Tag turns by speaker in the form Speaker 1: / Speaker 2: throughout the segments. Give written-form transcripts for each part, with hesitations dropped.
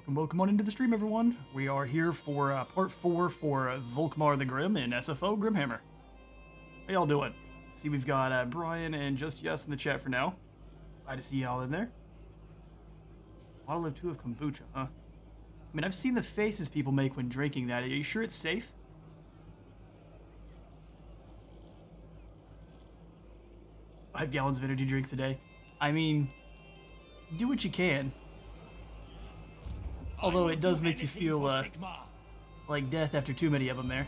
Speaker 1: Welcome on into the stream, everyone. We are here for part 4 for Volkmar the Grim in SFO Grimhammer. How y'all doing? See, we've got Brian and Just Yes in the chat for now. Glad to see y'all in there. Bottle of 2 of kombucha, huh? I mean, I've seen the faces people make when drinking that. Are you sure it's safe? 5 gallons of energy drinks a day. I mean, do what you can. Although it does make you feel like death after too many of them there.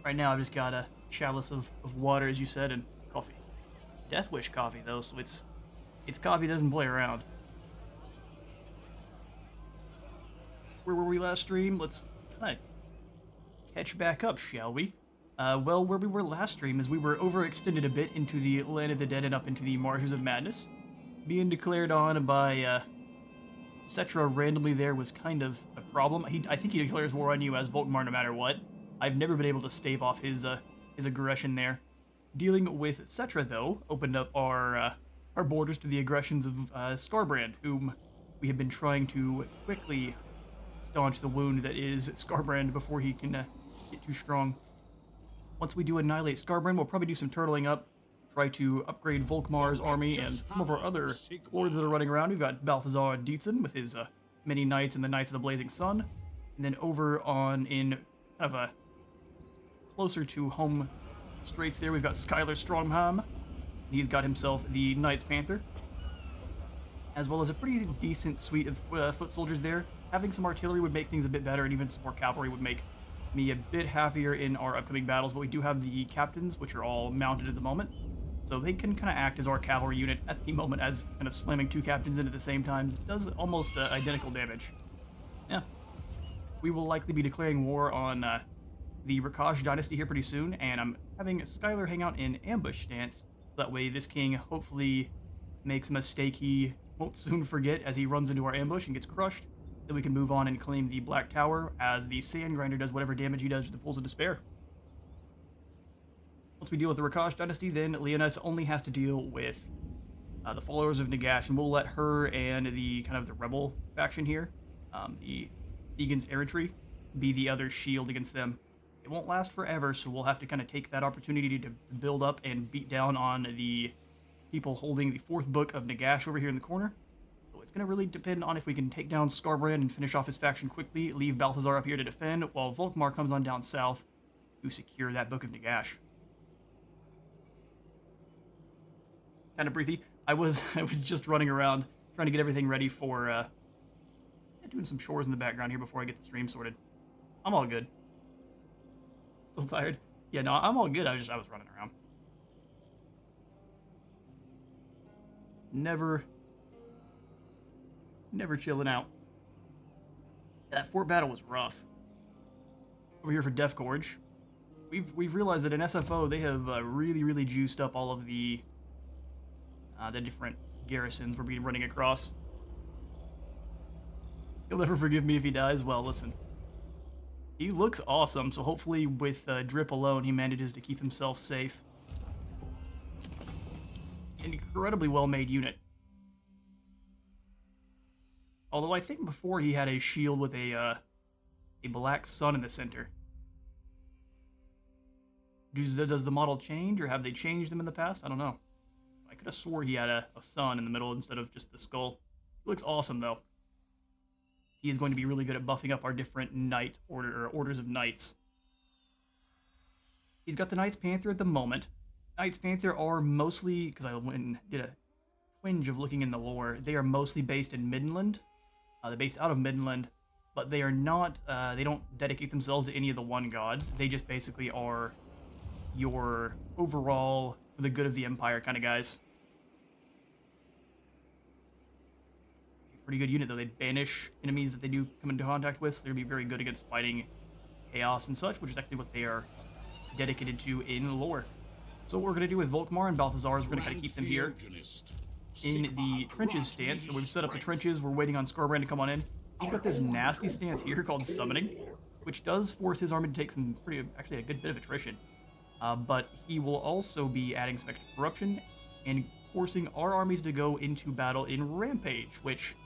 Speaker 1: Right now I've just got a chalice of water, as you said, and coffee. Death Wish coffee, though, so it's coffee that doesn't play around. Where were we last stream? Let's kind of catch back up, shall we? Well, where we were last stream is we were overextended a bit into the Land of the Dead and up into the Marshes of Madness. Being declared on by Cetra randomly there was kind of a problem. I think he declares war on you as Volkmar no matter what. I've never been able to stave off his aggression there. Dealing with Cetra, though, opened up our borders to the aggressions of Skarbrand, whom we have been trying to quickly staunch the wound that is Skarbrand before he can get too strong. Once we do annihilate Skarbrand, we'll probably do some turtling up, try to upgrade Volkmar's army and some of our other lords that are running around. We've got Balthazar and Dietzen with his many knights and the Knights of the Blazing Sun. And then over on in kind of a closer to home straits there, we've got Skylar Strongheim. He's got himself the Knights Panther, as well as a pretty decent suite of foot soldiers there. Having some artillery would make things a bit better, and even some more cavalry would make me a bit happier in our upcoming battles. But we do have the captains, which are all mounted at the moment. So they can kind of act as our cavalry unit at the moment, as kind of slamming 2 captains in at the same time does almost identical damage. Yeah. We will likely be declaring war on the Rakash dynasty here pretty soon, and I'm having Skylar hang out in ambush stance, so that way this king hopefully makes a mistake he won't soon forget as he runs into our ambush and gets crushed. Then we can move on and claim the Black Tower as the Sand Grinder does whatever damage he does to the Pools of Despair. Once we deal with the Rakash dynasty, then Leoness only has to deal with the followers of Nagash, and we'll let her and the kind of the rebel faction here, the Egan's Errantry, be the other shield against them. It won't last forever, so we'll have to kind of take that opportunity to build up and beat down on the people holding the 4th book of Nagash over here in the corner. So it's going to really depend on if we can take down Skarbrand and finish off his faction quickly, leave Balthazar up here to defend, while Volkmar comes on down south to secure that book of Nagash. Kind of breathy. I was just running around trying to get everything ready for doing some chores in the background here before I get the stream sorted. I'm all good. Still tired? Yeah, no, I'm all good. I was running around. Never chilling out. That fort battle was rough. Over here for Death Gorge, we've realized that in SFO they have really juiced up all of the different garrisons we're being running across. He'll never forgive me if he dies. Well, listen. He looks awesome, so hopefully with Drip alone, he manages to keep himself safe. An incredibly well-made unit. Although I think before he had a shield with a black sun in the center. Does the model change, or have they changed them in the past? I don't know. I could have swore he had a sun in the middle instead of just the skull. He looks awesome, though. He is going to be really good at buffing up our different knight orders of knights. He's got the Knights Panther at the moment. Knights Panther are mostly, because I went and did a twinge of looking in the lore, they are mostly based in Midland. They're based out of Midland, but they are not, they don't dedicate themselves to any of the one gods. They just basically are your overall, for the good of the Empire kind of guys. Pretty good unit, though. They banish enemies that they do come into contact with, so they'll be very good against fighting chaos and such, which is actually what they are dedicated to in lore. So what we're going to do with Volkmar and Balthazar is we're going to kind of keep them here in the trenches stance. So we've set up the trenches, we're waiting on Skarbrand to come on in. He's got this nasty stance here called Summoning, which does force his army to take some actually a good bit of attrition. But he will also be adding some extra corruption and forcing our armies to go into battle in Rampage, which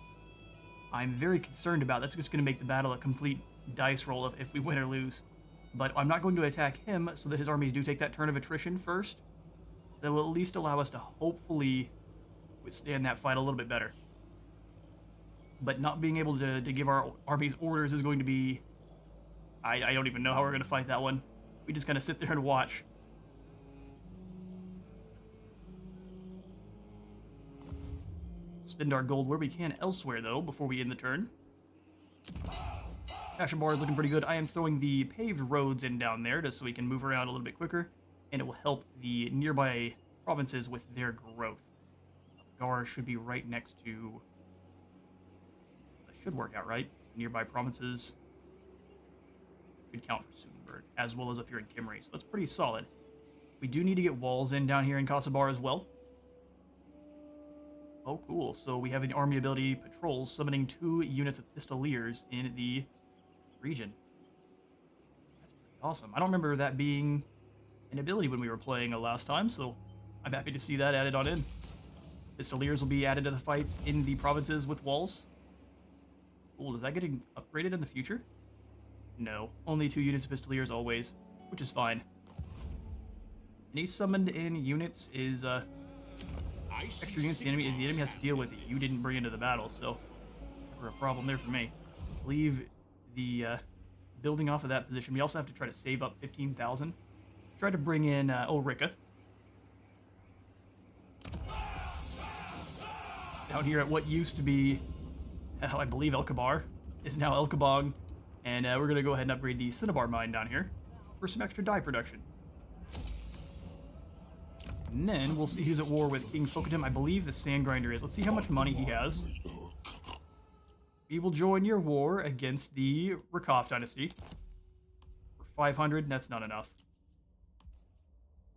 Speaker 1: I'm very concerned about. That's just going to make the battle a complete dice roll if we win or lose. But I'm not going to attack him so that his armies do take that turn of attrition first. That will at least allow us to hopefully withstand that fight a little bit better. But not being able to give our armies orders is going to be... I don't even know how we're going to fight that one. We just kind of sit there and watch. Spend our gold where we can elsewhere, though, before we end the turn. Bar is looking pretty good. I am throwing the paved roads in down there just so we can move around a little bit quicker, and it will help the nearby provinces with their growth. Gar should be right next to... That should work out, right? Nearby provinces should count for Sudenburg, as well as up here in Kimmery, so that's pretty solid. We do need to get walls in down here in Kasabar as well. Oh, cool. So we have an army ability patrols, summoning 2 units of Pistoliers in the region. That's pretty awesome. I don't remember that being an ability when we were playing last time, so I'm happy to see that added on in. Pistoliers will be added to the fights in the provinces with walls. Cool. Is that getting upgraded in the future? No. Only 2 units of Pistoliers always, which is fine. Any summoned in units is extra units the enemy has to deal with it. You didn't bring into the battle, so never a problem there for me. Let's leave the building off of that position. We also have to try to save up 15,000. Try to bring in Ulrika. Down here at what used to be, I believe Elkabar, is now Elkabong. And we're going to go ahead and upgrade the Cinnabar mine down here for some extra dye production. And then we'll see who's at war with King Fokatim. I believe the Sand Grinder is. Let's see how much money he has. We will join your war against the Rakov dynasty. For 500, that's not enough.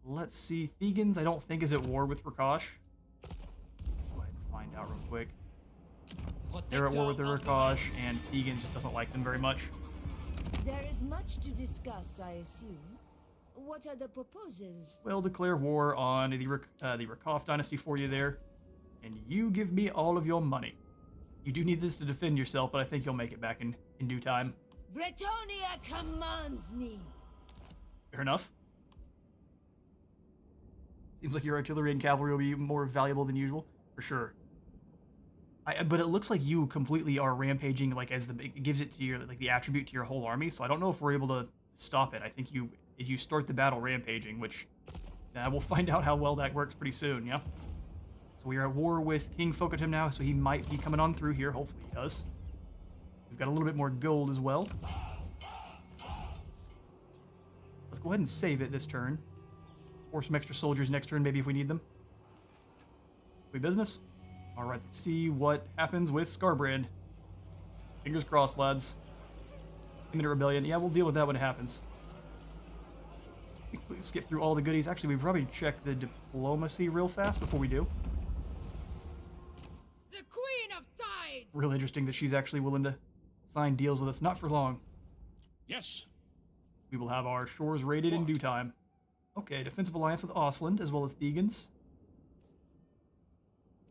Speaker 1: Let's see. Thegans, I don't think, is at war with Rakosh. Go ahead and find out real quick. They're at war with the Rakosh, and Thegans just doesn't like them very much.
Speaker 2: There is much to discuss, I assume. What are the proposals?
Speaker 1: We'll declare war on the Rakov dynasty for you there, and you give me all of your money. You do need this to defend yourself, but I think you'll make it back in due time.
Speaker 2: Bretonia commands me.
Speaker 1: Fair enough. Seems like your artillery and cavalry will be more valuable than usual, for sure. But it looks like you completely are rampaging, like, it gives it to your, like, the attribute to your whole army, so I don't know if we're able to stop it. I think you start the battle rampaging, which we'll find out how well that works pretty soon, yeah? So we are at war with King Fokatim now, so he might be coming on through here. Hopefully he does. We've got a little bit more gold as well. Let's go ahead and save it this turn. Or some extra soldiers next turn, maybe if we need them. We business? Alright, let's see what happens with Skarbrand. Fingers crossed, lads. Imminent rebellion. Yeah, we'll deal with that when it happens. Let's skip through all the goodies. Actually, we probably check the diplomacy real fast before we do.
Speaker 2: The Queen of Tides!
Speaker 1: Real interesting that she's actually willing to sign deals with us. Not for long.
Speaker 3: Yes.
Speaker 1: We will have our shores raided in due time. Okay, defensive alliance with Ostland as well as Thegans.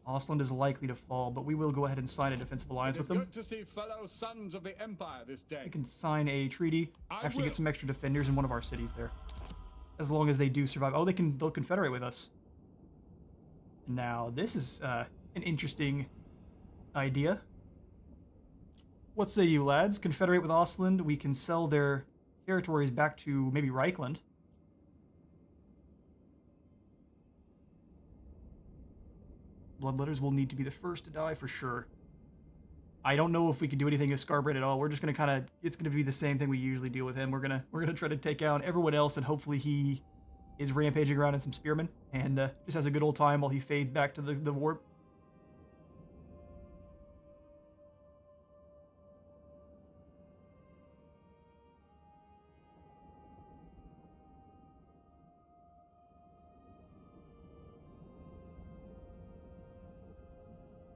Speaker 1: Ostland is likely to fall, but we will go ahead and sign a defensive alliance with them.
Speaker 3: It's good to see fellow sons of the Empire this day.
Speaker 1: We can sign a treaty, actually get some extra defenders in one of our cities there. As long as they do survive. Oh, they'll confederate with us. Now, this is an interesting idea. What say you, lads? Confederate with Ostland. We can sell their territories back to maybe Reichland. Bloodletters will need to be the first to die for sure. I don't know if we can do anything with Skarbrand at all. We're just gonna it's gonna be the same thing we usually do with him. We're gonna try to take down everyone else, and hopefully he is rampaging around in some spearmen and just has a good old time while he fades back to the warp.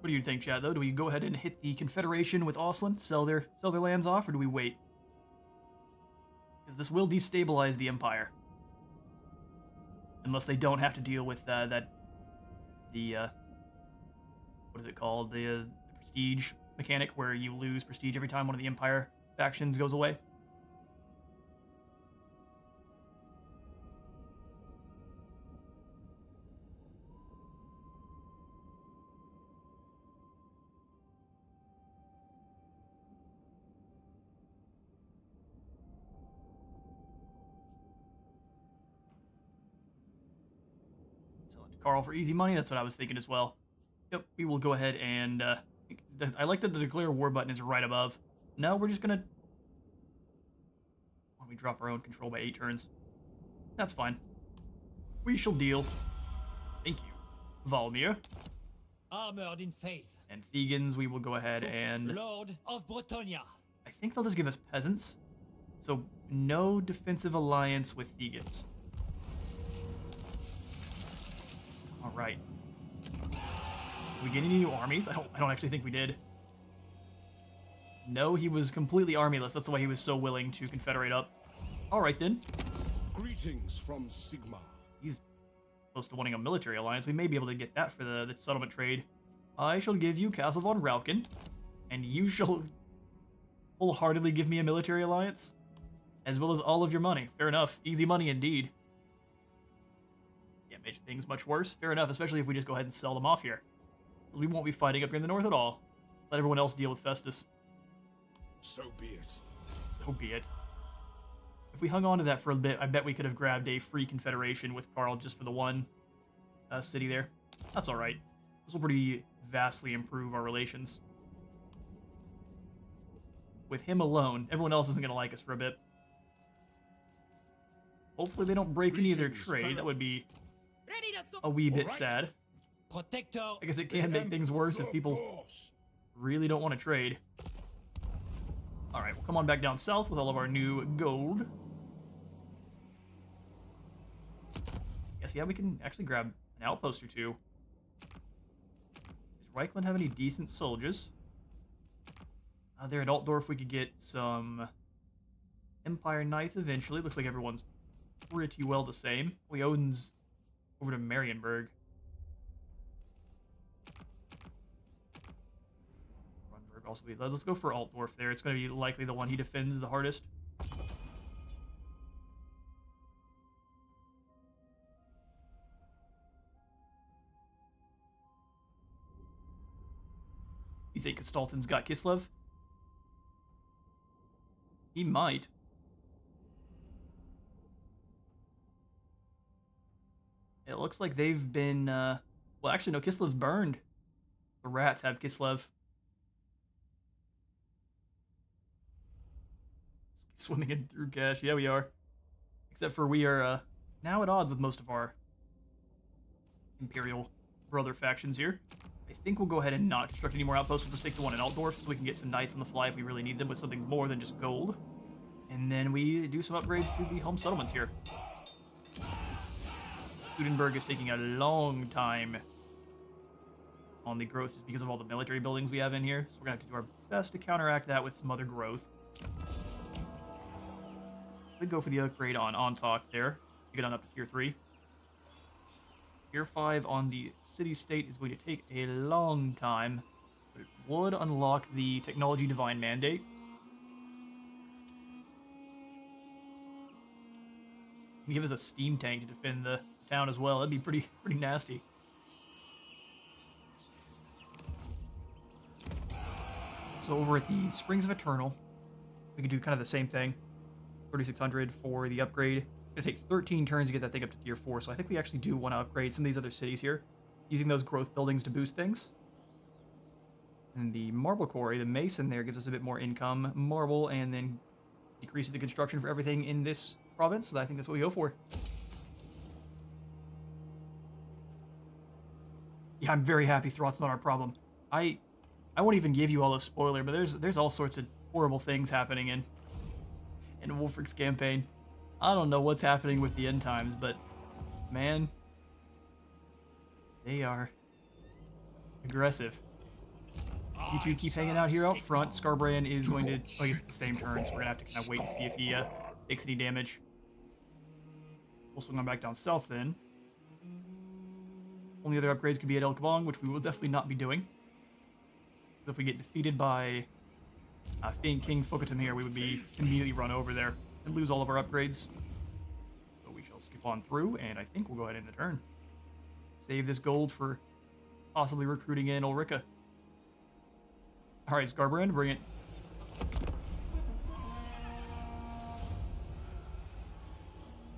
Speaker 1: What do you think, Chad, though? Do we go ahead and hit the Confederation with Ostland, sell their lands off, or do we wait? Because this will destabilize the Empire. Unless they don't have to deal with the, what is it called? The prestige mechanic, where you lose prestige every time one of the Empire factions goes away. Carl for easy money. That's what I was thinking as well. Yep, we will go ahead and I like that the declare war button is right above. No, we're just gonna we drop our own control by 8 turns. That's fine. We shall deal. Thank you, Volkmar.
Speaker 4: Armored in faith.
Speaker 1: And Thegans, we will go ahead and
Speaker 4: Lord of Bretonia.
Speaker 1: I think they'll just give us peasants. So no defensive alliance with Thegans. All right. Did we get any new armies? I don't actually think we did. No, he was completely armyless. That's why he was so willing to confederate up. All right then.
Speaker 3: Greetings from Sigma.
Speaker 1: He's close to wanting a military alliance. We may be able to get that for the settlement trade. I shall give you Castle von Rauken, and you shall wholeheartedly give me a military alliance, as well as all of your money. Fair enough. Easy money indeed. Yeah, make things much worse. Fair enough, especially if we just go ahead and sell them off here. We won't be fighting up here in the north at all. Let everyone else deal with Festus.
Speaker 3: So be it.
Speaker 1: So be it. If we hung on to that for a bit, I bet we could have grabbed a free confederation with Karl just for the one city there. That's all right. This will pretty vastly improve our relations. With him alone, everyone else isn't going to like us for a bit. Hopefully they don't break any of their trade. That would be a wee bit sad.
Speaker 4: Protector.
Speaker 1: I guess it can make things worse if people really don't want to trade. Alright, we'll come on back down south with all of our new gold. Yes, yeah, we can actually grab an outpost or two. Does Reichland have any decent soldiers? There at Altdorf we could get some Empire Knights eventually. Looks like everyone's pretty well the same. Odin's over to Marienburg. Runberg also be. Let's go for Altdorf there. It's going to be likely the one he defends the hardest. You think Kastalton's got Kislev? He might. It looks like they've been, well, actually, no, Kislev's burned. The rats have Kislev. Swimming in through cash. Yeah, we are. Except for we are now at odds with most of our Imperial brother factions here. I think we'll go ahead and not construct any more outposts. We'll just take the one in Altdorf so we can get some knights on the fly if we really need them with something more than just gold. And then we do some upgrades to the home settlements here. Studenberg is taking a long time on the growth just because of all the military buildings we have in here. So we're going to have to do our best to counteract that with some other growth. We'd go for the upgrade on Ontok there to get on up to Tier 3. Tier 5 on the city-state is going to take a long time, but it would unlock the Technology Divine Mandate. And give us a steam tank to defend the town as well. That'd be pretty nasty. So over at the Springs of Eternal, we can do kind of the same thing. 3,600 for the upgrade. It'll take 13 turns to get that thing up to Tier 4, so I think we actually do want to upgrade some of these other cities here, using those growth buildings to boost things. And the Marble Quarry, the Mason there, gives us a bit more income. Marble, and then decreases the construction for everything in this province, so I think that's what we go for. Yeah, I'm very happy Thrott's not our problem. I won't even give you all a spoiler, but there's all sorts of horrible things happening in Wolfric's campaign. I don't know what's happening with the end times, but man, they are aggressive. You two keep hanging out here out front. Scarbrand is going to, like, it's the same turn, so we're gonna have to kind of wait and see if he takes any damage. We'll swing on back down south then. Only other upgrades could be at El Kabong, which we will definitely not be doing. If we get defeated by King Fokatum here, we would be immediately run over there and lose all of our upgrades. So we shall skip on through, and I think we'll go ahead and end the turn. Save this gold for possibly recruiting in Ulrika. Alright, Scarbrand, bring it.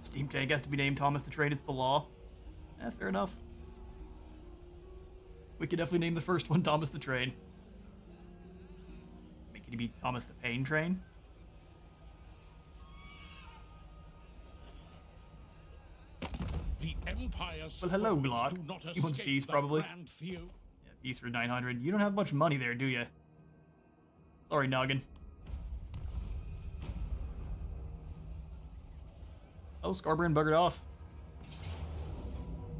Speaker 1: Steam tank has to be named Thomas the Train, it's the law. Fair enough. We could definitely name the first one Thomas the Train. Could he be Thomas the Pain Train?
Speaker 3: The Empire's
Speaker 1: Well, hello,
Speaker 3: foes
Speaker 1: Glock.
Speaker 3: do not
Speaker 1: He wants
Speaker 3: escape
Speaker 1: peace,
Speaker 3: the
Speaker 1: probably.
Speaker 3: grand few.
Speaker 1: Yeah, peace for 900. You don't have much money there, do you? Sorry, Noggin. Oh, Scarbrand buggered off.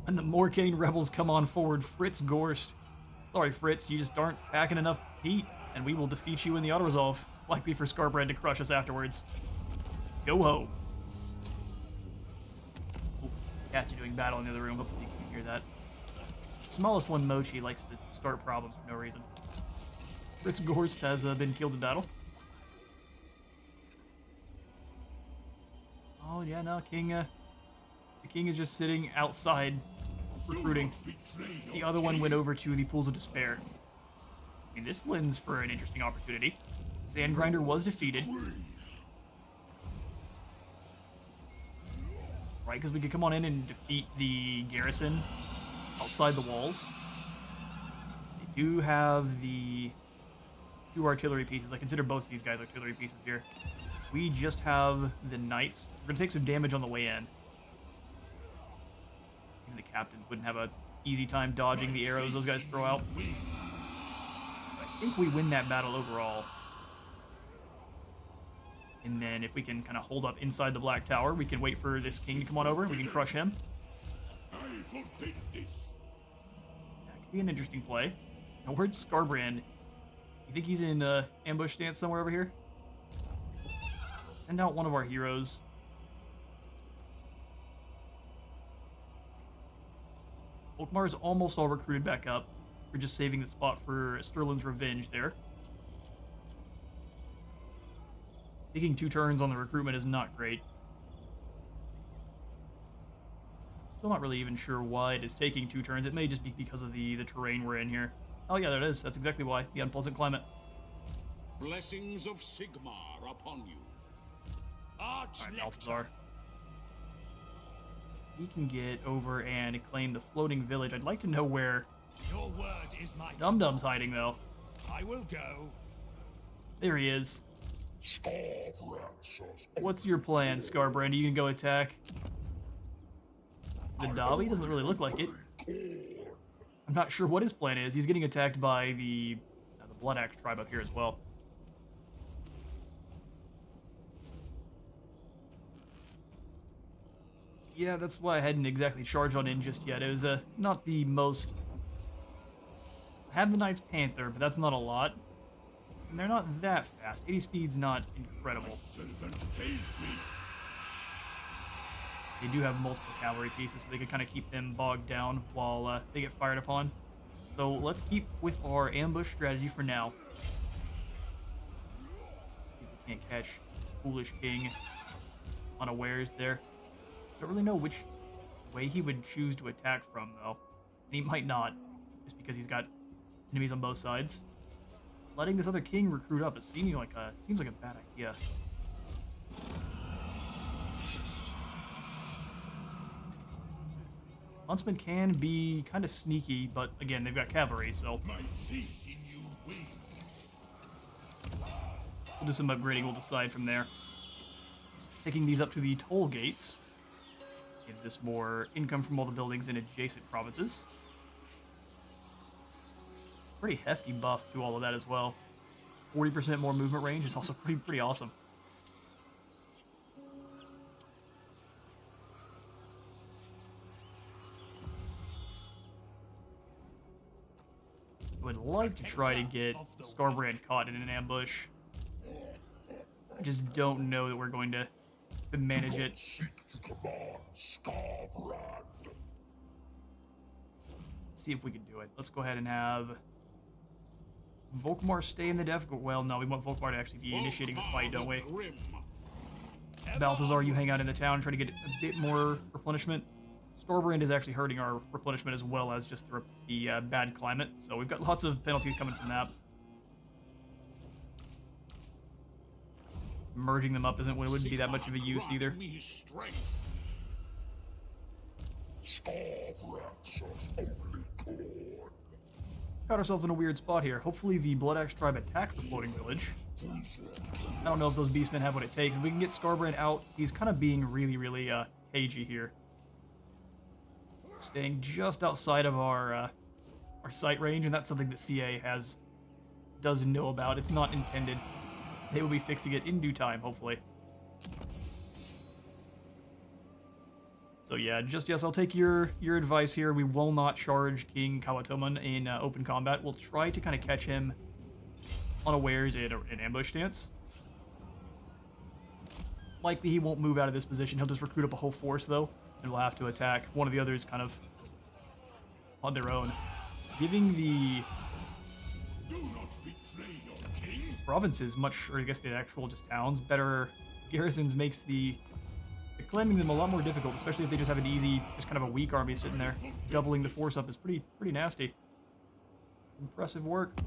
Speaker 1: And the Morcane rebels come on forward. Fritz Gorst. Sorry, Fritz, you just aren't packing enough heat, and we will defeat you in the auto-resolve. Likely for Scarbrand to crush us afterwards. Go ho! Oh, cats are doing battle in the other room. Hopefully you can hear that. Smallest one, Mochi, likes to start problems for no reason. Fritz Gorst has been killed in battle. Oh, yeah, no, the king is just sitting outside recruiting. The other one went over to the Pools of Despair. I mean, this lends for an interesting opportunity. Sandgrinder was defeated. Right, because we could come on in and defeat the garrison outside the walls. They do have the 2 artillery pieces. I consider both these guys artillery pieces here. We just have the knights. We're going to take some damage on the way in. Even the captains wouldn't have an easy time dodging the arrows those guys throw out. I think we win that battle overall. And then if we can kind of hold up inside the Black Tower, we can wait for this king to come on over and we can crush him. That could be an interesting play. Now, where's Scarbrand? You think he's in ambush stance somewhere over here? Send out one of our heroes. Volkmar is almost all recruited back up. We're just saving the spot for Sterling's Revenge there. Taking 2 turns on the recruitment is not great. Still not really even sure why it is taking 2 turns. It may just be because of the terrain we're in here. Oh yeah, there it is. That's exactly why. The unpleasant climate.
Speaker 3: Blessings of Sigmar upon you.
Speaker 1: Alright, Balthazar. He can get over and claim the floating village. I'd like to know where
Speaker 4: Your word is my
Speaker 1: Dum-Dum's hiding, though.
Speaker 4: I will go.
Speaker 1: There he is. What's your plan, Scarbrand? Are you gonna go attack the Dobby? Doesn't really look like it. I'm not sure what his plan is. He's getting attacked by the Blood Axe tribe up here as well. Yeah, that's why I hadn't exactly charged on in just yet. It was not the most... I have the Knight's Panther, but that's not a lot. And they're not that fast. 80 speed's not incredible. They do have multiple cavalry pieces, so they can kind of keep them bogged down while they get fired upon. So let's keep with our ambush strategy for now. See if we can't catch this foolish king unawares there. Don't really know which way he would choose to attack from, though. And he might not, just because he's got enemies on both sides. Letting this other king recruit up seems like a bad idea. Huntsmen can be kind of sneaky, but again, they've got cavalry, so
Speaker 3: My faith in you wanes.
Speaker 1: we'll do some upgrading. We'll decide from there. Taking these up to the toll gates gives this more income from all the buildings in adjacent provinces. Pretty hefty buff to all of that as well. 40% more movement range is also pretty awesome. I would like to try to get Scarbrand caught in an ambush. I just don't know that we're going to manage it. Let's see if we can do it. Let's go ahead and have Volkmar stay in the def. Well, no, we want Volkmar to actually be initiating the fight, don't we? Balthazar, you hang out in the town and try to get a bit more replenishment. Storbrand is actually hurting our replenishment as well as just the bad climate. So we've got lots of penalties coming from that. Merging them up wouldn't be that much of a use either. Got ourselves in a weird spot here. Hopefully the Blood Axe tribe attacks the floating village. I don't know if those beastmen have what it takes. If we can get Scarbrand out, he's kind of being really cagey here. Staying just outside of our sight range, and that's something that CA does know about. It's not intended. They will be fixing it in due time, hopefully. So yeah, yes, I'll take your advice here. We will not charge King Kawatoman in open combat. We'll try to kind of catch him unawares in an ambush stance. Likely he won't move out of this position. He'll just recruit up a whole force, though, and we'll have to attack one of the others kind of on their own. Giving the provinces or I guess the actual just towns, better garrisons makes the claiming them a lot more difficult, especially if they just have an easy, just kind of a weak army sitting there. Doubling the force up is pretty nasty. Impressive work.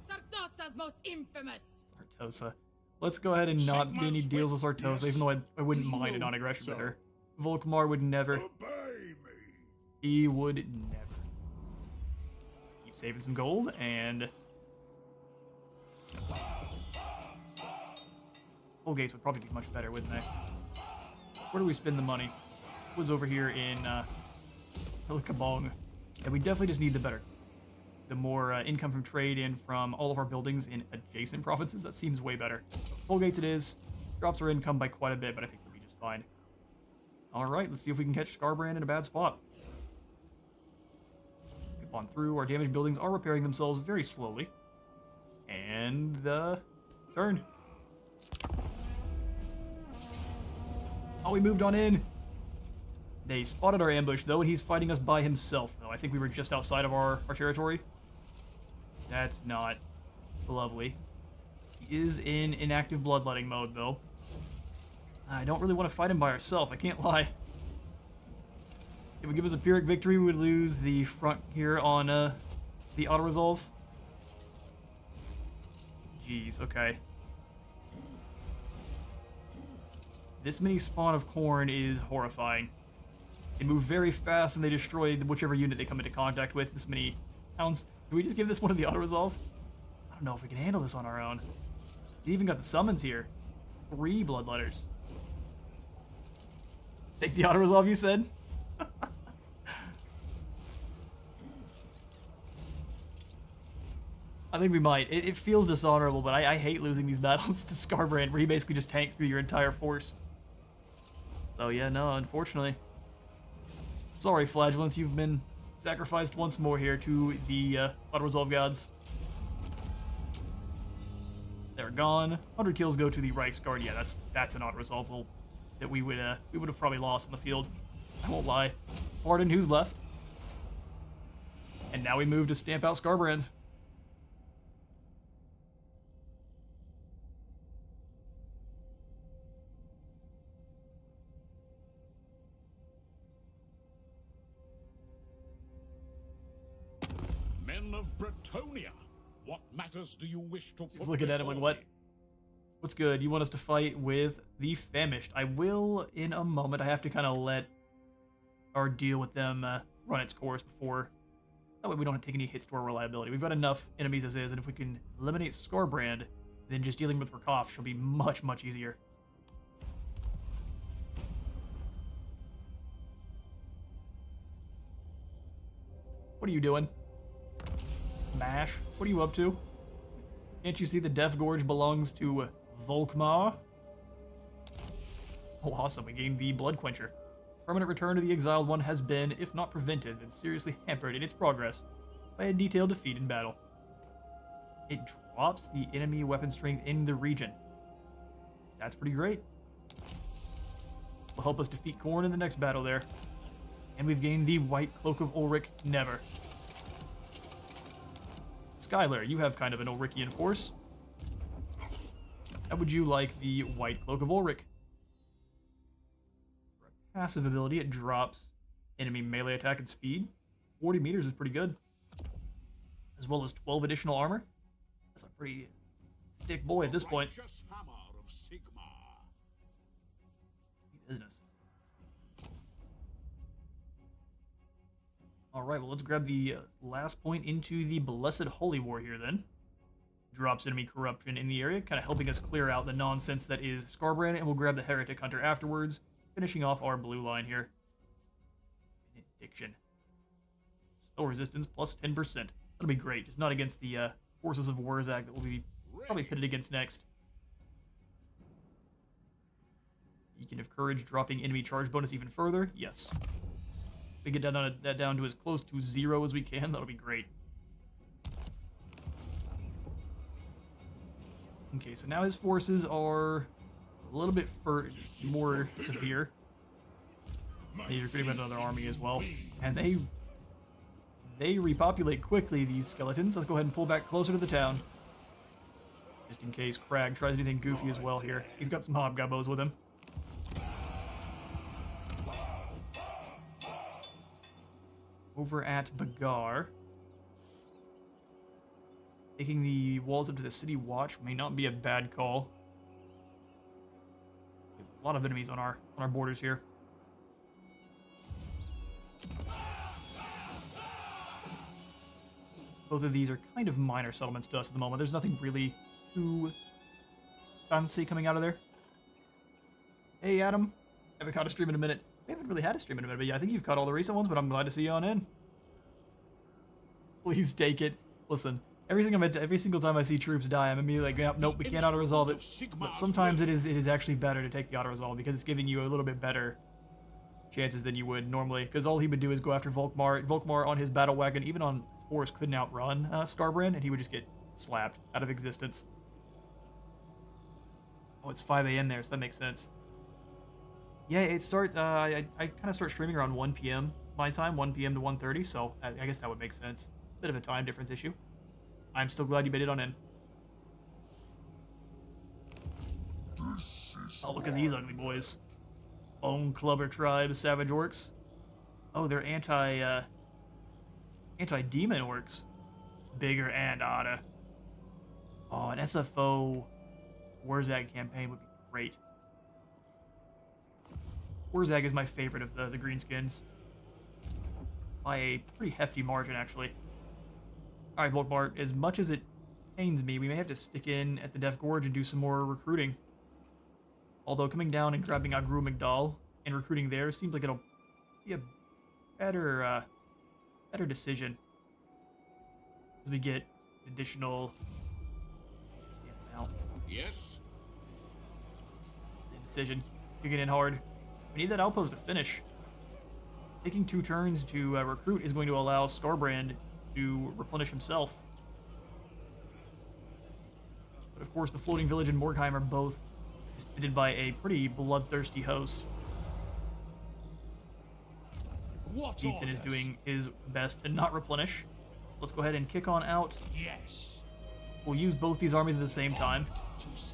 Speaker 5: Sartosa's most infamous.
Speaker 1: Sartosa. Let's go ahead and not get any deals with Sartosa, even though I wouldn't mind a non-aggression with her. Volkmar would never. He would never. Keep saving some gold, and full gates would probably be much better, wouldn't they? Where do we spend the money? It was over here in Kabong. And we definitely just need the more income from trade in from all of our buildings in adjacent provinces. That seems way better. Full gates it is. Drops our income by quite a bit, but I think we'll be just fine. Alright, let's see if we can catch Scarbrand in a bad spot. Skip on through. Our damaged buildings are repairing themselves very slowly. And turn. Oh, we moved on in. They spotted our ambush, though, and he's fighting us by himself, though. I think we were just outside of our territory. That's not lovely. He is in inactive bloodletting mode, though. I don't really want to fight him by ourselves, I can't lie. If it would give us a Pyrrhic victory, we would lose the front here on the auto-resolve. Jeez, okay. This mini spawn of corn is horrifying. They move very fast and they destroy whichever unit they come into contact with. This many hounds. Do we just give this one to the auto-resolve? I don't know if we can handle this on our own. They even got the summons here. 3 bloodletters. Take the auto-resolve, you said? I think we might. It feels dishonorable, but I hate losing these battles to Scarbrand, where he basically just tanks through your entire force. So yeah, no, unfortunately. Sorry, Flagellants, you've been sacrificed once more here to the auto-resolve gods. They're gone. 100 kills go to the Reichsguard. Yeah, that's an auto-resolve that we would have probably lost in the field. I won't lie. Pardon, who's left? And now we move to stamp out Scarbrand.
Speaker 3: Of Bretonia, what matters do you wish to put
Speaker 1: He's looking at him like, what? What's good? You want us to fight with the Famished? I will in a moment. I have to kind of let our deal with them run its course before. That way we don't take any hits to our reliability. We've got enough enemies as is, and if we can eliminate Scarbrand, then just dealing with Rakoff shall be much, much easier. What are you doing? Mash, what are you up to? Can't you see the Death Gorge belongs to Volkmar? Oh, awesome. We gained the Blood Quencher. Permanent return to the Exiled One has been, if not prevented, then seriously hampered in its progress by a detailed defeat in battle. It drops the enemy weapon strength in the region. That's pretty great. Will help us defeat Khorne in the next battle there. And we've gained the White Cloak of Ulrich. Never. Skylar, you have kind of an Ulrichian force. How would you like the White Cloak of Ulrich? For a passive ability, it drops enemy melee attack and speed. 40 meters is pretty good. As well as 12 additional armor. That's a pretty thick boy at this point.
Speaker 3: Righteous hammer of Sigmar.
Speaker 1: Business. Alright, well, let's grab the last point into the Blessed Holy War here, then. Drops enemy corruption in the area, kind of helping us clear out the nonsense that is Skarbrand, and we'll grab the Heretic Hunter afterwards, finishing off our blue line here. Benediction. Spell resistance plus 10%. That'll be great, just not against the forces of Wurzag that we'll be probably pitted against next. Beacon of Courage, dropping enemy charge bonus even further. Yes. We get that down to as close to 0 as we can. That'll be great. Okay, so now his forces are a little bit more severe. He's recruiting another army as well, and they repopulate quickly. These skeletons. Let's go ahead and pull back closer to the town, just in case Crag tries anything goofy as well here. He's got some hobgoblins with him. Over at Bagar. Taking the walls up to the city watch may not be a bad call. We have a lot of enemies on our borders here. Both of these are kind of minor settlements to us at the moment. There's nothing really too fancy coming out of there. Hey, Adam. Haven't caught a stream in a minute. We haven't really had a stream in a minute, but yeah, I think you've caught all the recent ones, but I'm glad to see you on in. Please take it. Listen, every single time I see troops die, I'm immediately like, yep, nope, we can't auto-resolve it. But sometimes it is actually better to take the auto-resolve because it's giving you a little bit better chances than you would normally. Because all he would do is go after Volkmar. Volkmar on his battle wagon, even on his horse, couldn't outrun Skarbrand, and he would just get slapped out of existence. Oh, it's 5 a.m. there, so that makes sense. Yeah, it starts. I kind of start streaming around 1 p.m. my time, 1 p.m. to 1:30, so I guess that would make sense. Bit of a time difference issue. I'm still glad you made it on in. Oh, look at these ugly boys. Bone Clubber Tribe, Savage Orcs. Oh, they're anti-demon orcs. Bigger and odder. Oh, an SFO Wurzag campaign would be great. Wurzag is my favorite of the greenskins. By a pretty hefty margin, actually. Alright, Volkmar, as much as it pains me, we may have to stick in at the Death Gorge and do some more recruiting. Although coming down and grabbing Agru Migdal and recruiting there seems like it'll be a better decision. As we get additional... Stamp it out.
Speaker 3: Yes?
Speaker 1: The decision. Kicking in hard. We need that outpost to finish. Taking 2 turns to recruit is going to allow Skarbrand to replenish himself. But of course, the Floating Village and Morgheim are both defeated by a pretty bloodthirsty host. Eatson is doing his best to not replenish. Let's go ahead and kick on out.
Speaker 4: Yes.
Speaker 1: We'll use both these armies at the same time.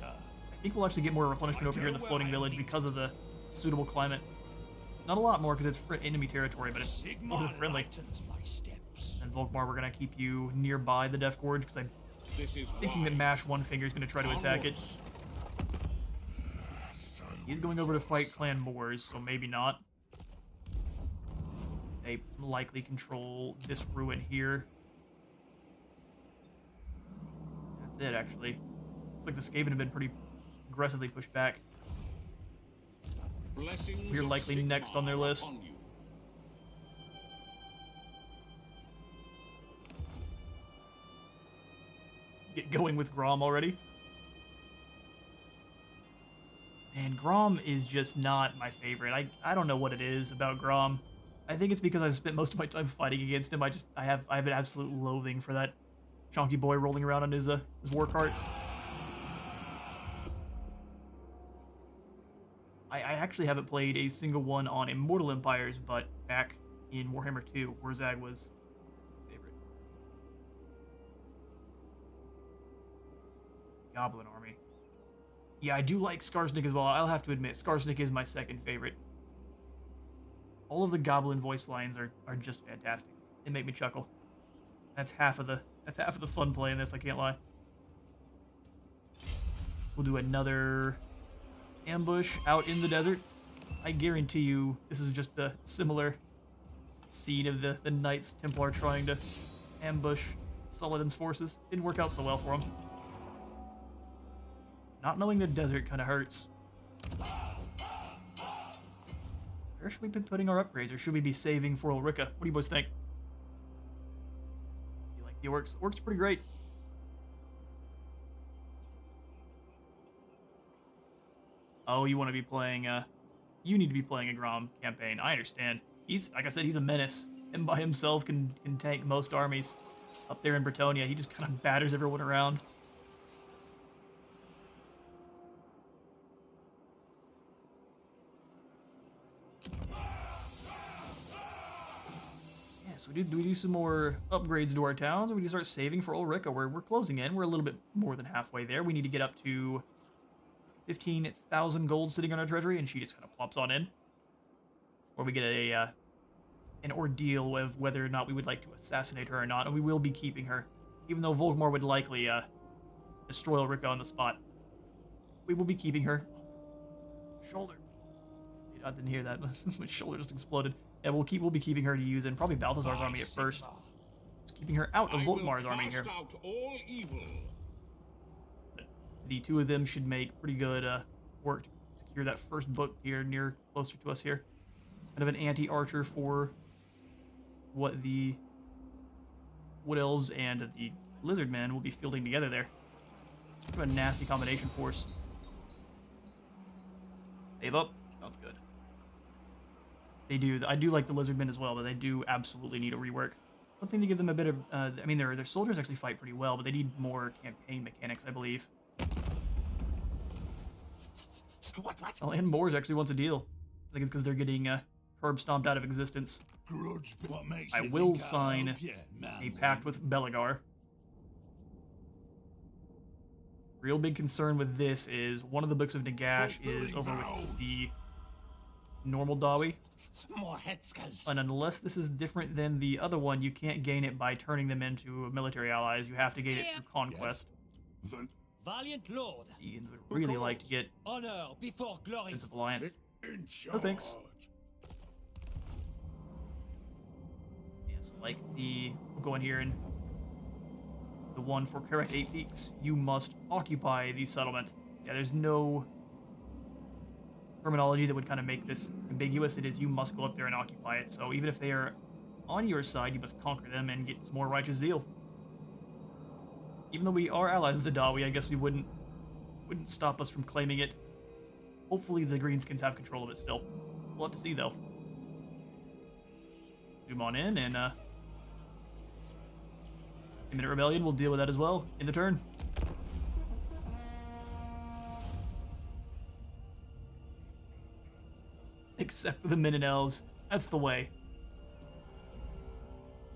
Speaker 1: I think we'll actually get more replenishment over here in the Floating Village because of the suitable climate. Not a lot more because it's enemy territory, but it's more friendly. And Volkmar, we're going to keep you nearby the Death Gorge because I'm thinking that Mash One Finger is going to try to attack it. He's going over to fight Clan Moors, so maybe not. They likely control this ruin here. That's it, actually. Looks like the Skaven have been pretty aggressively pushed back. We're likely next on their list. Get going with Grom already. And Grom is just not my favorite. I don't know what it is about Grom. I think it's because I've spent most of my time fighting against him. I have an absolute loathing for that chonky boy rolling around on his war cart. I actually haven't played a single one on Immortal Empires, but back in Warhammer 2. Warzag was my favorite. Goblin army. Yeah, I do like Skarsnik as well. I'll have to admit, Skarsnik is my second favorite. All of the Goblin voice lines are just fantastic. They make me chuckle. That's half of the fun play in this, I can't lie. We'll do another ambush out in the desert. I guarantee you this is just a similar scene of the Knights Templar trying to ambush Saladin's forces. Didn't work out so well for him. Not knowing the desert kind of hurts. Where should we be putting our upgrades, or should we be saving for Ulrika? What do you boys think? You like the orcs? Orcs pretty great. Oh, you want to be playing, you need to be playing a Grom campaign. I understand. He's, like I said, he's a menace. Him by himself can tank most armies. Up there in Bretonnia, he just kind of batters everyone around. Yeah, so do we do some more upgrades to our towns, or we start saving for Ulrika? We're closing in. We're a little bit more than halfway there. We need to get up to 15,000 gold sitting on our treasury, and she just kind of plops on in. Or we get an ordeal with whether or not we would like to assassinate her or not, and we will be keeping her. Even though Volkmar would likely destroy Ulrika on the spot. We will be keeping her. Shoulder. I didn't hear that. My shoulder just exploded. Yeah, we'll be keeping her to use in probably Balthazar's army at first. Just keeping her out of Volkmar's army here.
Speaker 3: Out all evil.
Speaker 1: The two of them should make pretty good work to secure that first book here near closer to us here. Kind of an anti-archer for what the Wood Elves and the Lizard Men will be fielding together there. Kind of a nasty combination force. Save up. Sounds good. They do. I do like the Lizard Men as well, but they do absolutely need a rework. Something to give them a bit of... I mean, their soldiers actually fight pretty well, but they need more campaign mechanics, I believe.
Speaker 4: What?
Speaker 1: Oh, and Moors actually wants a deal. I think it's because they're getting curb stomped out of existence.
Speaker 4: Grudge, what makes
Speaker 1: I
Speaker 4: you
Speaker 1: will
Speaker 4: think I'll
Speaker 1: sign
Speaker 4: help you,
Speaker 1: a
Speaker 4: man?
Speaker 1: pact with Belegar. Real big concern with this is one of the books of Nagash is over with the normal Dawi.
Speaker 4: More head skulls.
Speaker 1: And unless this is different than the other one, you can't gain it by turning them into military allies. You have to gain it through conquest.
Speaker 4: Then
Speaker 5: Valiant Lord,
Speaker 1: Egan would really like to get
Speaker 5: honor before glory.
Speaker 1: Prince of Alliance.
Speaker 4: in
Speaker 1: No thanks.
Speaker 4: charge.
Speaker 1: Yes, like we'll go in here and the one for Karak 8 Peaks, you must occupy the settlement. Yeah, there's no terminology that would kind of make this ambiguous. It is you must go up there and occupy it. So even if they are on your side, you must conquer them and get some more righteous zeal. Even though we are allies with the Dawi, I guess we wouldn't stop us from claiming it. Hopefully the Greenskins have control of it still. We'll have to see though. Zoom on in and 10-minute rebellion, we'll deal with that as well in the turn. Except for the men and elves. That's the way.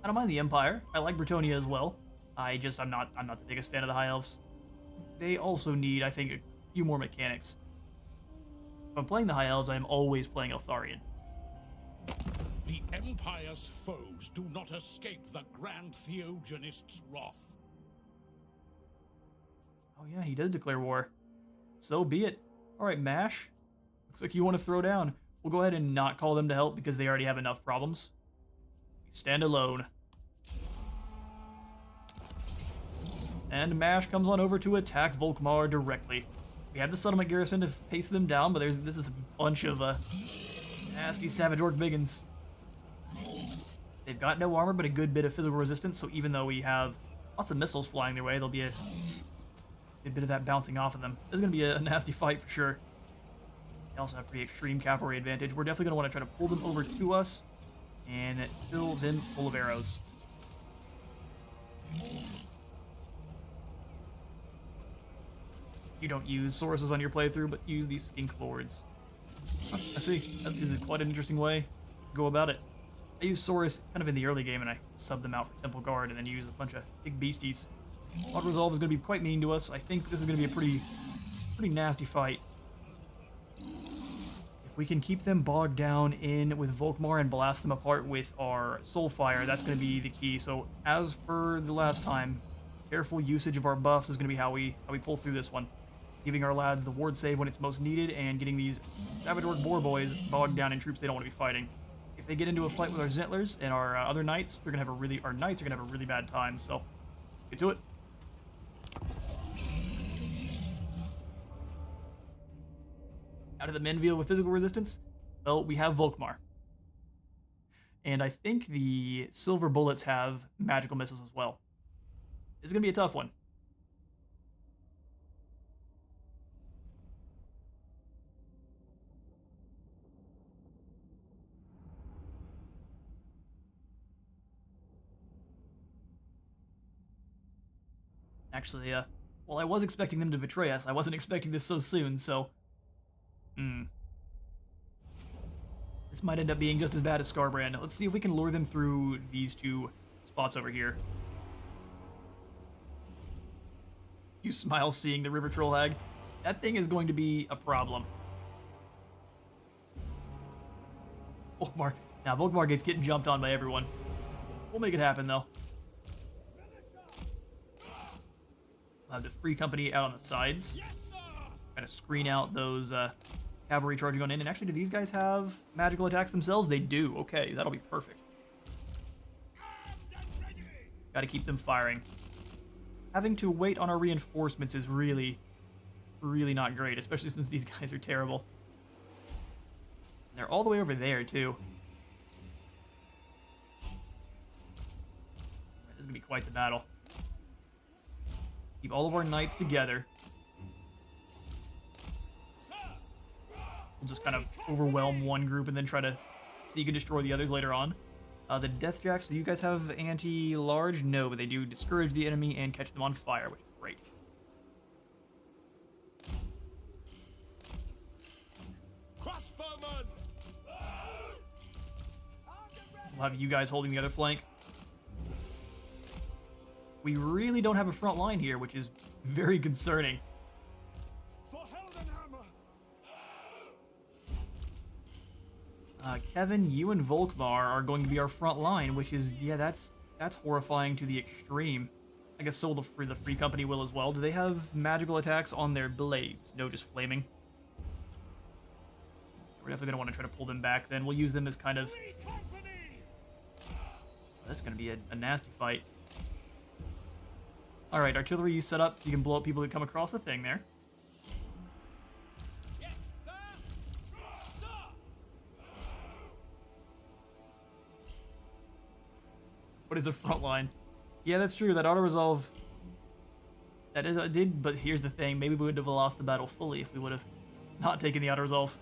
Speaker 1: I don't mind the Empire. I like Bretonnia as well. I'm not the biggest fan of the High Elves. They also need, I think, a few more mechanics. If I'm playing the High Elves, I'm always playing Eltharion.
Speaker 3: The Empire's foes do not escape the Grand Theogenist's wrath.
Speaker 1: Oh yeah, he did declare war. So be it. Alright, MASH. Looks like you want to throw down. We'll go ahead and not call them to help because they already have enough problems. Stand alone. And MASH comes on over to attack Volkmar directly. We have the settlement garrison to face them down, but this is a bunch of nasty Savage Orc biggins. They've got no armor, but a good bit of physical resistance, so even though we have lots of missiles flying their way, there'll be a bit of that bouncing off of them. This is going to be a nasty fight for sure. They also have pretty extreme cavalry advantage. We're definitely going to want to try to pull them over to us and fill them full of arrows. You don't use sources on your playthrough, but use these skink lords. I see. That is quite an interesting way to go about it. I used Saurus kind of in the early game, and I subbed them out for Temple Guard, and then used a bunch of big beasties. Auto Resolve is going to be quite mean to us. I think this is going to be a pretty nasty fight. If we can keep them bogged down in with Volkmar and blast them apart with our Soulfire, that's going to be the key. So as per the last time, careful usage of our buffs is going to be how we pull through this one. Giving our lads the ward save when it's most needed, and getting these Savage Orc Boar Boys bogged down in troops they don't want to be fighting. If they get into a fight with our Zentlers and our other knights, they're gonna have our knights are gonna have a really bad time. So, get to it. Out of the Menville with physical resistance, well, we have Volkmar, and I think the Silver Bullets have magical missiles as well. This is gonna be a tough one. Actually, well, I was expecting them to betray us. I wasn't expecting this so soon, so... This might end up being just as bad as Scarbrand. Let's see if we can lure them through these two spots over here. You smile seeing the River Troll Hag. That thing is going to be a problem. Volkmar. Now, Volkmar gets getting jumped on by everyone. We'll make it happen, though. We'll have the Free Company out on the sides. Kind of screen out those cavalry charging on in. And actually, do these guys have magical attacks themselves? They do. Okay, that'll be perfect. Gotta keep them firing. Having to wait on our reinforcements is really, really not great, especially since these guys are terrible. And they're all the way over there, too. This is gonna be quite the battle. Keep all of our knights together. We'll just kind of overwhelm one group and then try to seek and destroy the others later on. The Deathjacks, do you guys have anti-large? No, but they do discourage the enemy and catch them on fire, which is great.
Speaker 5: Crossbowman!
Speaker 1: We'll have you guys holding the other flank. We really don't have a front line here, which is very concerning. Kevin, you and Volkmar are going to be our front line, which is, yeah, that's horrifying to the extreme. I guess so the Free Company will as well. Do they have magical attacks on their blades? No, just flaming. We're definitely going to want to try to pull them back then. We'll use them as kind of... That's going to be a nasty fight. Alright, artillery you set up so you can blow up people that come across the thing there.
Speaker 5: Yes, sir! Sir!
Speaker 1: What is a front line? Yeah, that's true. That auto-resolve... That is, did, but here's the thing. Maybe we would have lost the battle fully if we would have not taken the auto-resolve.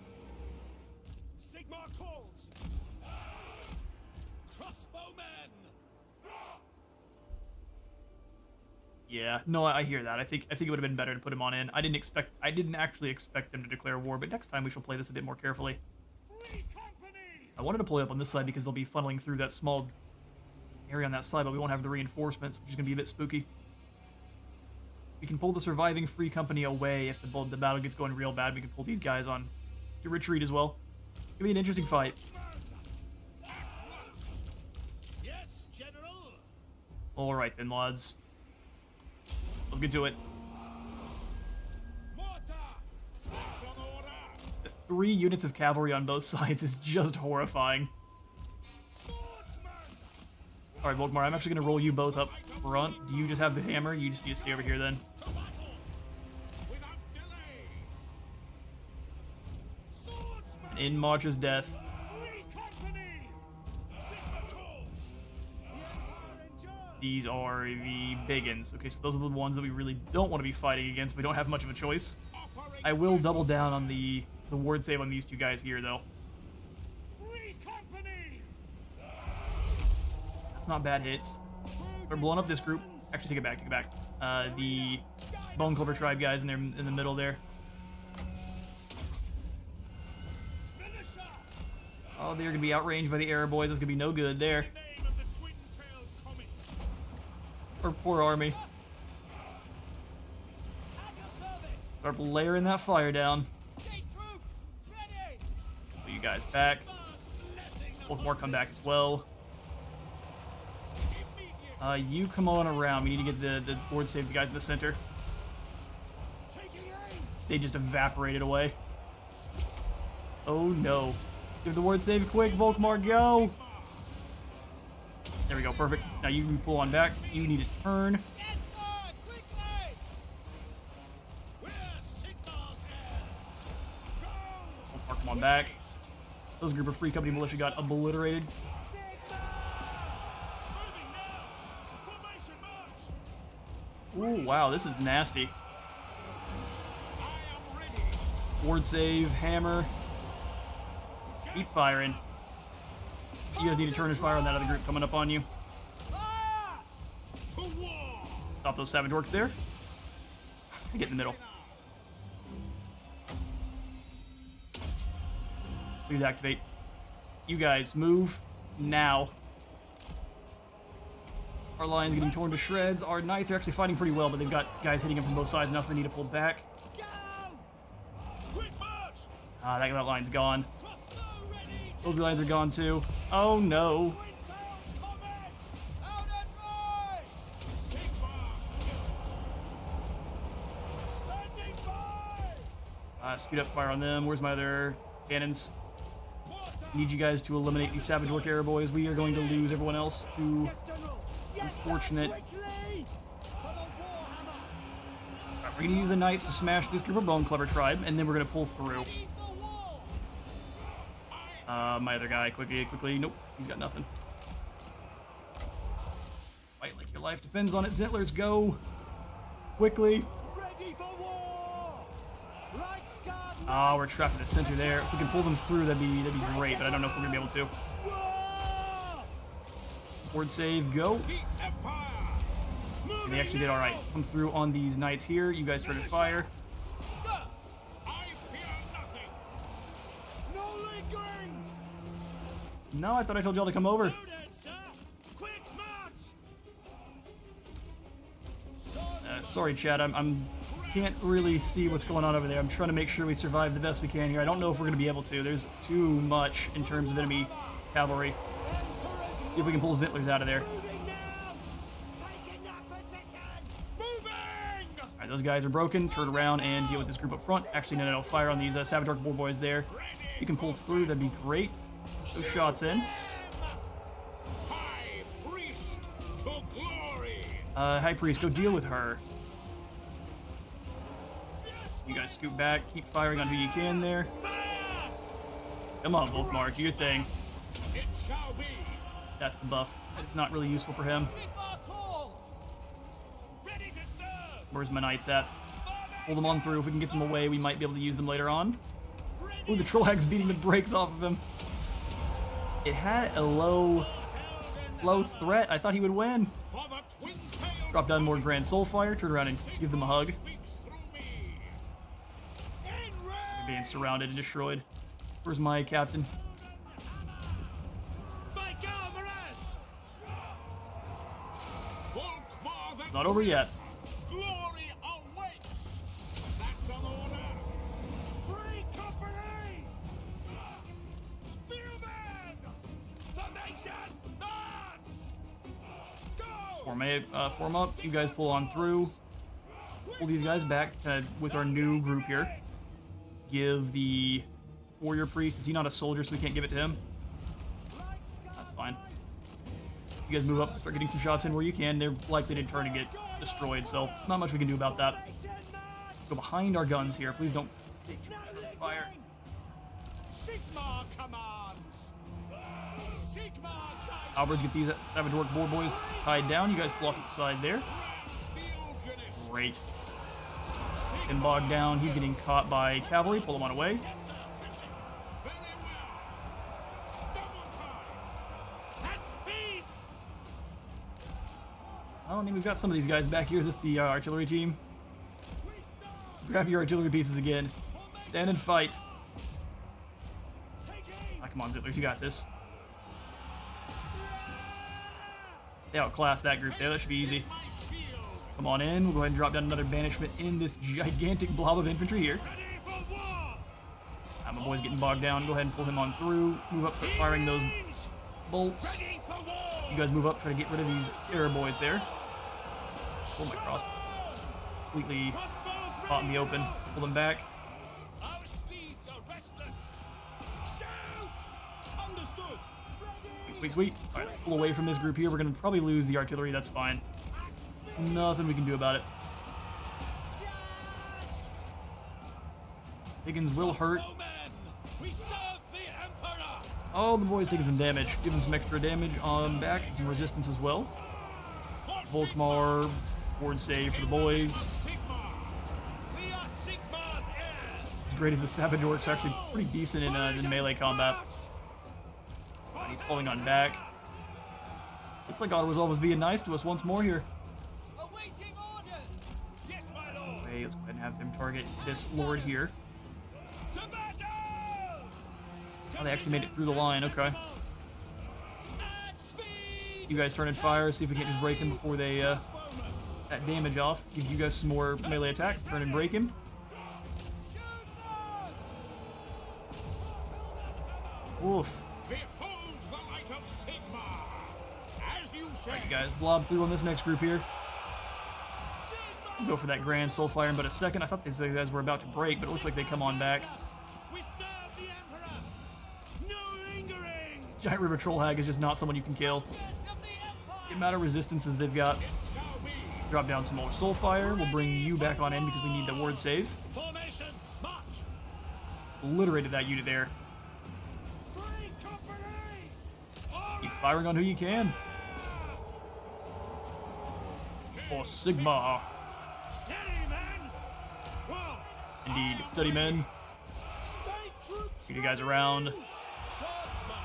Speaker 5: Sigmar calls! Crossbowmen!
Speaker 1: Yeah, no, I hear that. I think it would have been better to put him on in. I didn't actually expect them to declare war, but next time we shall play this a bit more carefully. I wanted to play up on this side because they'll be funneling through that small area on that side, but we won't have the reinforcements, which is going to be a bit spooky. We can pull the surviving Free Company away if the battle gets going real bad. We can pull these guys on to retreat as well. It's going to be an interesting fight.
Speaker 5: Yes, General!
Speaker 1: Alright then, lads. Let's get to it. The 3 units of cavalry on both sides is just horrifying. Alright, Volkmar, I'm actually going to roll you both up front. Do you just have the hammer? You just need to stay over here then. And in marches death. These are the biggins. Okay, so those are the ones that we really don't want to be fighting against. We don't have much of a choice. I will double down on the ward save on these 2 guys here, though. That's not bad hits. We're blowing up this group. Actually, take it back, take it back. The Bone Clubber Tribe guys in the middle there. Oh, they're gonna be outranged by the air boys. That's gonna be no good there.
Speaker 5: Name of the twin-tailed comet.
Speaker 1: Our poor army.
Speaker 5: At your service.
Speaker 1: Start layering that fire down.
Speaker 5: State troops, ready.
Speaker 1: Put you guys back. Volkmar come back as well. You come on around. We need to get the board save the guys in the center. They just evaporated away. Oh no. Give the ward save quick, Volkmar, go! There we go, perfect. Now you can pull on back. You need to turn.
Speaker 5: Yes, sir, quickly. We're Sigmar's heirs. Go.
Speaker 1: Volkmar, come on back. Those group of Free Company militia got obliterated.
Speaker 5: Sigmar. Moving now. Formation march.
Speaker 1: Ooh, wow, this is nasty.
Speaker 5: I am ready.
Speaker 1: Ward save, hammer. Keep firing. You guys need to turn and fire on that other group coming up on you.
Speaker 5: Fire. To war.
Speaker 1: Stop those savage orcs there. Get in the middle. Please activate. You guys move now. Our line's getting torn to shreds. Our knights are actually fighting pretty well, but they've got guys hitting them from both sides now, so they need to pull back.
Speaker 5: Go. Quick march.
Speaker 1: Ah, that line's gone.
Speaker 5: Crossbow ready.
Speaker 1: Those lines are gone too. Oh no.
Speaker 5: Twin-tailed comet. Out and dry. Sigmar. Standing by.
Speaker 1: Speed up fire on them. Where's my other cannons?
Speaker 5: Water.
Speaker 1: Need you guys to eliminate these savage orc arrow boys. We are going to lose everyone else to
Speaker 5: Yes, General. Yes, sir,
Speaker 1: unfortunate.
Speaker 5: quickly. For the Warhammer.
Speaker 1: We're gonna use the knights to smash this group of Bone Clubber tribe, and then we're gonna pull through.
Speaker 5: Ready for war.
Speaker 1: My other guy, quickly. Nope, he's got nothing. Fight like your life depends on it. Zentlers, go quickly.
Speaker 5: Ready for war. Reichsguard.
Speaker 1: Ah, we're trapped in the center there. If we can pull them through, that'd be great. But I don't know if we're gonna be able to.
Speaker 5: War.
Speaker 1: Ward save, go.
Speaker 5: The Empire.
Speaker 1: And they actually did all right. Come through on these knights here. You guys started fire.
Speaker 5: Sir, I fear nothing. No lingering.
Speaker 1: No, I thought I told y'all to come over.
Speaker 5: Loaded, sir. Quick march.
Speaker 1: Sorry, Chad. I'm can't really see what's going on over there. I'm trying to make sure we survive the best we can here. I don't know if we're gonna be able to. There's too much in terms of enemy cavalry. See if we can pull Zentlers out of there.
Speaker 5: Moving now. Taking that position. Moving.
Speaker 1: All right, those guys are broken. Turn around and deal with this group up front. Actually, no, fire on these Savage Orc Boar Boys there. You can pull through, that'd be great. Those shots in.
Speaker 5: High priest to glory.
Speaker 1: High Priest, go deal with her. You guys scoot back. Keep firing on who you can there.
Speaker 5: Fire.
Speaker 1: Come on, Volkmar, do your thing.
Speaker 5: It shall be.
Speaker 1: That's the buff. It's not really useful for him.
Speaker 5: Sigmar calls. Ready to serve.
Speaker 1: Where's my knights at? Pull them on through. If we can get them away, we might be able to use them later on. Ooh, the troll hag's beating the brakes off of him. It had a low threat. I thought he would win.
Speaker 5: For the twin-tailed
Speaker 1: Drop down more Grand Soulfire. Turn around and give them a hug.
Speaker 5: speaks through me. In range.
Speaker 1: Being surrounded and destroyed. Where's my captain?
Speaker 5: By Galmaraz. Volkmar the
Speaker 1: Not over yet.
Speaker 5: Glory awaits. That's an order. Free company. Spearman. Formation. On. Go.
Speaker 1: Form up. You guys pull on through. Pull these guys back with our new group here. Give the warrior priest. Is he not a soldier, so we can't give it to him? That's fine. You guys move up, start getting some shots in where you can. They're likely to turn and get destroyed, so not much we can do about that. Go behind our guns here. Please don't take too much friendly fire.
Speaker 5: Sigmar commands. Sigmar guides.
Speaker 1: Alberts, get these Savage Orc Boar Boys tied down. You guys pull off to the side there.
Speaker 5: Theogenist.
Speaker 1: Great. And bogged down. He's getting caught by cavalry. Pull him on away.
Speaker 5: Yes, sir. Very well. Double time. At speed.
Speaker 1: Oh, I mean, we've got some of these guys back here. Is this the artillery team? Grab your artillery pieces again. Stand and fight. come on, Zittlers, you got this. They outclassed that group there. That should be easy. Come on in. We'll go ahead and drop down another banishment in this gigantic blob of infantry here. My boy's getting bogged down. Go ahead and pull him on through. Move up, start firing those bolts. You guys move up, try to get rid of these terror boys there. Pull my crossbow. Completely caught in the open. Pull them back.
Speaker 5: Our steeds are restless. Shout! Understood.
Speaker 1: Sweet, sweet. Alright, let's pull away from this group here. We're going to probably lose the artillery. That's fine. Nothing we can do about it. Higgins will hurt.
Speaker 5: We serve the Emperor.
Speaker 1: Oh, the boy's taking some damage. Give him some extra damage on back and some resistance as well. Volkmar, board save for the boys.
Speaker 5: Sigma. We are Sigma's heirs.
Speaker 1: As great as the Savage Orcs, actually pretty decent in melee combat. But he's falling on back. Looks like Auto Resolve is being nice to us once more here.
Speaker 5: Awaiting orders. Yes, my lord.
Speaker 1: Okay, let's go ahead and have them target this lord here.
Speaker 5: To battle.
Speaker 1: Oh, they actually made it through the line. Okay.
Speaker 5: At speed.
Speaker 1: You guys turn and fire. See if we can't just break him before they that damage off. Give you guys some more melee attack. Turn and break him.
Speaker 5: Shoot them.
Speaker 1: Oof.
Speaker 3: Behold the light of Sigma! As you say,
Speaker 1: Alright, you guys, blob through on this next group here.
Speaker 5: Sigma.
Speaker 1: Go for that Grand Soul Fire in but a second. I thought these guys were about to break, but it looks like they come on back.
Speaker 5: We serve the Emperor. No lingering.
Speaker 1: Giant River Troll Hag is just not someone you can kill.
Speaker 5: Yes, of the Empire.
Speaker 1: The amount of resistances they've got.
Speaker 3: shall be
Speaker 1: Drop down some more Soul Fire. We'll bring you back on in because we need the ward save.
Speaker 5: Formation. March.
Speaker 1: Obliterated that unit there.
Speaker 5: Free company.
Speaker 1: Keep firing on who you can. Oh, Sigma.
Speaker 5: Steady, men. Well,
Speaker 1: Indeed. Steady men.
Speaker 5: stay troops.
Speaker 1: Get you guys around.
Speaker 5: Swordsman.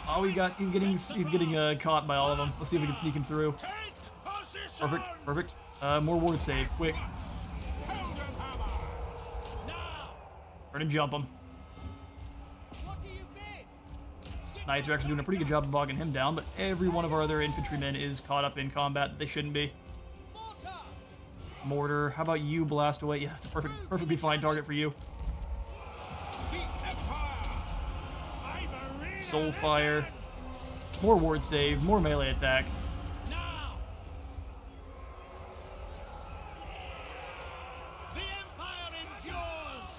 Speaker 1: Oh, he's getting caught by all of them. Let's see if we can sneak him through.
Speaker 3: take position!
Speaker 1: Perfect, perfect. More ward save, quick.
Speaker 3: Golden hammer!
Speaker 5: Now.
Speaker 1: Turn and jump him.
Speaker 5: What do you bid?
Speaker 1: Knights are actually doing a pretty good job of bogging him down, but every one of our other infantrymen is caught up in combat. They shouldn't be.
Speaker 5: Mortar.
Speaker 1: Mortar, how about you blast away? Yeah, it's a perfectly fine target for you.
Speaker 3: The Empire!
Speaker 5: Ivory.
Speaker 1: Soul Fire. More ward save, more melee attack.
Speaker 5: Now. The Empire endures.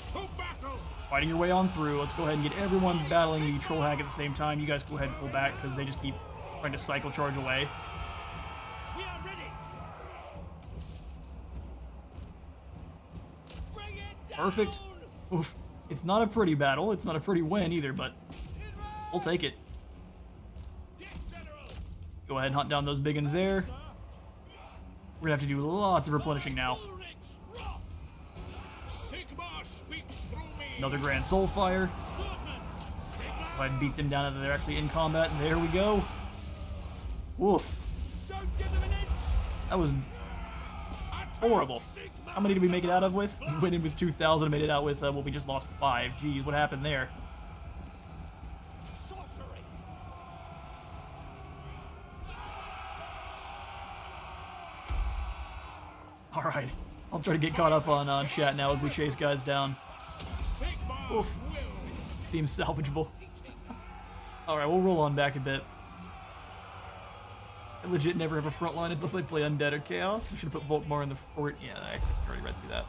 Speaker 3: To battle!
Speaker 1: Fighting your way on through. Let's go ahead and get everyone battling the Troll Hag at the same time. You guys go ahead and pull back because they just keep trying to cycle charge away.
Speaker 5: We are ready. Bring it down.
Speaker 1: Perfect. Oof. It's not a pretty battle. It's not a pretty win either, but we'll take it.
Speaker 5: Yes, General.
Speaker 1: Go ahead and hunt down those big uns there. We're gonna have to do lots of replenishing now.
Speaker 5: Ulrich's wrath.
Speaker 3: Sigma speaks through me!
Speaker 1: Another Grand Soul Fire.
Speaker 5: Swordsman. Sigma.
Speaker 1: Go ahead and beat them down until they're actually in combat. And there we go. Woof.
Speaker 5: Don't give them an inch.
Speaker 1: That was horrible. How many did we make it out of with? We went in with 2,000 and made it out with, well, we just lost 5. Jeez, what happened there?
Speaker 5: Sorcery.
Speaker 1: Alright. I'll try to get caught up on chat now as we chase guys down.
Speaker 3: Sigma
Speaker 1: Oof.
Speaker 3: will!
Speaker 1: Seems salvageable. Alright, we'll roll on back a bit. I legit never have a front line unless I play Undead or Chaos. I should have put Volkmar in the fort. Yeah, I already read through that.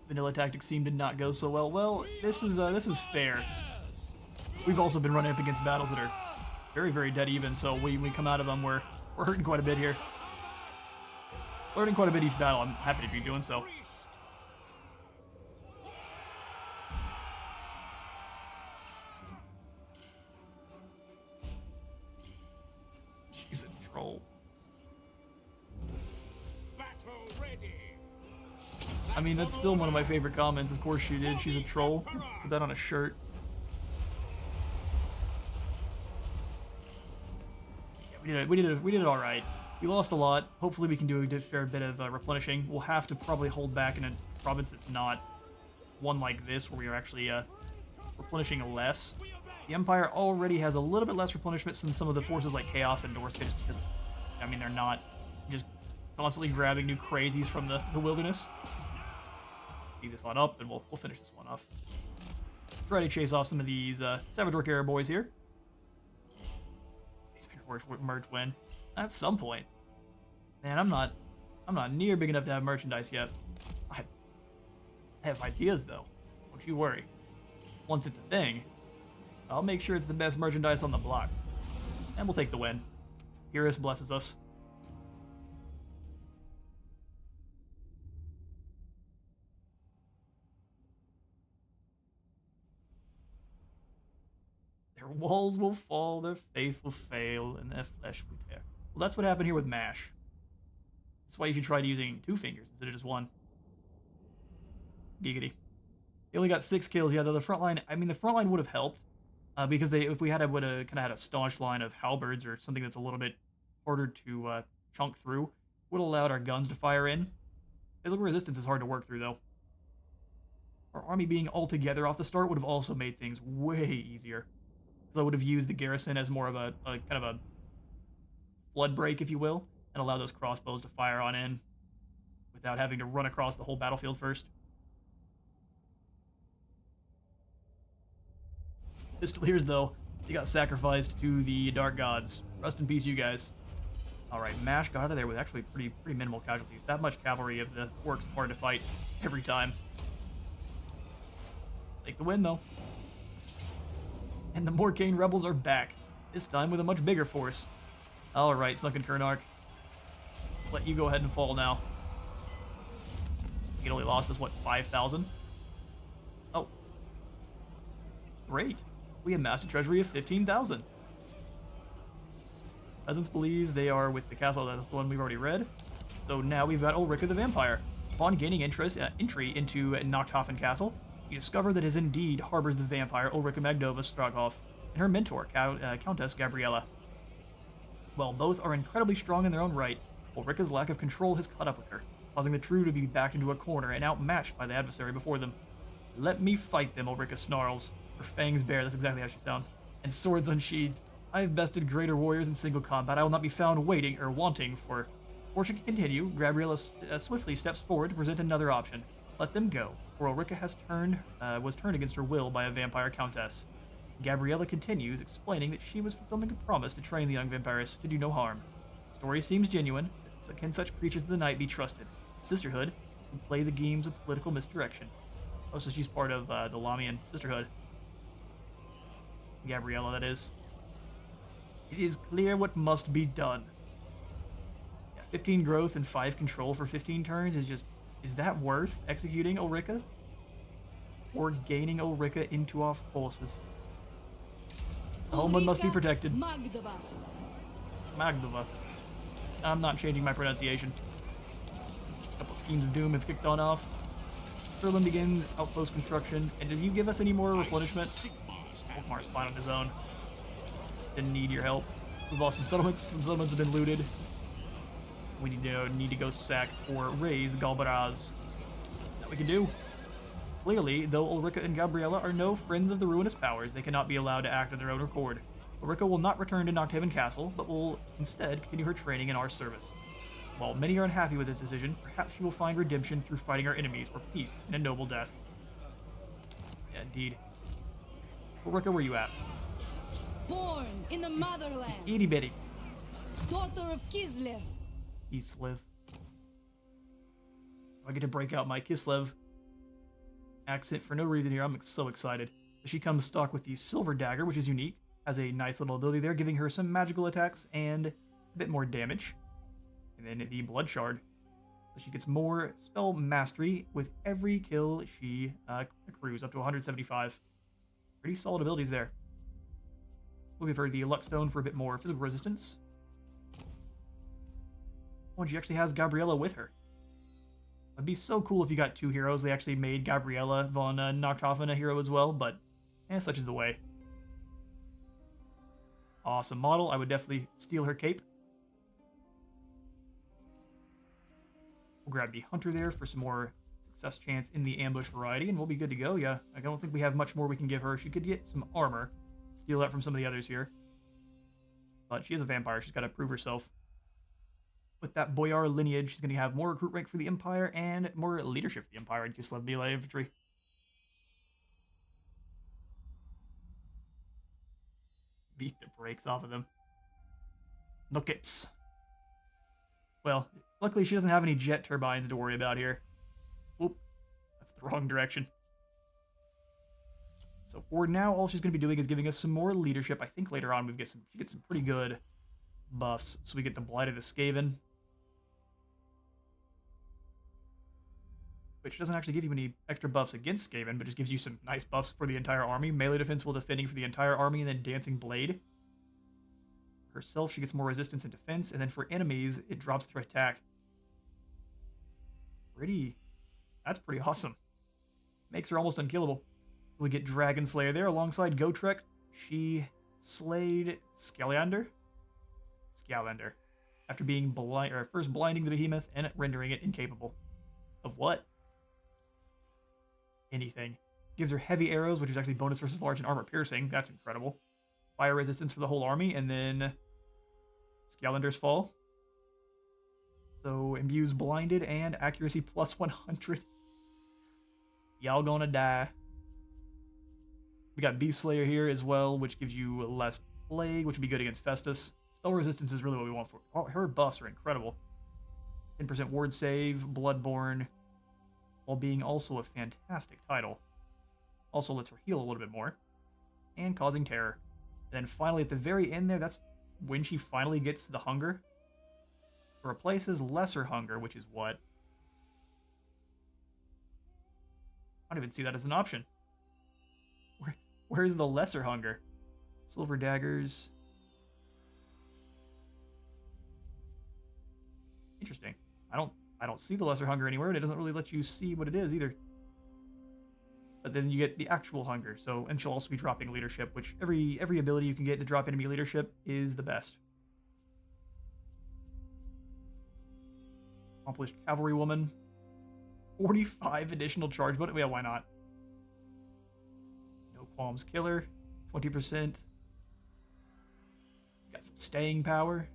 Speaker 1: Vanilla tactics seem to not go so well. Well, this is fair. We've also been running up against battles that are very, very dead even, so when we come out of them, we're hurting quite a bit here. Learning quite a bit each battle. I'm happy to be doing so. She's a troll.
Speaker 3: Battle ready!
Speaker 1: I mean, that's still one of my favorite comments. Of course she did. She's a troll. Put that on a shirt. Yeah, we did it all right. We lost a lot. Hopefully we can do a fair bit of replenishing. We'll have to probably hold back in a province that's not one like this, where we are actually replenishing less. The Empire already has a little bit less replenishment than some of the forces like Chaos and North, just because, I mean, they're not just constantly grabbing new crazies from the wilderness. Speed this one up, and we'll finish this one off. Try to chase off some of these Savage Work Era boys here. Merge win at some point. Man, I'm not near big enough to have merchandise yet. I have ideas though. Don't you worry. Once it's a thing, I'll make sure it's the best merchandise on the block. And we'll take the win. Eurus blesses us. Their walls will fall, their faith will fail, and their flesh will tear. Well, that's what happened here with MASH. That's why you should try using 2 fingers instead of just 1. Giggity. They only got 6 kills. Yeah, though the front line, I mean, the front line would have helped. Because if we would have kind of had a staunch line of halberds or something that's a little bit harder to chunk through, would have allowed our guns to fire in. Physical resistance is hard to work through, though. Our army being all together off the start would have also made things way easier. Because I would have used the garrison as more of a kind of a flood break, if you will, and allow those crossbows to fire on in without having to run across the whole battlefield first. Pistoliers, though, they got sacrificed to the Dark Gods. Rest in peace, you guys. Alright, MASH got out of there with actually pretty minimal casualties. That much cavalry of the orcs is hard to fight every time. Take the win, though. And the Morcane rebels are back. This time with a much bigger force. Alright, Sunken Kernark. Let you go ahead and fall now. It only lost us, what, 5,000? Oh. Great. We amassed a treasury of 15,000. Peasants believes they are with the castle. That's the one we've already read. So now we've got Ulrika the Vampire. Upon gaining entry into Nachthofen Castle, you discover that it indeed harbors the vampire Ulrika Magnova Stroghoff and her mentor, Countess Gabriella. While both are incredibly strong in their own right, Ulrika's lack of control has caught up with her, causing the True to be backed into a corner and outmatched by the adversary before them. Let me fight them, Ulrika snarls. Her fangs bare, that's exactly how she sounds, and swords unsheathed. I have bested greater warriors in single combat. I will not be found waiting or wanting for... Before she can continue, Gabriella swiftly steps forward to present another option. Let them go, for Ulrika was turned against her will by a vampire countess. Gabriella continues, explaining that she was fulfilling a promise to train the young vampiress to do no harm. The story seems genuine, but can such creatures of the night be trusted? Sisterhood can play the games of political misdirection. Oh, so she's part of the Lamian Sisterhood. Gabriella, that is. It is clear what must be done. Yeah, 15 growth and 5 control for 15 turns is just... Is that worth executing Ulrika? Or gaining Ulrika into our forces? Helmut must be protected. Magdova. I'm not changing my pronunciation. A couple schemes of doom have kicked on off. Berlin begins outpost construction. And did you give us any more replenishment? Volkmar's fine on his own. Didn't need your help. We've lost some settlements. Some settlements have been looted. We need to go sack or raise Galbaraz. That we can do. Clearly, though Ulrika and Gabriella are no friends of the ruinous powers, they cannot be allowed to act of their own accord. Ulrika will not return to Nachthaven Castle, but will instead continue her training in our service. While many are unhappy with this decision, perhaps she will find redemption through fighting our enemies or peace in a noble death. Yeah, indeed. Ulrika, where you at?
Speaker 2: Born in the motherland.
Speaker 1: She's itty bitty.
Speaker 2: Daughter of Kislev.
Speaker 1: Kislev. I get to break out my Kislev accent for no reason here. I'm so excited. She comes stocked with the Silver Dagger, which is unique. Has a nice little ability there, giving her some magical attacks and a bit more damage. And then the Blood Shard. So she gets more spell mastery with every kill she accrues, up to 175. Pretty solid abilities there. We'll give her the Luck Stone for a bit more physical resistance. Oh, and she actually has Gabriella with her. It'd be so cool if you got 2 heroes. They actually made Gabriella von Nachthofen a hero as well, but such is the way. Awesome model. I would definitely steal her cape. We'll grab the Hunter there for some more success chance in the ambush variety, and we'll be good to go. Yeah, I don't think we have much more we can give her. She could get some armor. Steal that from some of the others here. But she is a vampire. She's got to prove herself. With that Boyar lineage, she's going to have more recruit rank for the Empire and more leadership for the Empire in Kislev melee infantry. Beat the brakes off of them. No kips. Well, luckily she doesn't have any jet turbines to worry about here. Whoop. That's the wrong direction. So for now, all she's going to be doing is giving us some more leadership. I think later on she gets some pretty good buffs. So we get the Blight of the Skaven, which doesn't actually give you any extra buffs against Skaven, but just gives you some nice buffs for the entire army. Melee defense while defending for the entire army, and then Dancing Blade. Herself, she gets more resistance and defense, and then for enemies, it drops their attack. That's pretty awesome. Makes her almost unkillable. We get Dragon Slayer there alongside Gotrek. She slayed Scalander. After being first blinding the behemoth and rendering it incapable. Of what? Anything. Gives her heavy arrows, which is actually bonus versus large and armor piercing. That's incredible. Fire resistance for the whole army, and then Scalander's fall. So imbues blinded and accuracy plus 100. Y'all gonna die. We got Beast Slayer here as well, which gives you less plague, which would be good against Festus. Spell resistance is really what we want for her. Buffs are incredible. 10% ward save, Bloodborne, while being also a fantastic title. Also lets her heal a little bit more. And causing terror. And then finally at the very end there, that's when she finally gets the hunger. It replaces lesser hunger, which is what? I don't even see that as an option. Where's the lesser hunger? Silver daggers. Interesting. I don't see the lesser hunger anywhere, and it doesn't really let you see what it is either. But then you get the actual hunger. So, and she'll also be dropping leadership, which every ability you can get to drop enemy leadership is the best. Accomplished cavalry woman. 45 additional charge, but yeah, why not? No qualms killer. 20%. Got some staying power.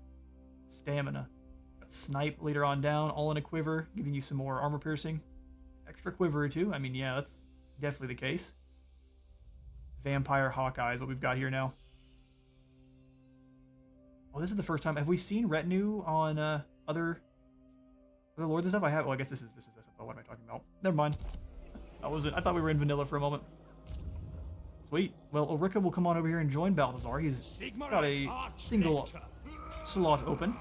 Speaker 1: Stamina. Got snipe later on down, all in a quiver, giving you some more armor piercing. Extra quiver or two. I mean, yeah, that's definitely the case. Vampire Hawkeye is what we've got here now. Oh, this is the first time. Have we seen retinue on other lords and stuff? I have. Well, I guess this is SFO. What am I talking about? Never mind. That was it. I thought we were in vanilla for a moment. Sweet. Well, Ulrika will come on over here and join Balthazar. He's got a single slot open.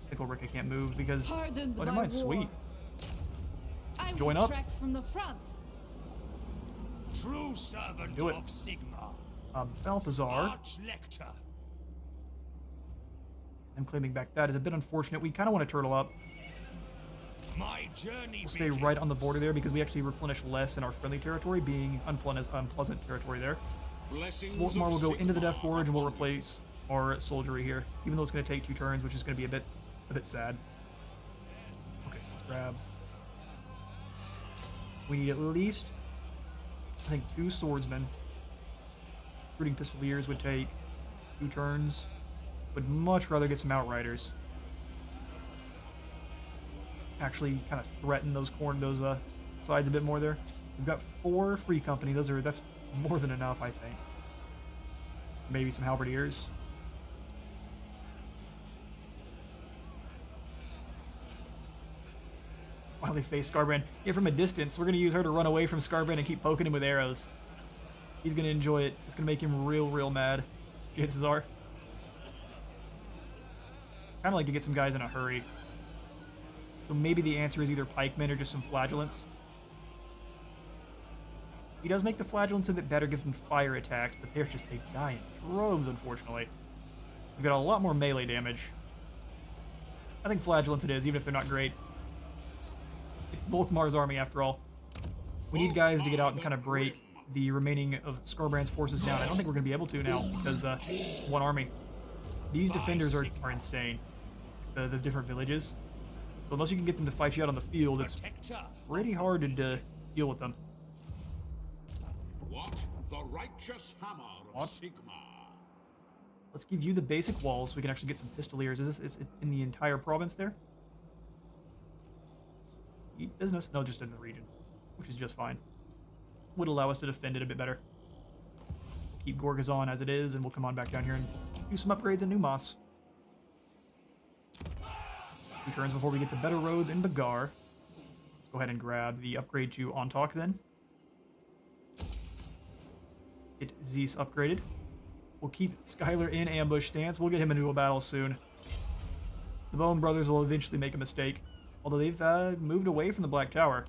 Speaker 1: I think Ulrika can't move because.
Speaker 2: Pardoned
Speaker 1: Oh, never
Speaker 2: my
Speaker 1: mind.
Speaker 2: war.
Speaker 1: Sweet.
Speaker 2: I
Speaker 1: Join
Speaker 2: will
Speaker 1: up.
Speaker 2: track from the front.
Speaker 3: True servant
Speaker 1: do it.
Speaker 3: of Sigma.
Speaker 1: Balthazar.
Speaker 3: Arch-Lector.
Speaker 1: I'm claiming back that is a bit unfortunate. We kind of want to turtle up.
Speaker 3: My journey
Speaker 1: We'll stay right on the border there because we actually replenish less in our friendly territory, being unpleasant territory there. Volkmar will go into the Death Gorge and we'll replace our soldiery here, even though it's going to take 2 turns, which is going to be a bit sad. Okay, so let's grab. We need at least, I think, 2 swordsmen. Recruiting pistoliers would take 2 turns. Would much rather get some outriders. Actually kind of threaten those sides a bit more there. We've got 4 free company. That's more than enough, I think. Maybe some halberdiers. Finally face Scarbrand. Yeah, from a distance, we're gonna use her to run away from Scarbrand and keep poking him with arrows. He's gonna enjoy it. It's gonna make him real mad. Chances are. Kinda like to get some guys in a hurry. So maybe the answer is either pikemen or just some flagellants. He does make the flagellants a bit better, gives them fire attacks, but they die in droves, unfortunately. We've got a lot more melee damage. I think flagellants it is, even if they're not great. It's Volkmar's army, after all. We need guys to get out and kind of break the remaining of Scarbrand's forces down. I don't think we're going to be able to now, because 1 army. These defenders are insane. The different villages. So unless you can get them to fight you out on the field, it's
Speaker 5: Protector
Speaker 1: pretty
Speaker 5: of
Speaker 1: hard to deal with them.
Speaker 3: What? The righteous hammer of
Speaker 1: What?
Speaker 3: Sigma.
Speaker 1: Let's give you the basic walls so we can actually get some pistoliers. Is it in the entire province there? Sweet business. No, just in the region, which is just fine. Would allow us to defend it a bit better. Keep Gorgazon as it is, and we'll come on back down here and do some upgrades in Numas. 2 turns before we get the better roads in Bagar. Let's go ahead and grab the upgrade to Ontok then. Get Zeus upgraded. We'll keep Skylar in ambush stance. We'll get him into a battle soon. The Bone Brothers will eventually make a mistake, although they've moved away from the Black Tower.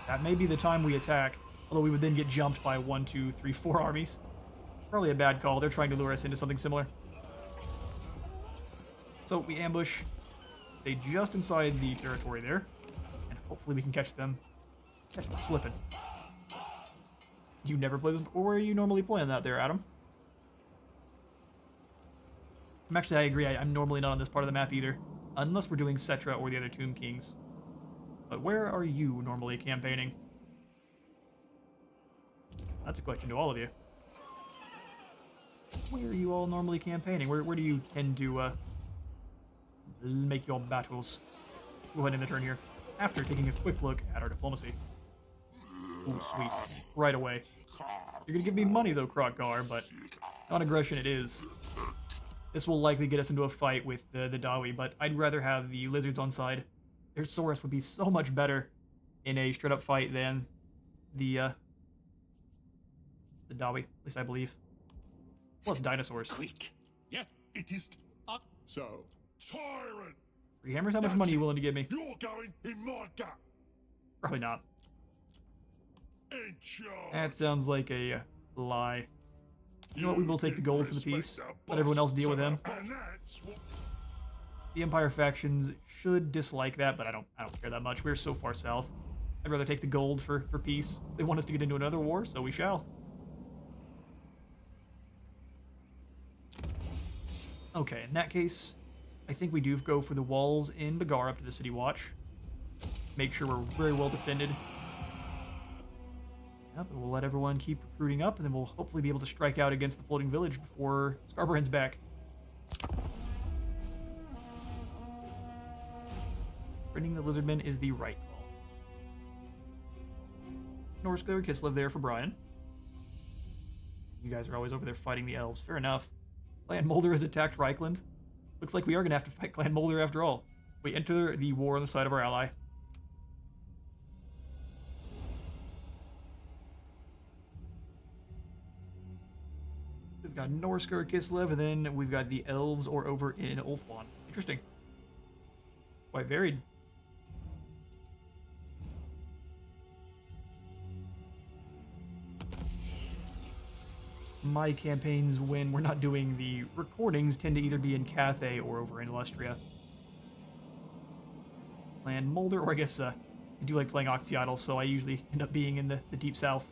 Speaker 1: That may be the time we attack, although we would then get jumped by 1, 2, 3, 4 armies. Probably a bad call. They're trying to lure us into something similar. So we ambush. Stay just inside the territory there, and hopefully we can catch them slipping. You never play this before? Where are you normally playing that there, Adam? I agree, I'm normally not on this part of the map either, unless we're doing Cetra or the other Tomb Kings. But where are you normally campaigning? That's a question to all of you. Where are you all normally campaigning? Where do you tend to make your battles? Go ahead and end the turn here, after taking a quick look at our diplomacy. Ooh, sweet. Right away. You're gonna give me money though, Krokgar, but non-aggression it is. This will likely get us into a fight with the Dawi, but I'd rather have the lizards on side. Their Saurus would be so much better in a straight-up fight than the Dawi, at least I believe. Plus dinosaurs.
Speaker 4: Quick.
Speaker 3: Yeah.
Speaker 4: It is
Speaker 3: So,
Speaker 4: tyrant.
Speaker 1: Three hammers, how much money are you willing to give me?
Speaker 4: You're going in my gut.
Speaker 1: Probably not.
Speaker 4: In charge.
Speaker 1: That sounds like a lie. You know what, we will take the gold for the peace. Let everyone else deal with him.
Speaker 4: And that's what
Speaker 1: The Empire factions should dislike that, but I don't care that much. We're so far south. I'd rather take the gold for peace. They want us to get into another war, so we shall. Okay, in that case, I think we do go for the walls in Bagar up to the City Watch. Make sure we're very well defended. Yep, and we'll let everyone keep recruiting up, and then we'll hopefully be able to strike out against the floating village before Scarbrand's back. Bringing the Lizardmen is the right call. Norska or Kislev there for Brian. You guys are always over there fighting the elves. Fair enough. Clan Mulder has attacked Reichland. Looks like we are going to have to fight Clan Mulder after all. We enter the war on the side of our ally. We've got Norska or Kislev, and then we've got the elves or over in Ulthuan. Interesting. Quite varied. My campaigns, when we're not doing the recordings, tend to either be in Cathay or over in Illustria. Clan Mulder, or I guess I do like playing Oxyatl, so I usually end up being in the deep south.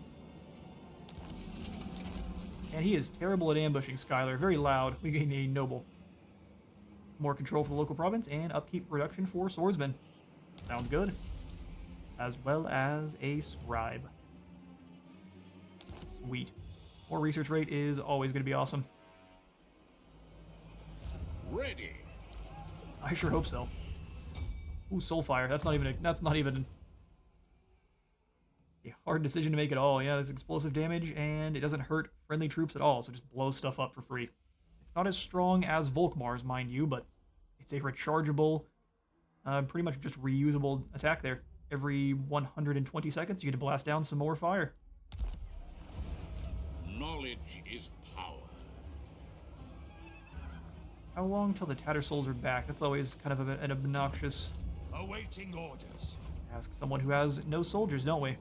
Speaker 1: And he is terrible at ambushing Skylar, very loud. We gain a noble. More control for the local province, and upkeep production for swordsmen. Sounds good. As well as a scribe. Sweet. More research rate is always going to be awesome.
Speaker 3: ready.
Speaker 1: I sure hope so. Ooh, Soulfire. That's not even a hard decision to make at all. Yeah, there's explosive damage, and it doesn't hurt friendly troops at all, so just blows stuff up for free. It's not as strong as Volkmar's, mind you, but it's a rechargeable, pretty much just reusable attack there. Every 120 seconds, you get to blast down some more fire.
Speaker 3: Knowledge is power.
Speaker 1: How long till the Tattersouls are back? That's always kind of an obnoxious
Speaker 5: Awaiting orders.
Speaker 1: ask. Someone who has no soldiers, don't we?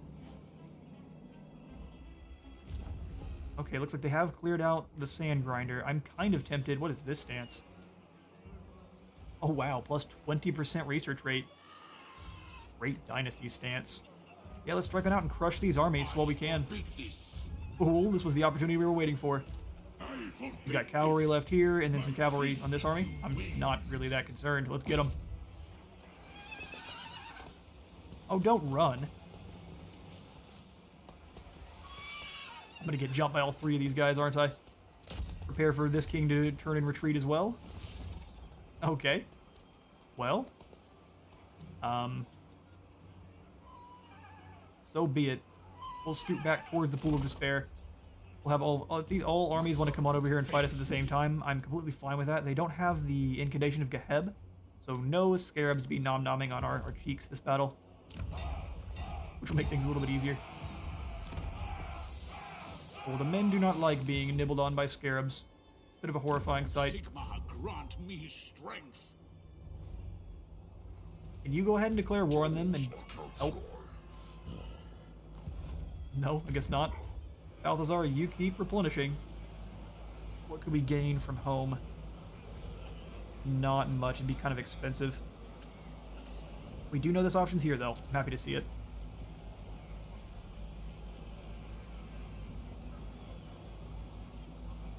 Speaker 1: Okay, looks like they have cleared out the sand grinder. I'm kind of tempted. What is this stance? Oh wow, plus 20% research rate. Great dynasty stance. Yeah, let's strike on out and crush these armies while we can.
Speaker 3: Beat this.
Speaker 1: Ooh, this was the opportunity we were waiting for. We've got cavalry left here, and then some cavalry on this army. I'm not really that concerned. Let's get them. Oh, don't run. I'm gonna get jumped by all three of these guys, aren't I? Prepare for this king to turn and retreat as well. Okay. Well. So be it. We'll scoot back towards the Pool of Despair. We'll have all armies want to come on over here and fight us at the same time. I'm completely fine with that. They don't have the Incantation of Geheb, so no scarabs to be nom-nomming on our cheeks this battle, which will make things a little bit easier. Well, the men do not like being nibbled on by scarabs. It's a bit of a horrifying sight.
Speaker 3: Sigmar, grant me strength.
Speaker 1: Can you go ahead and declare war on them and help? No, I guess not. Balthazar, you keep replenishing. What could we gain from home? Not much. It'd be kind of expensive. We do know this option's here, though. I'm happy to see it.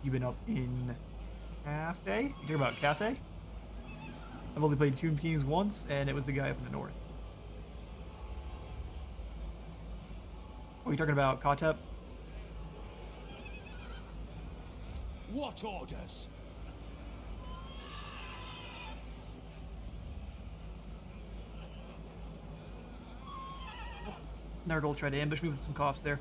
Speaker 1: You've been up in Cathay? You talking about Cathay? I've only played Tomb Kings once, and it was the guy up in the north. Are you talking about Katep?
Speaker 5: What orders?
Speaker 1: Nurgle tried to ambush me with some coughs there.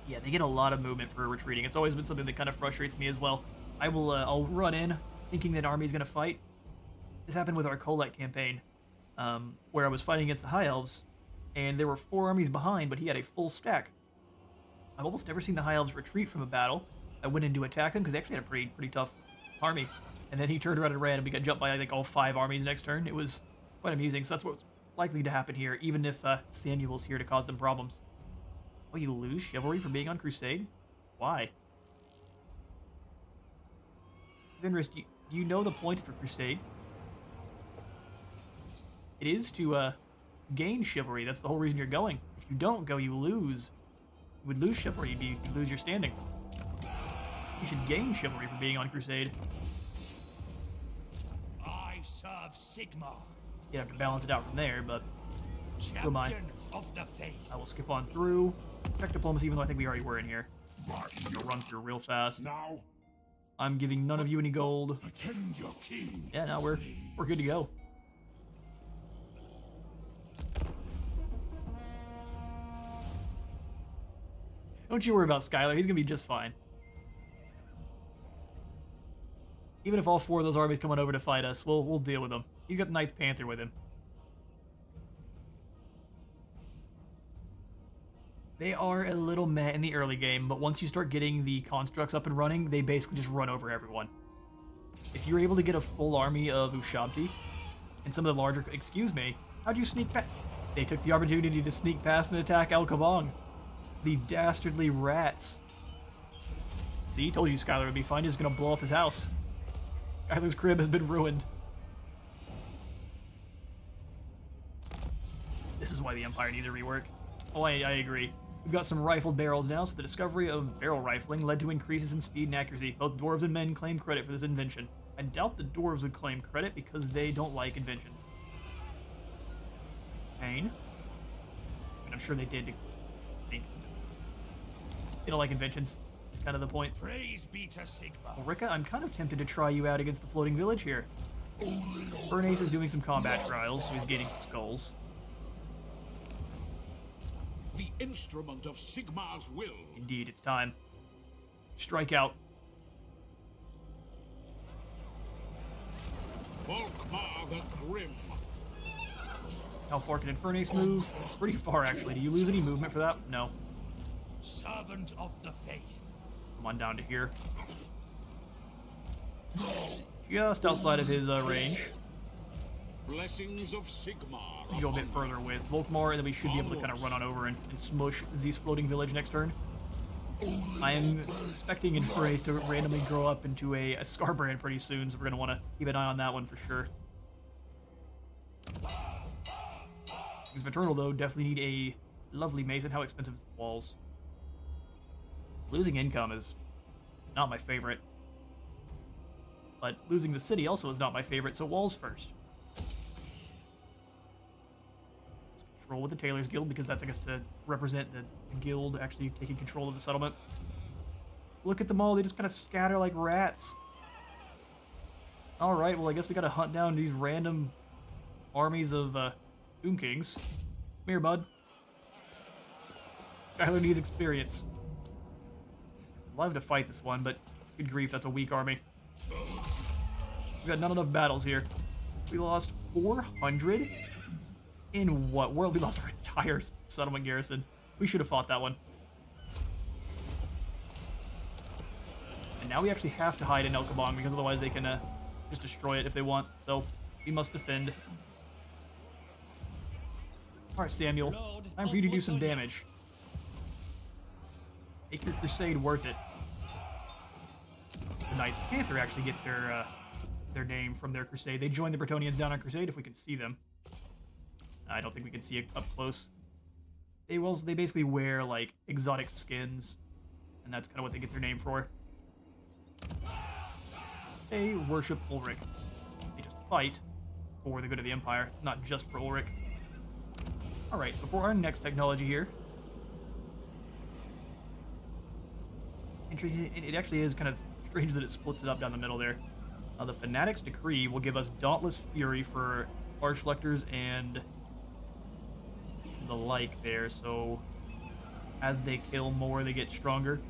Speaker 1: Yeah, they get a lot of movement for retreating. It's always been something that kind of frustrates me as well. I'll run in thinking that army's gonna fight. This happened with our Colette campaign, where I was fighting against the High Elves, and there were 4 armies behind, but he had a full stack. I've almost never seen the High Elves retreat from a battle. I went in to attack them because they actually had a pretty tough army, and then he turned around and ran, and we got jumped by like all 5 armies next turn. It was quite amusing. So that's what's likely to happen here, even if Samuel's here to cause them problems. Oh, you lose chivalry for being on crusade? Why? Vinris, do you know the point for crusade? It is to gain chivalry. That's the whole reason you're going. If you don't go, you lose. You would lose chivalry. You'd lose your standing. You should gain chivalry for being on crusade.
Speaker 5: I serve Sigmar,
Speaker 1: You'd have to balance it out from there, but who am I?
Speaker 5: champion of the faith.
Speaker 1: I will skip on through. Check diplomacy, even though I think we already were in here. I'll run through real fast.
Speaker 4: Now,
Speaker 1: I'm giving none of you any gold.
Speaker 4: attend your king.
Speaker 1: Yeah, no, we're good to go. Don't you worry about Skylar. He's gonna be just fine. Even if all 4 of those armies come on over to fight us, we'll deal with them. He's got the Ninth Panther with him. They are a little meh in the early game, but once you start getting the constructs up and running, they basically just run over everyone. If you're able to get a full army of Ushabti, and some of the larger... Excuse me, how'd you sneak past? They took the opportunity to sneak past and attack El Kabong. The dastardly rats. See, he told you Skylar would be fine. He's gonna blow up his house. Skylar's crib has been ruined. This is why the Empire needs a rework. Oh, I agree. We've got some rifled barrels now, so the discovery of barrel rifling led to increases in speed and accuracy. Both dwarves and men claim credit for this invention. I doubt the dwarves would claim credit because they don't like inventions. Pain. And I'm sure they did. They don't like inventions. It's kind of the point.
Speaker 5: Praise be to Sigmar.
Speaker 1: Well, Rika, I'm kind of tempted to try you out against the floating village here. Bernace is doing some combat trials, so he's getting some skulls.
Speaker 3: The instrument of Sigmar's will.
Speaker 1: Indeed, it's time. Strike out.
Speaker 3: Volkmar the Grim.
Speaker 1: How far can Infernace move? Pretty far, actually. Do you lose any movement for that? No.
Speaker 5: Servant of the faith.
Speaker 1: Come on down to here. Just outside of his range.
Speaker 3: Blessings of Sigmar.
Speaker 1: You go a bit further with Volkmar, and then we should be able to kind of run on over and smush Z's floating village next turn. I am expecting Infernace to randomly grow up into a Scarbrand pretty soon, so we're going to want to keep an eye on that one for sure. Because Veternal, though, definitely need a lovely mason. How expensive is the walls? Losing income is not my favorite. But losing the city also is not my favorite, so walls first. Control with the Tailors Guild, because that's, I guess, to represent the guild actually taking control of the settlement. Look at them all, they just kind of scatter like rats. Alright, well, I guess we gotta hunt down these random armies of Doom Kings. Come here, bud. Skylar needs experience. I'd love to fight this one, but good grief, that's a weak army. We've got not enough battles here. We lost 400? In what world? We lost our entire settlement garrison. We should have fought that one. And now we actually have to hide in El Kabong, because otherwise they can just destroy it if they want. So we must defend. Alright, Samuel. Time for you to do some damage. Make your crusade worth it. The Knights Panther actually get their name from their crusade. They joined the Bretonians down on crusade, if we can see them. I don't think we can see it up close. They basically wear like exotic skins, and that's kind of what they get their name for. They worship Ulrich. They just fight for the good of the Empire, not just for Ulrich. Alright, so for our next technology here, it actually is kind of strange that it splits it up down the middle there. The Fanatic's Decree will give us Dauntless Fury for Archlectors and the like there, so as they kill more, they get stronger.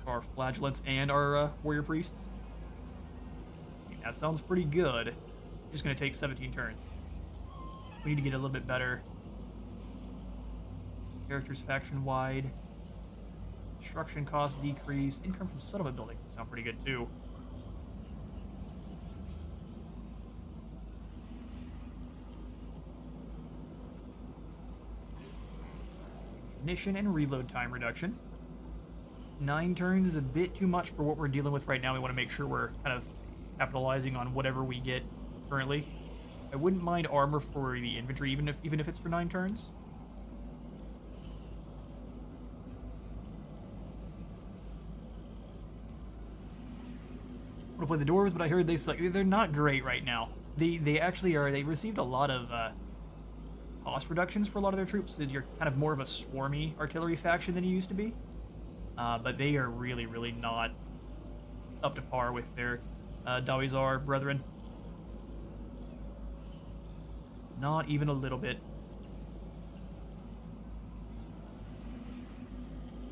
Speaker 1: Our Flagellants and our Warrior Priests. I mean, that sounds pretty good. Just gonna take 17 turns. We need to get a little bit better. Characters faction-wide. Construction cost decrease. Income from settlement buildings sound pretty good too. Ignition and reload time reduction. 9 turns is a bit too much for what we're dealing with right now. We want to make sure we're kind of capitalizing on whatever we get currently. I wouldn't mind armor for the infantry, even if it's for 9 turns. I want to play the dwarves, but I heard they suck. They're not great right now. They actually are. They received a lot of cost reductions for a lot of their troops. You're kind of more of a swarmy artillery faction than you used to be. But they are really, really not up to par with their Dawizar brethren. Not even a little bit.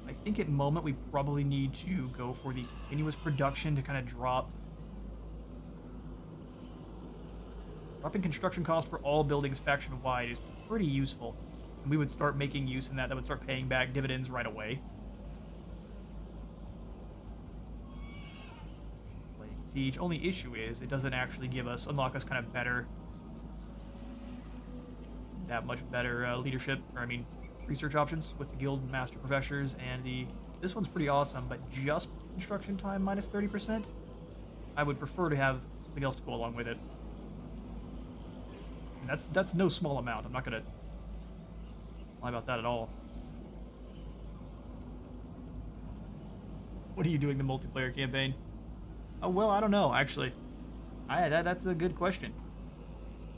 Speaker 1: I think at the moment we probably need to go for the continuous production to kind of drop. Dropping construction cost for all buildings faction-wide is pretty useful. And we would start making use in that. That would start paying back dividends right away. Siege. Only issue is it doesn't actually unlock us kind of better, that much better leadership, or I mean research options with the guild master professors, and this one's pretty awesome, but just construction time minus 30%. I would prefer to have something else to go along with it. And that's no small amount. I'm not gonna lie about that at all. What are you doing the multiplayer campaign? Oh, well, I don't know, actually. That's a good question.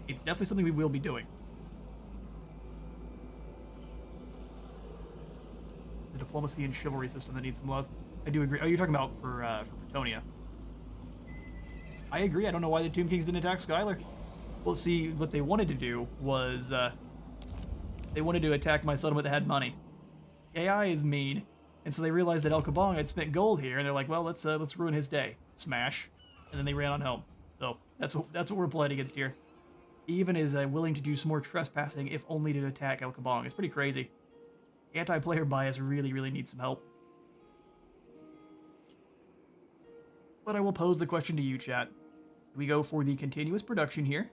Speaker 1: It's definitely something we will be doing. The diplomacy and chivalry system that needs some love. I do agree. Oh, you're talking about for Bretonia. I agree. I don't know why the Tomb Kings didn't attack Skylar. Well, see, what they wanted to do was, they wanted to attack my settlement that had money. AI is mean, and so they realized that El Kabong had spent gold here, and they're like, well, let's ruin his day. Smash. And then they ran on home. So that's what we're playing against here. He even is willing to do some more trespassing, if only to attack El Kabong. It's pretty crazy. Anti-player bias really, really needs some help. But I will pose the question to you, chat. Do we go for the continuous production here,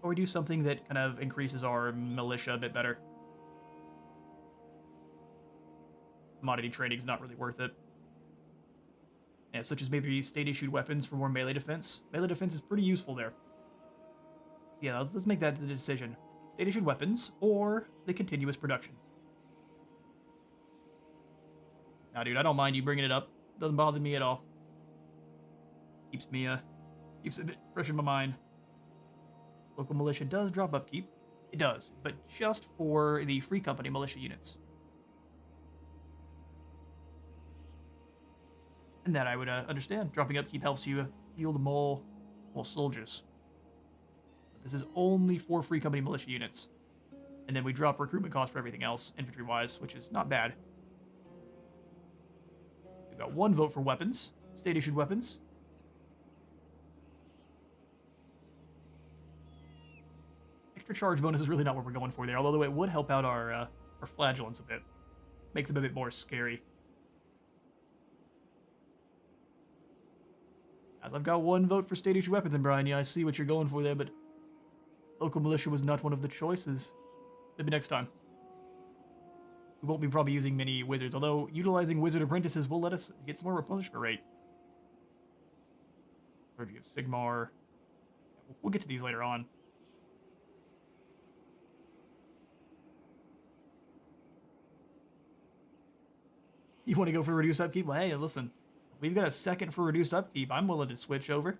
Speaker 1: or we do something that kind of increases our militia a bit better? Commodity trading is not really worth it. Yeah, such as maybe state-issued weapons for more melee defense. Melee defense is pretty useful there. So yeah, let's make that the decision. State-issued weapons, or the continuous production. Nah, dude, I don't mind you bringing it up. Doesn't bother me at all. Keeps it fresh in my mind. Local militia does drop upkeep. It does, but just for the Free Company militia units. And that I would understand. Dropping upkeep helps you field more soldiers. But this is only for Free Company militia units. And then we drop recruitment costs for everything else, infantry-wise, which is not bad. We've got 1 vote for weapons. State-issued weapons. Extra charge bonus is really not what we're going for there, although it would help out our flagellants a bit. Make them a bit more scary. As I've got 1 vote for state-issued weapons, and Brian, yeah, I see what you're going for there, but local militia was not one of the choices. Maybe next time. We won't be probably using many wizards, although utilizing wizard apprentices will let us get some more replenishment rate. Clergy of Sigmar. We'll get to these later on. You want to go for reduced upkeep? Well, hey, listen. If we've got a second for reduced upkeep, I'm willing to switch over.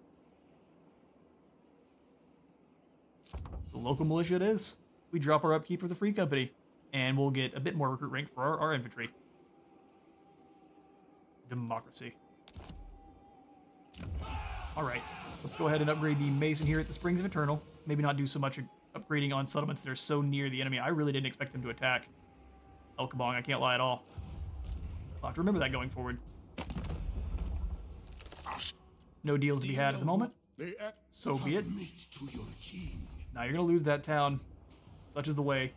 Speaker 1: The local militia it is. We drop our upkeep for the Free Company, and we'll get a bit more recruit rank for our infantry. Democracy. Alright, let's go ahead and upgrade the Mason here at the Springs of Eternal. Maybe not do so much upgrading on settlements that are so near the enemy. I really didn't expect them to attack El Kabong, I can't lie at all. I'll have to remember that going forward. No deals to be had at the moment. So be it. Now you're going to lose that town. Such is the way.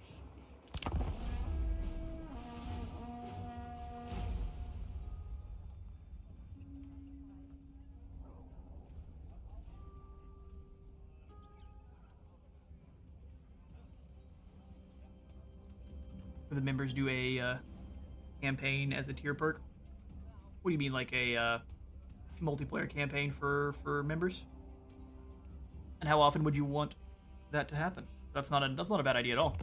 Speaker 1: For the members, do a campaign as a tier perk. What do you mean, like a multiplayer campaign for members? And how often would you want that to happen? That's not a bad idea at all.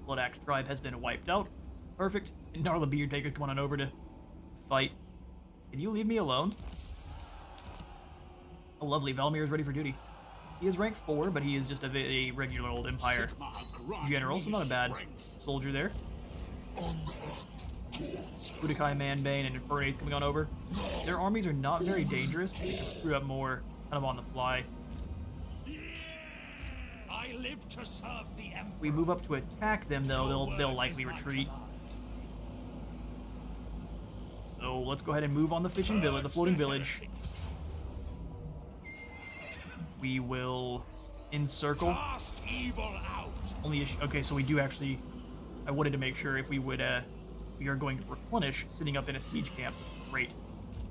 Speaker 1: Blood Axe tribe has been wiped out. Perfect. And Narla Beardtaker's coming on over to fight. Can you leave me alone? Oh, lovely. Valmir is ready for duty. He is rank 4, but he is just a regular old Empire general, so not a bad soldier there. Udakai, Manbane, and Infernace coming on over. Their armies are not very dangerous, but they can screw up more kind of on the fly.
Speaker 3: I live to serve the Emperor.
Speaker 1: We move up to attack them, though, they'll likely retreat. So let's go ahead and move on the fishing village, the floating village. We will encircle.
Speaker 3: Cast evil out.
Speaker 1: Only issue. Okay, so we do actually. I wanted to make sure if we would. We are going to replenish, sitting up in a siege camp. Great.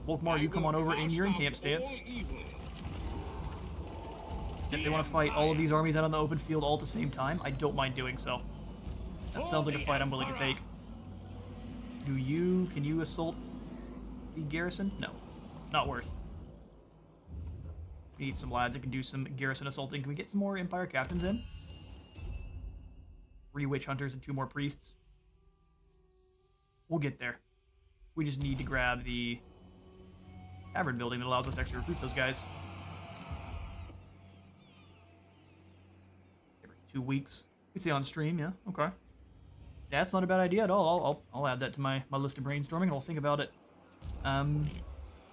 Speaker 1: Volkmar, you come on over in your encamp stance. If they want to fight all of these armies out on the open field all at the same time, I don't mind doing so. That sounds like a fight I'm willing to take. Can you assault the garrison? No, not worth. We need some lads that can do some garrison assaulting. Can we get some more Empire captains in? 3 witch hunters and 2 more priests. We'll get there. We just need to grab the tavern building that allows us to actually recruit those guys. Every 2 weeks. We'd say on stream, yeah, okay. That's not a bad idea at all. I'll add that to my list of brainstorming and I'll think about it.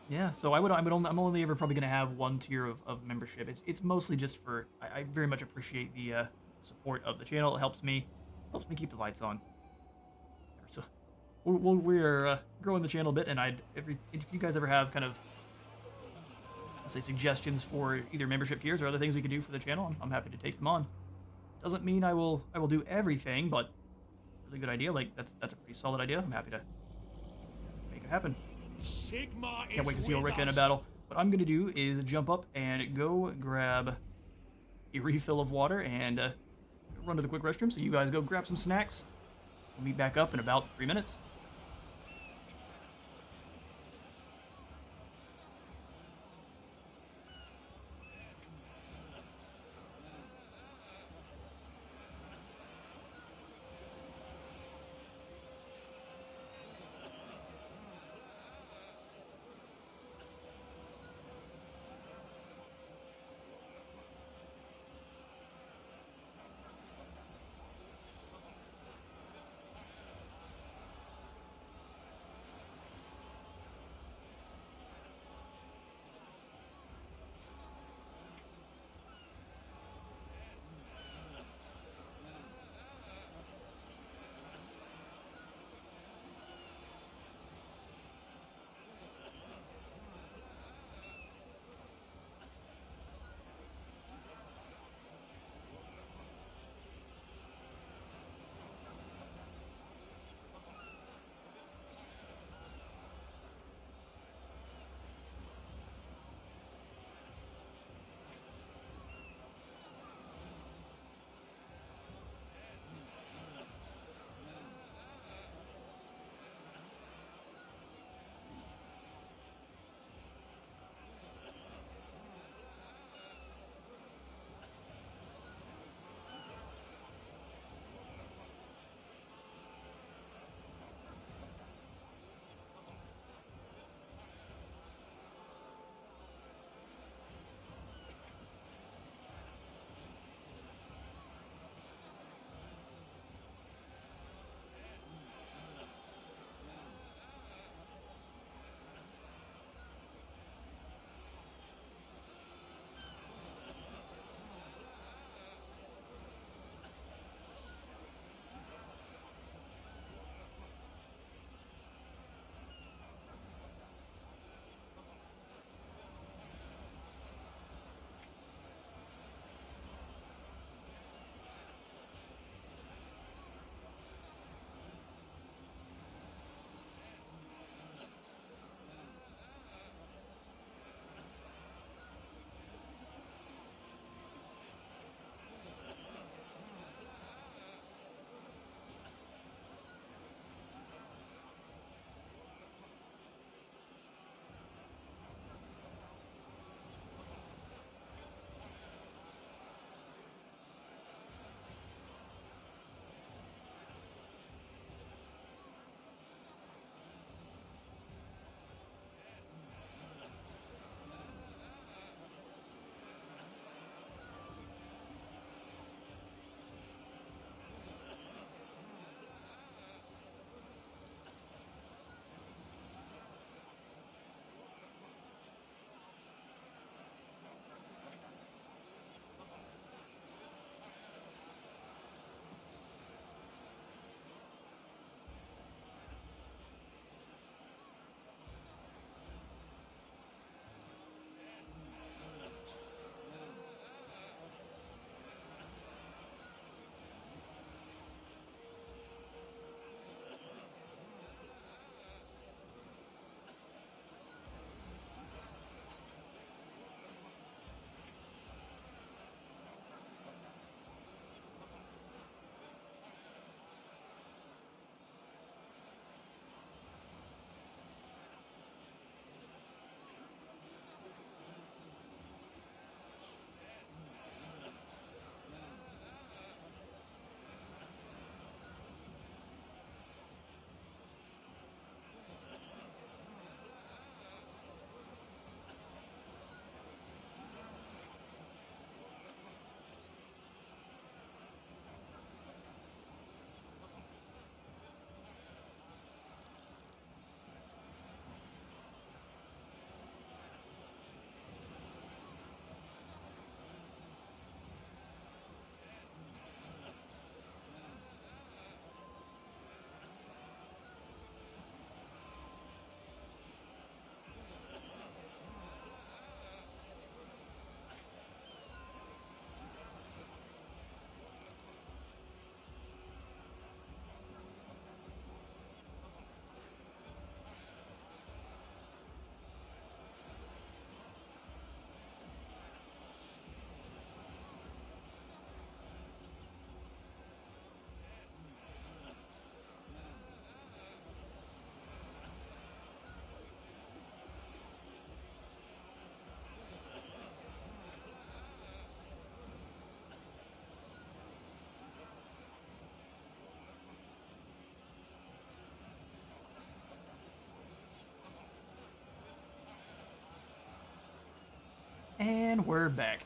Speaker 1: Yeah, so I'm only ever probably gonna have 1 tier of membership. It's mostly just for I very much appreciate the support of the channel. It helps me keep the lights on. So we're growing the channel a bit, and if you guys ever have kind of, let's say, suggestions for either membership tiers or other things we can do for the channel, I'm happy to take them on. Doesn't mean I will do everything, but really good idea. Like that's a pretty solid idea. I'm happy to make it happen. Can't wait to see Ulrika in a battle. What I'm gonna do is jump up and go grab a refill of water and run to the quick restroom. So you guys go grab some snacks. We'll meet back up in about 3 minutes. And we're back.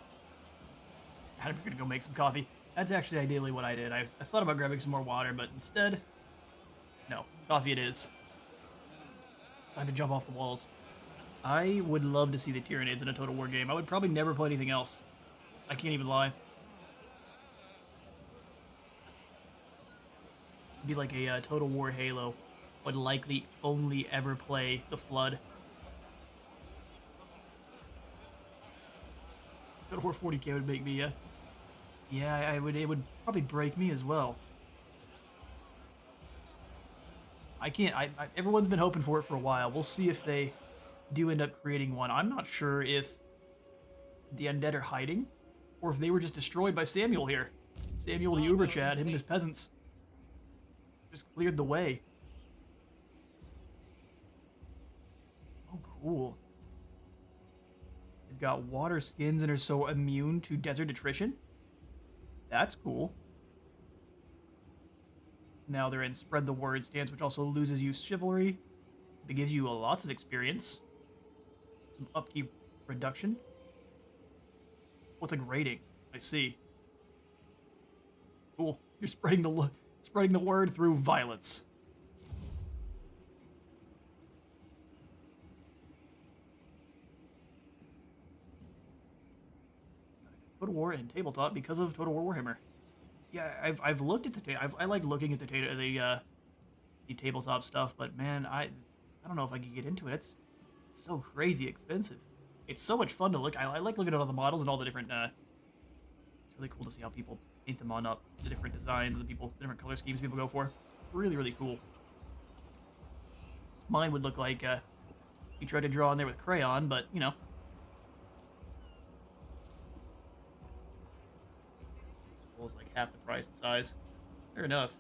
Speaker 1: I'm gonna go make some coffee. That's actually ideally what I did. I thought about grabbing some more water, but instead, no, coffee it is. Time to jump off the walls. I would love to see the Tyranids in a Total War game. I would probably never play anything else. I can't even lie. It'd be like a Total War Halo. Would likely only ever play the Flood. Total War 40k would make me, yeah, it would probably break me as well. Everyone's been hoping for it for a while. We'll see if they do end up creating one. I'm not sure if the undead are hiding, or if they were just destroyed by Samuel here. Samuel the Uber Chad, him and his peasants, just cleared the way. Oh, cool. They've got water skins and are so immune to desert attrition. That's cool. Now they're in Spread the Word stance, which also loses you chivalry. It gives you lots of experience. Some upkeep reduction. What's a rating? I see. Cool. You're spreading the word through violence. Total War and tabletop because of Total War Warhammer. Yeah, I've looked at the I like looking at the tabletop stuff, but man, I don't know if I could get into it. It's so crazy expensive. It's so much fun to look. I like looking at all the models and all the different. It's really cool to see how people paint them on up, the different designs, the different color schemes people go for. Really, really cool. Mine would look like you tried to draw on there with crayon, but you know. Is like half the price and size. Fair enough.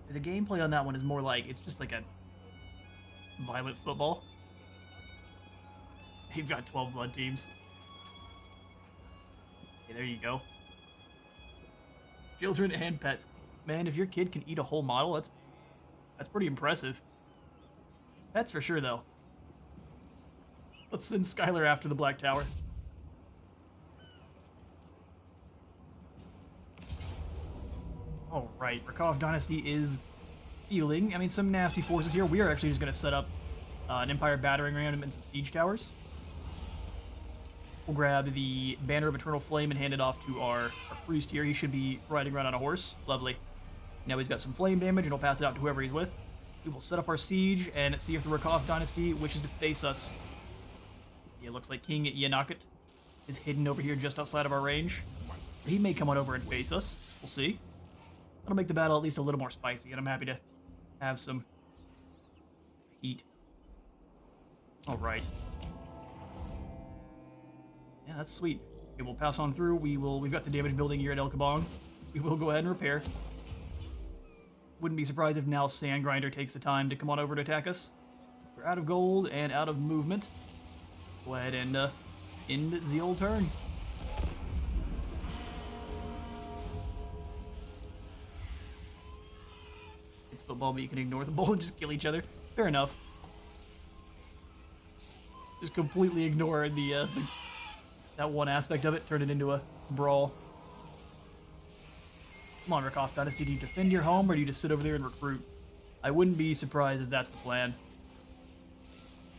Speaker 1: The gameplay on that one is more like, it's just like a violent football. You've got 12 blood teams. Okay, there you go. Children and pets. Man, if your kid can eat a whole model, that's pretty impressive. Pets for sure, though. Let's send Skylar after the Black Tower. All right, Rakov Dynasty is feeling, I mean, some nasty forces here. We are actually just going to set up an Empire battering ram and some siege towers. We'll grab the Banner of Eternal Flame and hand it off to our priest here. He should be riding around on a horse. Lovely. Now he's got some flame damage, and he'll pass it out to whoever he's with. We will set up our siege and see if the Rakov Dynasty wishes to face us. Yeah, it looks like King Yanakut is hidden over here just outside of our range. He may come on over and face us. We'll see. That'll make the battle at least a little more spicy, and I'm happy to have some heat. All right. Yeah, that's sweet. Okay, we'll pass on through. We've got the damage building here at El Kabong. We will go ahead and repair. Wouldn't be surprised if now Sandgrinder takes the time to come on over to attack us. We're out of gold and out of movement. Go ahead and end the old turn. It's football, but you can ignore the ball and just kill each other. Fair enough. Just completely ignore that one aspect of it, turn it into a brawl. Come on, Rakov Dynasty, do you defend your home or do you just sit over there and recruit? I wouldn't be surprised if that's the plan.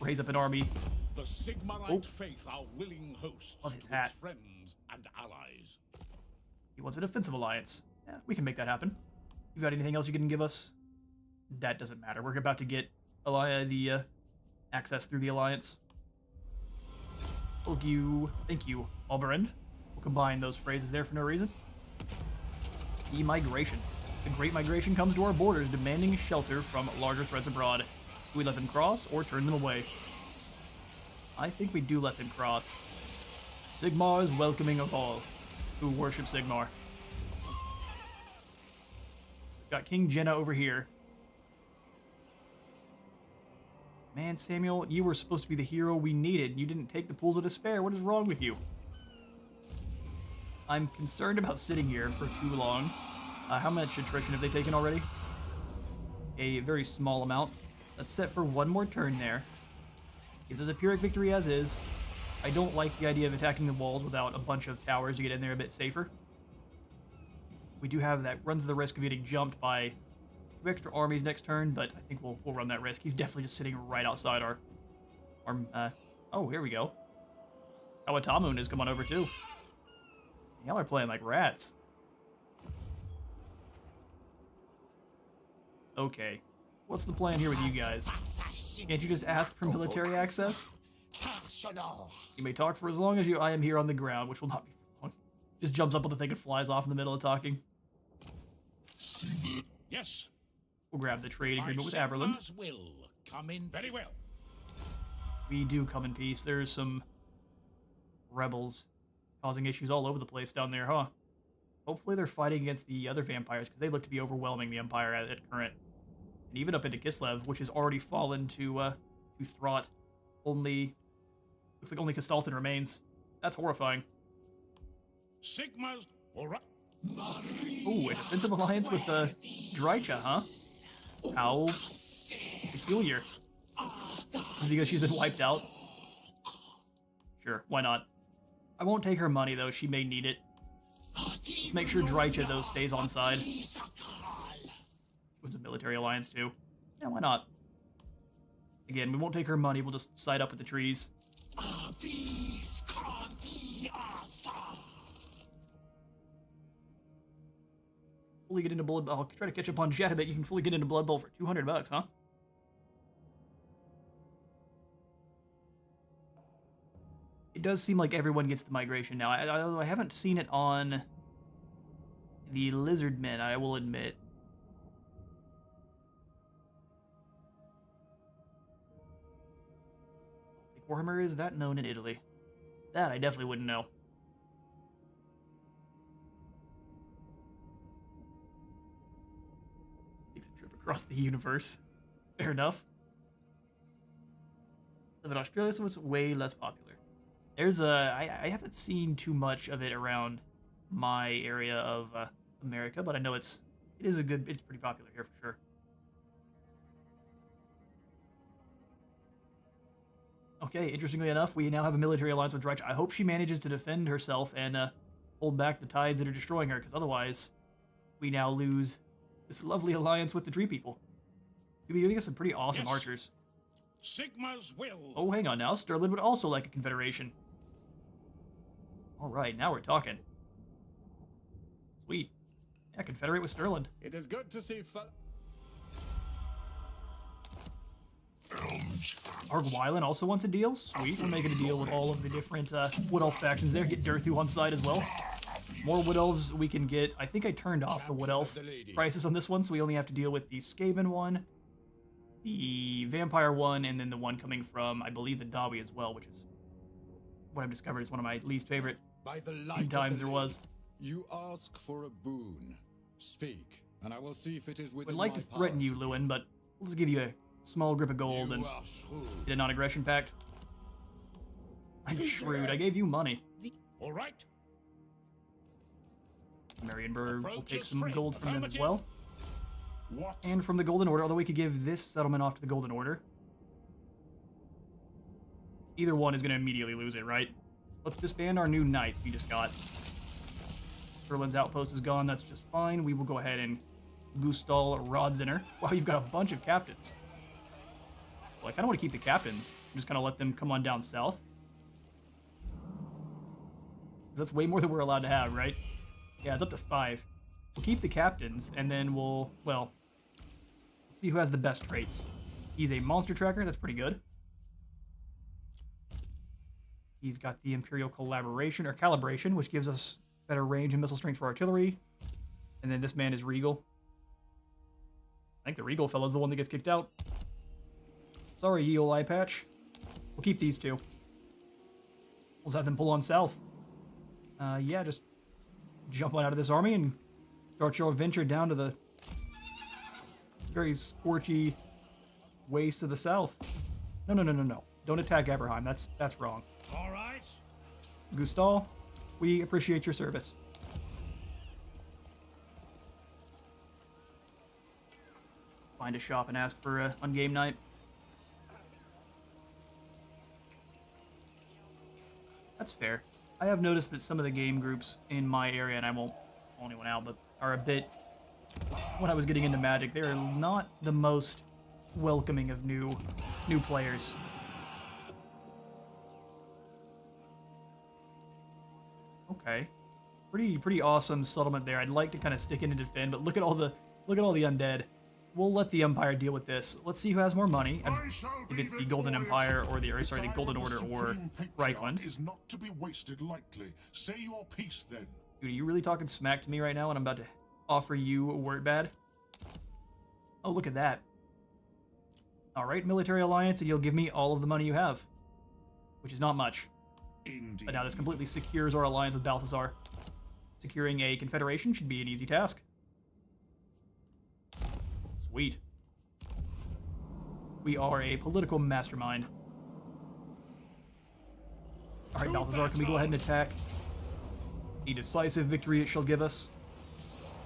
Speaker 1: Raise up an army.
Speaker 3: The Sigmarite faith are willing hosts
Speaker 1: On his
Speaker 3: to
Speaker 1: hat.
Speaker 3: its friends and allies.
Speaker 1: He wants a defensive alliance. Yeah, we can make that happen. You got anything else you can give us? That doesn't matter. We're about to get the access through the alliance. Thank you, Alberend. We'll combine those phrases there for no reason. The migration. The Great Migration comes to our borders, demanding shelter from larger threats abroad. Do we let them cross or turn them away? I think we do let them cross. Sigmar is welcoming of all who worship Sigmar. Got King Jenna over here. Man, Samuel, you were supposed to be the hero we needed. You didn't take the pools of despair. What is wrong with you? I'm concerned about sitting here for too long. How much attrition have they taken already? A very small amount. Let's set for one more turn there. Gives us a Pyrrhic victory as is. I don't like the idea of attacking the walls without a bunch of towers to get in there a bit safer. We do have that, runs the risk of getting jumped by 2 extra armies next turn, but I think we'll run that risk. He's definitely just sitting right outside our oh, here we go. Kawatamun has come on over too. Y'all are playing like rats. Okay. What's the plan here with you guys? Can't you just ask for military access? You may talk for as long as I am here on the ground, which will not be for long. Just jumps up on the thing and flies off in the middle of talking.
Speaker 3: Yes.
Speaker 1: We'll grab the trade agreement with Averland.
Speaker 3: Will come in very well.
Speaker 1: We do come in peace. There's some rebels causing issues all over the place down there, huh? Hopefully they're fighting against the other vampires, because they look to be overwhelming the Empire at current. And even up into Kislev, which has already fallen to Throt. Looks like only Kastalton remains. That's horrifying.
Speaker 3: Sigma's all right.
Speaker 1: Ooh, a defensive alliance with Drycha, huh? How peculiar. Because she's been wiped out. Sure, why not? I won't take her money, though. She may need it. Let's make sure Drycha, though, stays on side. Was a military alliance, too. Yeah, why not? Again, we won't take her money. We'll just side up with the trees. Fully get into Blood Bowl. I'll try to catch up on Jet a bit. You can fully get into Blood Bowl for $200, huh? It does seem like everyone gets the migration now. I haven't seen it on the Lizard Men, I will admit. Warhammer is that known in Italy? That I definitely wouldn't know. Takes a trip across the universe. Fair enough. Live in Australia, so it's way less popular. There's I haven't seen too much of it around my area of America, but I know it's pretty popular here for sure. Okay, interestingly enough, we now have a military alliance with Drycha. I hope she manages to defend herself and hold back the tides that are destroying her, because otherwise, we now lose this lovely alliance with the Tree People. You'll be giving us some pretty awesome archers.
Speaker 3: Sigma's will.
Speaker 1: Oh, hang on now. Sterling would also like a confederation. All right, now we're talking. Sweet. Yeah, confederate with Sterling.
Speaker 5: It is good to see
Speaker 1: Argwylan also wants a deal. Sweet, we're making a deal with all of the different Wood Elf factions there. Get Durthu on side as well. More Wood Elves we can get. I think I turned off the Wood Elf prices on this one, so we only have to deal with the Skaven one, the Vampire one, and then the one coming from, I believe, the Dawi as well, which is what I've discovered is one of my least favorite times there was.
Speaker 6: You ask for a boon. Speak, and I will see if it is within
Speaker 1: Would like to threaten you, Lewin, but let's give you a small grip of gold and get a non-aggression pact. I'm shrewd. I gave you money.
Speaker 3: All right.
Speaker 1: Marienburg will take some gold from them as well.
Speaker 4: What?
Speaker 1: And from the Golden Order, although we could give this settlement off to the Golden Order. Either one is going to immediately lose it, right? Let's disband our new knights we just got. Sterling's outpost is gone. That's just fine. We will go ahead and Gustal Rodzinner. Wow, you've got a bunch of captains. Well, I kind of want to keep the captains. I'm just going to let them come on down south. That's way more than we're allowed to have, right? Yeah, it's up to 5. We'll keep the captains, and then we'll see who has the best traits. He's a monster tracker. That's pretty good. He's got the Imperial Calibration, which gives us better range and missile strength for artillery. And then this man is Regal. I think the Regal fellow's the one that gets kicked out. Sorry, ye ol' eye patch. We'll keep these two. We'll have them pull on south. Yeah, just jump on out of this army and start your adventure down to the very scorchy waste of the south. No. Don't attack Everheim. That's wrong.
Speaker 3: All right.
Speaker 1: Gustal, we appreciate your service. Find a shop and ask for on game night. That's fair. I have noticed that some of the game groups in my area, and I won't call anyone out, but are a bit... When I was getting into Magic, they're not the most welcoming of new players. Okay. Pretty awesome settlement there. I'd like to kind of stick in and defend, but look at all the undead. We'll let the Empire deal with this. Let's see who has more money. And if it's the Golden Empire or the Golden Order or Reichland.
Speaker 4: Is not to be wasted lightly. Say your piece then.
Speaker 1: Dude, are you really talking smack to me right now when I'm about to offer you a word bad? Oh, look at that. Alright, military alliance, and you'll give me all of the money you have. Which is not much.
Speaker 4: Indeed.
Speaker 1: But now this completely secures our alliance with Balthazar. Securing a confederation should be an easy task. Sweet. We are a political mastermind. Alright, Balthazar, can we go ahead and attack? A decisive victory it shall give us.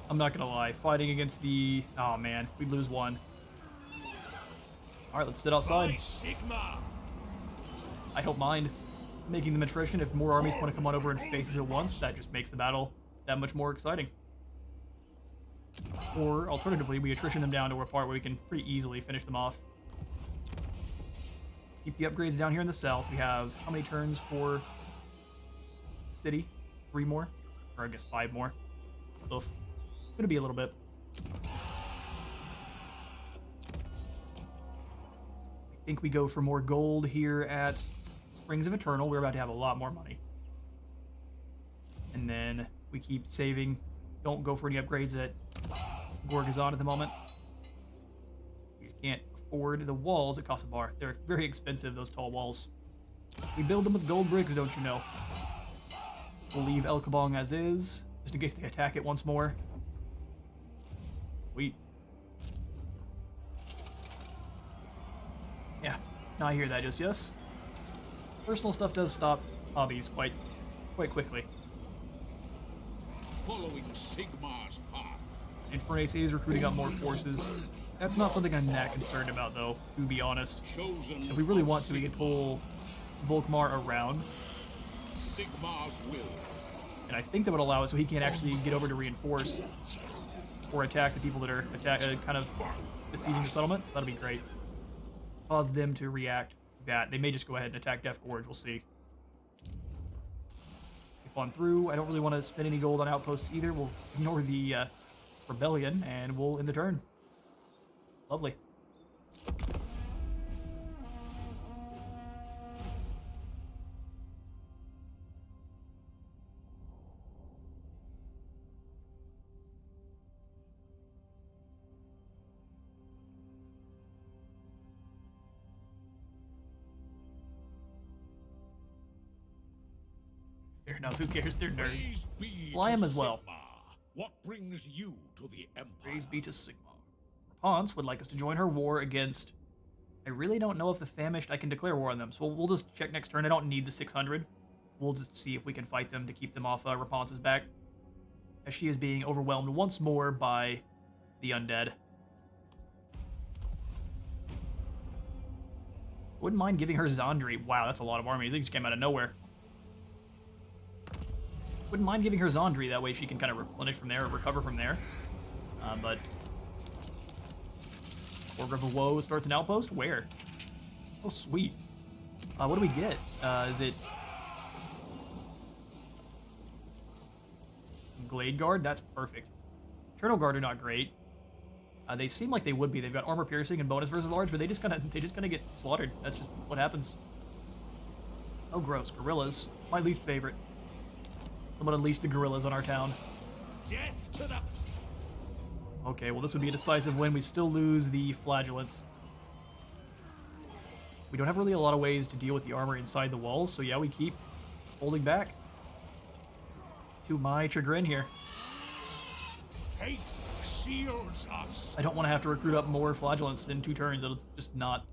Speaker 1: I'm not gonna lie, fighting against the... Oh man, we'd lose one. Alright, let's sit outside.
Speaker 5: Sigma!
Speaker 1: I don't mind making them attrition. If more armies want to come on over and face us at once, that just makes the battle that much more exciting. Or, alternatively, we attrition them down to a part where we can pretty easily finish them off. Keep the upgrades down here in the south. We have how many turns for city? 3 more? Or I guess 5 more. Oof. Gonna be a little bit. I think we go for more gold here at Springs of Eternal. We're about to have a lot more money. And then we keep saving. Don't go for any upgrades at Gorgazon at the moment. We can't afford the walls at Kasabar. They're very expensive, those tall walls. We build them with gold bricks, don't you know? We'll leave El Kabong as is, just in case they attack it once more. Sweet. Yeah, not hear that just yes. Personal stuff does stop hobbies quite quickly.
Speaker 3: Following Sigmar's path.
Speaker 1: Infernace is recruiting up more forces. That's not something I'm that concerned about, though, to be honest.
Speaker 3: Chosen
Speaker 1: If we really want to, we could pull Volkmar around.
Speaker 3: Sigmar's will.
Speaker 1: And I think that would allow us so he can't actually get over to reinforce or attack the people that are kind of besieging the settlement. So that'll be great. Cause them to react to that. They may just go ahead and attack Death Gorge. We'll see. Skip on through. I don't really want to spend any gold on outposts either. We'll ignore the rebellion and we'll end the turn. Lovely. Fair enough, who cares? They're nerds.
Speaker 3: Praise be
Speaker 1: Fly
Speaker 3: to
Speaker 1: 'em as well.
Speaker 3: Sigmar. What brings you to the Empire?
Speaker 1: Praise be to Sigmar. Rapunzel would like us to join her war against... I really don't know if the Famished, I can declare war on them, so we'll just check next turn. I don't need the 600. We'll just see if we can fight them to keep them off Rapunzel's back. As she is being overwhelmed once more by the undead. Wouldn't mind giving her Zandri. Wow, that's a lot of army. They just came out of nowhere. Wouldn't mind giving her Zandri, that way she can kind of replenish from there, or recover from there. But... Order of Woe starts an outpost? Where? Oh, sweet. What do we get? Is it... some Glade Guard? That's perfect. Eternal Guard are not great. They seem like they would be. They've got armor piercing and bonus versus large, but they just gonna get slaughtered. That's just what happens. Oh, gross. Gorillas. My least favorite. Someone unleash the gorillas on our town.
Speaker 5: Death to the...
Speaker 1: Okay, well this would be a decisive win. We still lose the flagellants. We don't have really a lot of ways to deal with the armor inside the walls, so yeah, we keep holding back. To my chagrin here.
Speaker 5: Faith shields us.
Speaker 1: I don't want to have to recruit up more flagellants in 2 turns. It'll just not...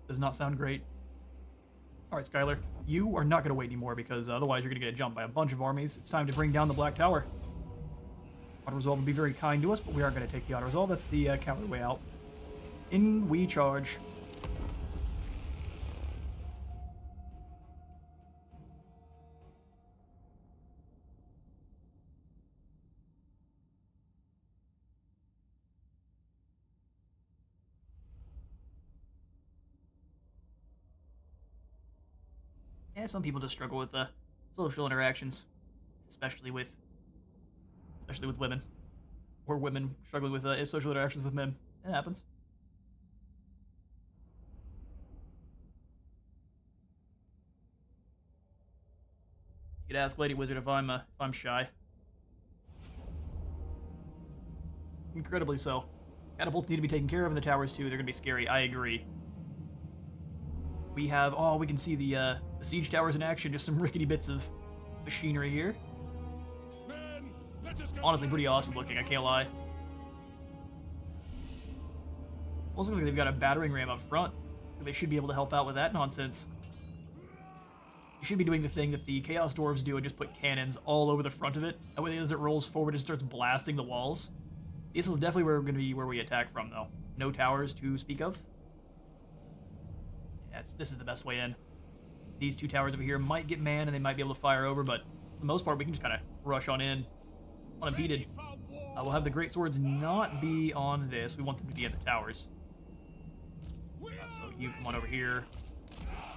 Speaker 1: does not sound great. Alright, Skylar. You are not going to wait anymore, because otherwise you're going to get jumped by a bunch of armies. It's time to bring down the Black Tower. Auto-resolve will be very kind to us, but we aren't going to take the auto-resolve. That's the coward way out. In we charge. Yeah, some people just struggle with social interactions, especially with women, or women struggling with social interactions with men. It happens. You could ask Lady Wizard if I'm shy. Incredibly so. Catapults need to be taken care of in the towers too. They're gonna be scary. I agree. We have we can see the siege towers in action. Just some rickety bits of machinery here.
Speaker 3: Men, let us go.
Speaker 1: Honestly, pretty awesome looking. I can't lie. Also looks like they've got a battering ram up front. They should be able to help out with that nonsense. You should be doing the thing that the Chaos Dwarves do and just put cannons all over the front of it. That way, as it rolls forward, it starts blasting the walls. This is definitely going to be where we attack from, though. No towers to speak of. Yeah, this is the best way in. These two towers over here might get manned, and they might be able to fire over, but for the most part, we can just kind of rush on in unimpeded. We'll have the great swords not be on this. We want them to be in the towers. So you come on over here.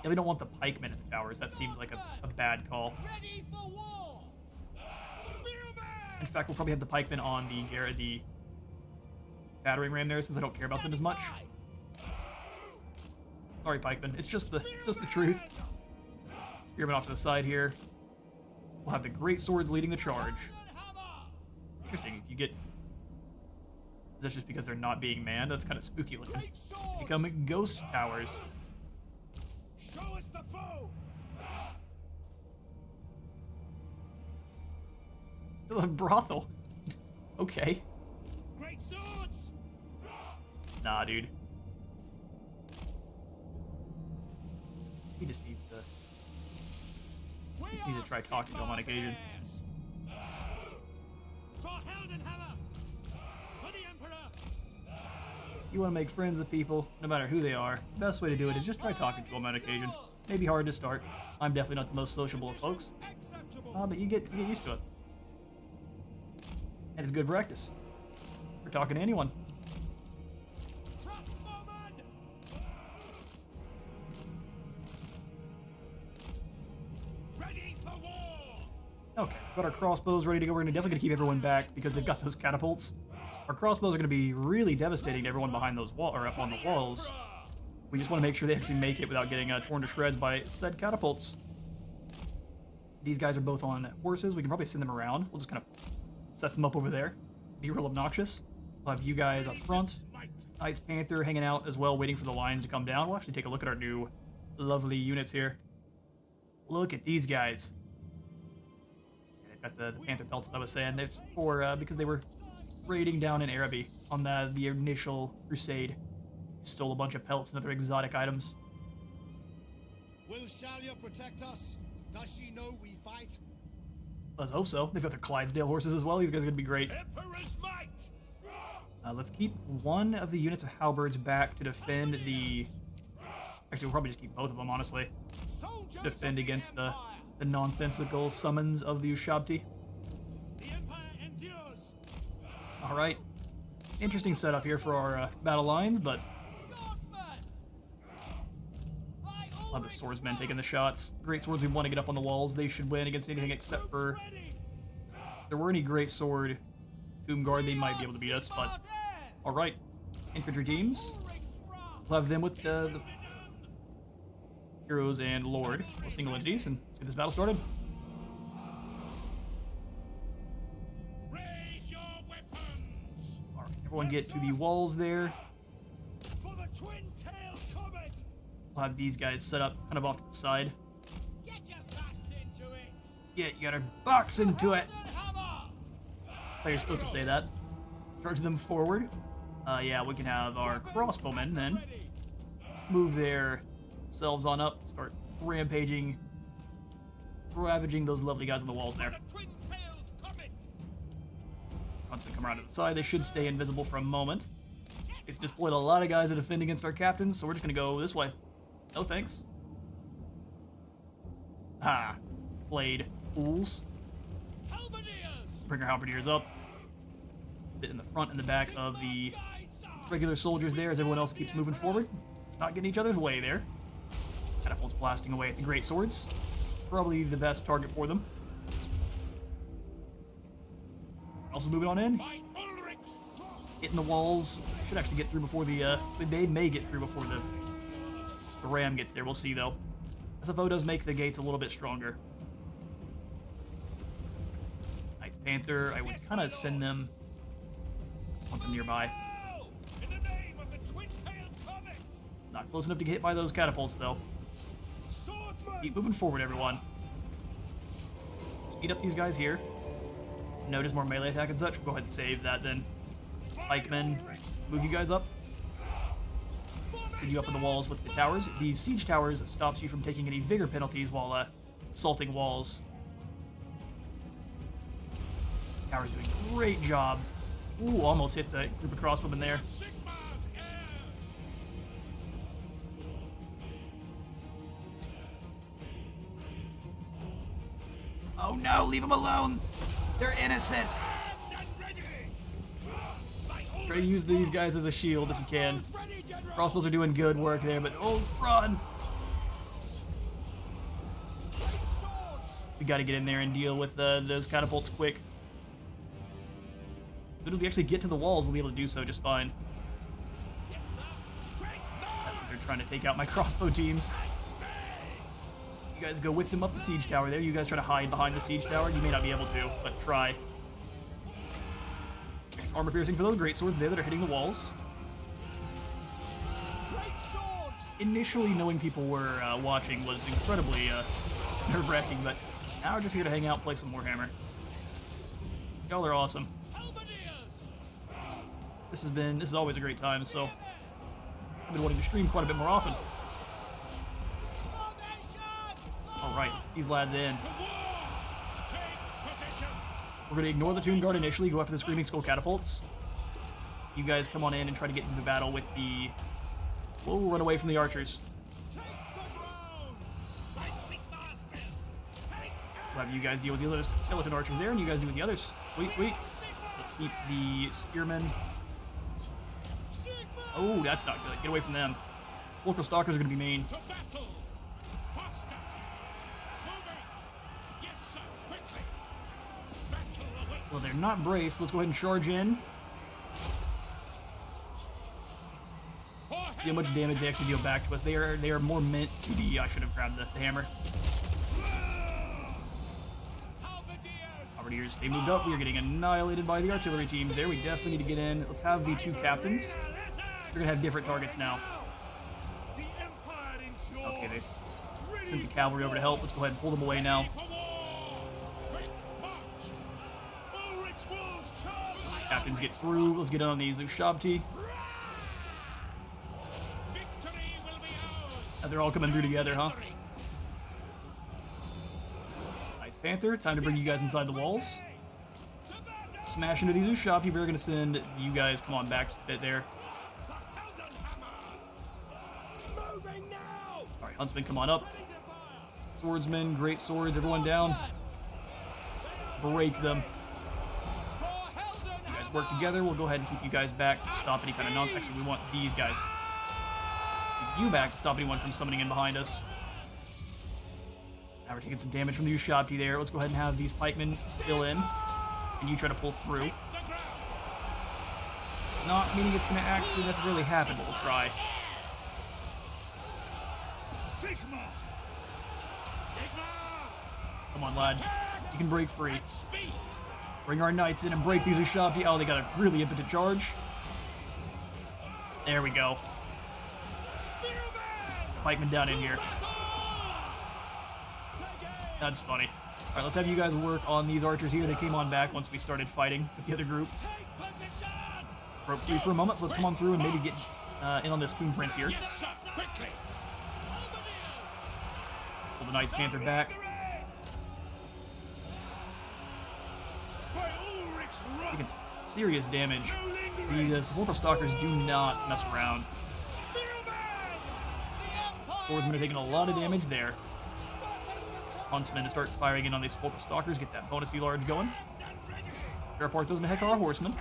Speaker 1: Yeah, we don't want the pikemen in the towers. That seems like a bad call.
Speaker 5: Ready for war! Spearman!
Speaker 1: In fact, we'll probably have the pikemen on the battering ram there, since I don't care about them as much. Sorry, pikemen. It's just the truth. Spearmen off to the side here. We'll have the great swords leading the charge. Interesting. If you get... Is that just because they're not being manned? That's kind of spooky looking. Become ghost towers.
Speaker 5: Show us the foe!
Speaker 1: The brothel. Okay.
Speaker 5: Great swords!
Speaker 1: Nah, dude. He just needs to... needs to try talking to him on occasion.
Speaker 5: For Heldenhammer! For the Emperor!
Speaker 1: You want to make friends with people, no matter who they are. The best way to do it is just try talking to them on occasion. Maybe hard to start. I'm definitely not the most sociable of folks. But you get used to it. And it's good practice. For talking to anyone.
Speaker 5: Crossbowman! Ready for war!
Speaker 1: Okay, got our crossbows ready to go. We're definitely going to keep everyone back because they've got those catapults. Our crossbows are going to be really devastating to everyone behind those walls, or up on the walls. We just want to make sure they actually make it without getting torn to shreds by said catapults. These guys are both on horses. We can probably send them around. We'll just kind of set them up over there. Be real obnoxious. We'll have you guys up front. Knight's Panther hanging out as well, waiting for the lines to come down. We'll actually take a look at our new lovely units here. Look at these guys. They've got the Panther pelts, as I was saying. It's for, because they were raiding down in Araby on the initial crusade. Stole a bunch of pelts and other exotic items.
Speaker 7: Will Shalia protect us? Does she know we fight?
Speaker 1: Let's hope so. They've got their Clydesdale horses as well. These guys are going to be great.
Speaker 5: Emperor's might!
Speaker 1: Let's keep one of the units of halberds back to defend the... Actually, we'll probably just keep both of them, honestly.
Speaker 5: Soldiers
Speaker 1: Defend
Speaker 5: of the
Speaker 1: against the
Speaker 5: Empire!
Speaker 1: nonsensical summons of the Ushabti.
Speaker 5: The Empire endures!
Speaker 1: Alright. Interesting setup here for our battle lines, but
Speaker 5: Swordsman!
Speaker 1: I'll have the swordsmen taking the shots. Great swords, we want to get up on the walls. They should win against anything except for...
Speaker 5: Ready!
Speaker 1: If there were any great sword Tomb Guard, they might be able to beat us, but... Alright. Infantry teams. We'll have them with the Heroes and Lord. We'll single entities, and let's get this battle started.
Speaker 5: Raise your weapons!
Speaker 1: Alright, everyone get to the walls there.
Speaker 5: For the twin-tailed comet!
Speaker 1: We'll have these guys set up kind of off to the side.
Speaker 5: Get your backs into it!
Speaker 1: Yeah, you gotta box into it!
Speaker 5: Heldenhammer!
Speaker 1: Player's supposed to say that. Charge them forward. Yeah, we can have our crossbowmen then
Speaker 5: Ready!
Speaker 1: move their selves on up, start rampaging, ravaging those lovely guys on the walls there.
Speaker 5: The twin-tailed comet!
Speaker 1: Once they come around to the side, they should stay invisible for a moment. It's deployed a lot of guys to defend against our captains, so we're just gonna go this way. No thanks. Ha! Played fools.
Speaker 5: Halberdiers!
Speaker 1: Bring our halberdiers up. Sit in the front and the back of the regular soldiers there as everyone else keeps moving forward. Let's not get in each other's way there. Catapults blasting away at the great swords. Probably the best target for them. Also moving on in. Hitting the walls. Should actually get through before the, they may get through before the ram gets there. We'll see, though. SFO does make the gates a little bit stronger. Knights Panther, I would kind of send them something nearby.
Speaker 5: In the name of the twin-tailed comet!
Speaker 1: Not close enough to get hit by those catapults, though.
Speaker 5: Swordsman!
Speaker 1: Keep moving forward, everyone. Speed up these guys here. Notice more melee attack and such. We'll go ahead and save that then. Pikemen, move you guys up. Send you up in the walls with the towers. These siege towers stops you from taking any vigor penalties while assaulting walls. Towers doing a great job. Ooh, almost hit the group of crossbowmen there. Oh no, leave them alone! They're innocent! Try to use these guys as a shield if you can. Crossbows are doing good work there, but oh, run! We gotta get in there and deal with those catapults quick. As soon as we actually get to the walls, we'll be able to do so just fine. That's what they're trying to take out my crossbow teams. You guys go with them up the siege tower there. You guys try to hide behind the siege tower. You may not be able to, but try. Armor piercing for those great swords there that are hitting the walls. Initially, knowing people were watching was incredibly nerve-wracking, but now we're just here to hang out, play some Warhammer. Y'all are awesome. This is always a great time, so I've been wanting to stream quite a bit more often. Alright, let's get these lads in. We're going to ignore the Tomb Guard initially, go after the Screaming Skull catapults. You guys come on in and try to get into battle with the... We'll run away from the archers. We'll have you guys deal with the other skeleton archers there, and you guys deal with the others. Sweet, sweet. Let's keep the spearmen. Oh, that's not good. Get away from them. Local stalkers are going to be mean. Well, they're not braced. Let's go ahead and charge in. See how much damage they actually deal back to us. They are more meant to be. I should have grabbed the hammer. Halberdiers, they moved up. We are getting annihilated by the artillery teams there. We definitely need to get in. Let's have the two captains. They're gonna have different targets now. Okay, they sent the cavalry over to help. Let's go ahead and pull them away now. Captains get through. Let's get in on these Ushabti. They're all coming through together, huh? Knights Panther, time to bring you guys inside the walls. Smash into these Ushabti. We're gonna send you guys, come on back just a bit there. Alright, Huntsmen, come on up. Swordsmen, great swords, everyone down. Break them. You guys work together. We'll go ahead and keep you guys back to stop any kind of nonsense. Actually, we want these guys. Keep you back to stop anyone from summoning in behind us. Now we're taking some damage from the Ushabti there. Let's go ahead and have these pikemen fill in. And you try to pull through. Not meaning it's going to actually necessarily happen, but we'll try. Come on, lad. You can break free. Bring our knights in and break these Ushabti. Oh, they got a really impotent charge. There we go. Pikemen down in here. That's funny. Alright, let's have you guys work on these archers here. They came on back once we started fighting with the other group. Broke free for a moment, so let's come on through and maybe get in on this Tomb Prince here. Pull the Knights Panther back. Taking serious damage. These Sepulchral Stalkers do not mess around. Swordsmen are taking a lot of damage there. Huntsmen to start firing in on these Sepulchral Stalkers, get that bonus V-Large going. Tear apart those Mehekar Horsemen.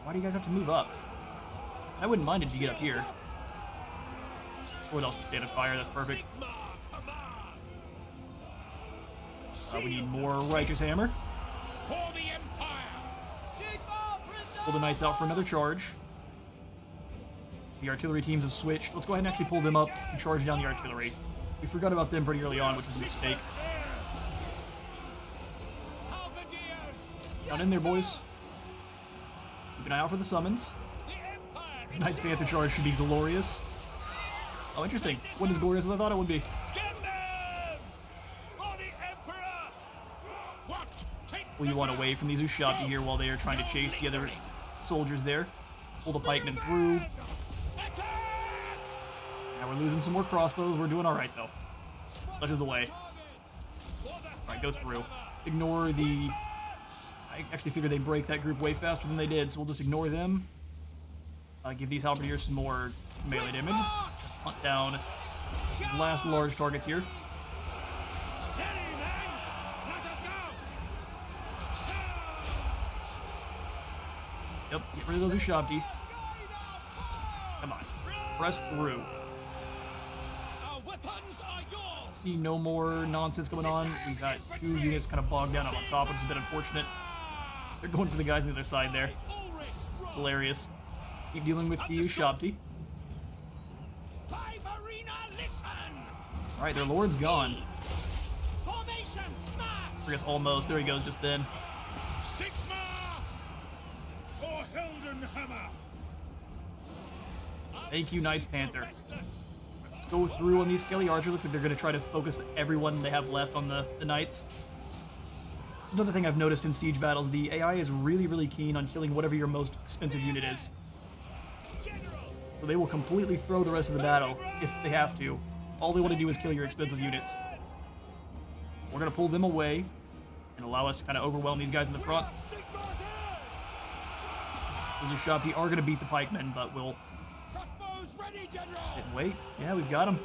Speaker 1: Why do you guys have to move up? I wouldn't mind it if you get up here. What else can stand on fire? That's perfect. We need more Righteous Hammer.
Speaker 5: For the Empire!
Speaker 1: Pull the Knights out for another charge. The artillery teams have switched. Let's go ahead and actually pull them up and charge down the artillery. We forgot about them pretty early on, which was a mistake. Down in there, boys. Keep an eye out for the summons. This Knights Panther charge should be glorious. Oh, interesting. Wasn't as glorious as I thought it would be. Pull you one away from these Ushabti here while they are trying to chase the other soldiers there. Pull the pikemen through. Now we're losing some more crossbows. We're doing alright, though. Such is the way. Alright, go through. Ignore the... I actually figured they'd break that group way faster than they did, so we'll just ignore them. Give these halberdiers some more melee damage. Hunt down these last large targets here. Yep, get rid of those Ushabti. Come on. Press through. See no more nonsense going on. We've got 2 units kind of bogged down up on top, which is a bit unfortunate. They're going for the guys on the other side there. Hilarious. Keep dealing with the Ushabti. Alright, their lord's gone. I guess almost. There he goes just then. Thank you, Knights Panther. Let's go through on these Skelly Archers. Looks like they're going to try to focus everyone they have left on the Knights. That's another thing I've noticed in siege battles. The AI is really, really keen on killing whatever your most expensive unit is. So they will completely throw the rest of the battle if they have to. All they want to do is kill your expensive units. We're going to pull them away and allow us to kind of overwhelm these guys in the front. Those Ushabti are going to beat the pikemen, but we'll sit and wait. Yeah, we've got them.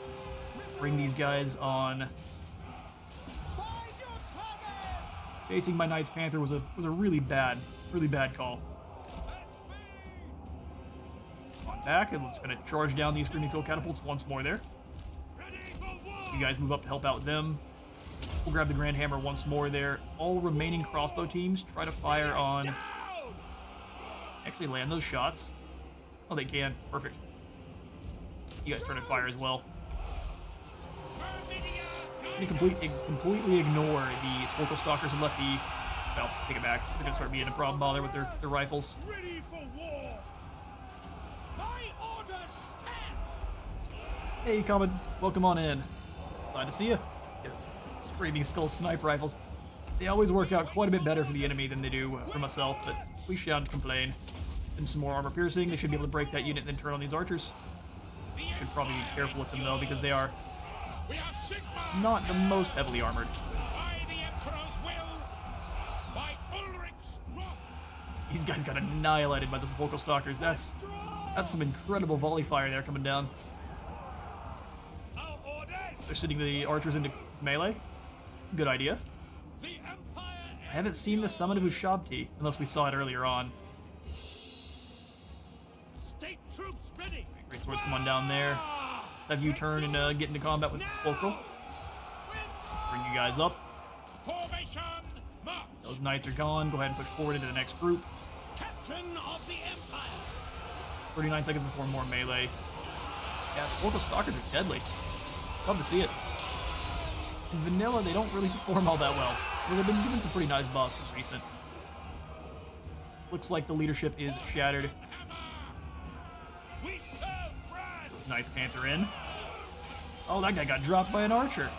Speaker 1: Bring these guys on. Chasing my Knights Panther was a really bad call. On back, and we're just going to charge down these Screaming Kill catapults once more there. You guys move up to help out them. We'll grab the Grand Hammer once more there. All remaining crossbow teams try to fire on... Actually land those shots. Oh, they can. Perfect. You guys turn to fire as well. You completely ignore the Sporkle Stalkers and let the... Well, take it back. They're going to start being a problem bother with their rifles.
Speaker 5: Ready for war! My orders stand!
Speaker 1: Hey, Common. Welcome on in. Glad to see you. Yes. Screaming Skull sniper rifles. They always work out quite a bit better for the enemy than they do for myself, but we shan't complain. And some more armor piercing. They should be able to break that unit and then turn on these archers. Should probably be careful with them though, because they are not the most heavily armored. These guys got annihilated by the Sporkle Stalkers. That's some incredible volley fire there coming down. They're sending the archers into melee. Good idea. I haven't seen the summon of Ushabti, unless we saw it earlier on.
Speaker 5: State troops ready.
Speaker 1: Great swords come on down there. Let's have you turn and get into combat with the Sporkle. Bring you guys up.
Speaker 5: Formation march.
Speaker 1: Those knights are gone. Go ahead and push forward into the next group.
Speaker 5: Captain of the Empire.
Speaker 1: 39 seconds before more melee. Yeah, Sporkle Stalkers are deadly. Love to see it. In vanilla, they don't really perform all that well. Well, they've been given some pretty nice buffs as recent. Looks like the leadership is shattered.
Speaker 5: We serve France.
Speaker 1: Knights Panther in. Oh, that guy got dropped by an archer.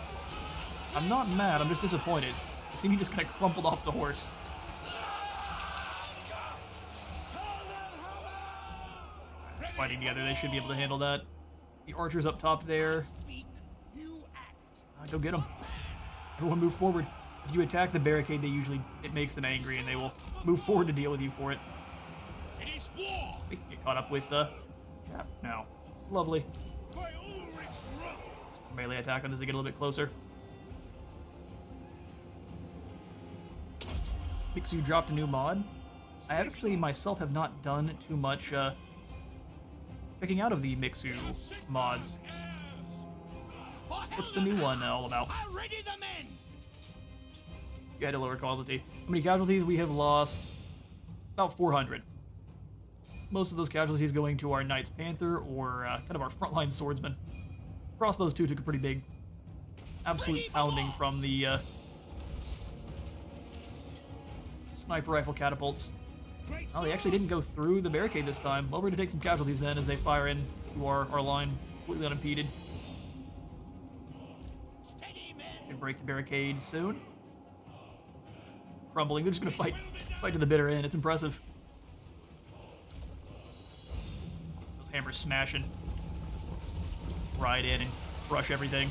Speaker 1: I'm not mad, I'm just disappointed. I see he just kind of crumpled off the horse. Fighting together, they should be able to handle that. The archers up top there. Go get them. Everyone move forward. If you attack the barricade, it makes them angry, and they will move forward to deal with you for it.
Speaker 5: It is war.
Speaker 1: We can get caught up with Shaft now. Lovely. Melee attack on as they get a little bit closer. Mixu dropped a new mod. I actually myself have not done too much checking out of the Mixu mods. What's the new one all about?
Speaker 5: I'll ready the men.
Speaker 1: You had a lower quality. How many casualties? We have lost about 400. Most of those casualties going to our Knights Panther or kind of our frontline swordsmen. Crossbows too took a pretty big absolute pounding from the sniper rifle catapults. Oh, they actually didn't go through the barricade this time. Well, we're going to take some casualties then as they fire in to our line completely unimpeded.
Speaker 5: Steady, men.
Speaker 1: Should break the barricade soon. Crumbling. They're just going to fight to the bitter end. It's impressive. Those hammers smashing. Ride in and crush everything.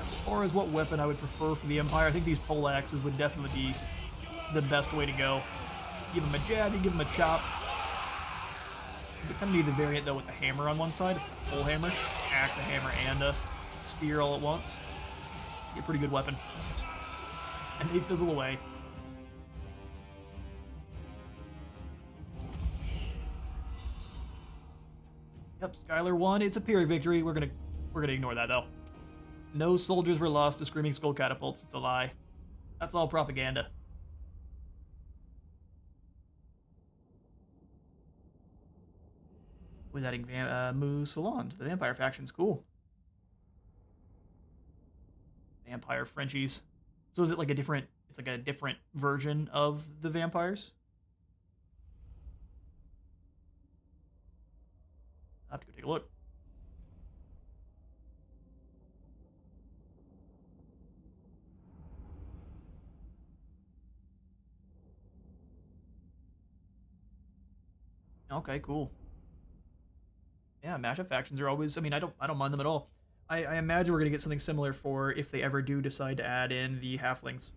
Speaker 1: As far as what weapon I would prefer for the Empire, I think these pole axes would definitely be the best way to go. Give them a jab, you give them a chop. You kind of need the variant though with the hammer on one side. It's the pole hammer, axe, a hammer, and a spear all at once. Be a pretty good weapon. And they fizzle away. Yep, Skylar won. It's a Pyrrhic victory. We're gonna ignore that though. No soldiers were lost to Screaming Skull catapults. It's a lie. That's all propaganda. Was adding Moussalon to the vampire factions. Cool. Vampire Frenchies. So is it like a different, it's like a different version of the vampires? I'll have to go take a look. Okay, cool. Yeah, mashup factions are always, I mean, I don't mind them at all. I imagine we're going to get something similar for if they ever do decide to add in the halflings.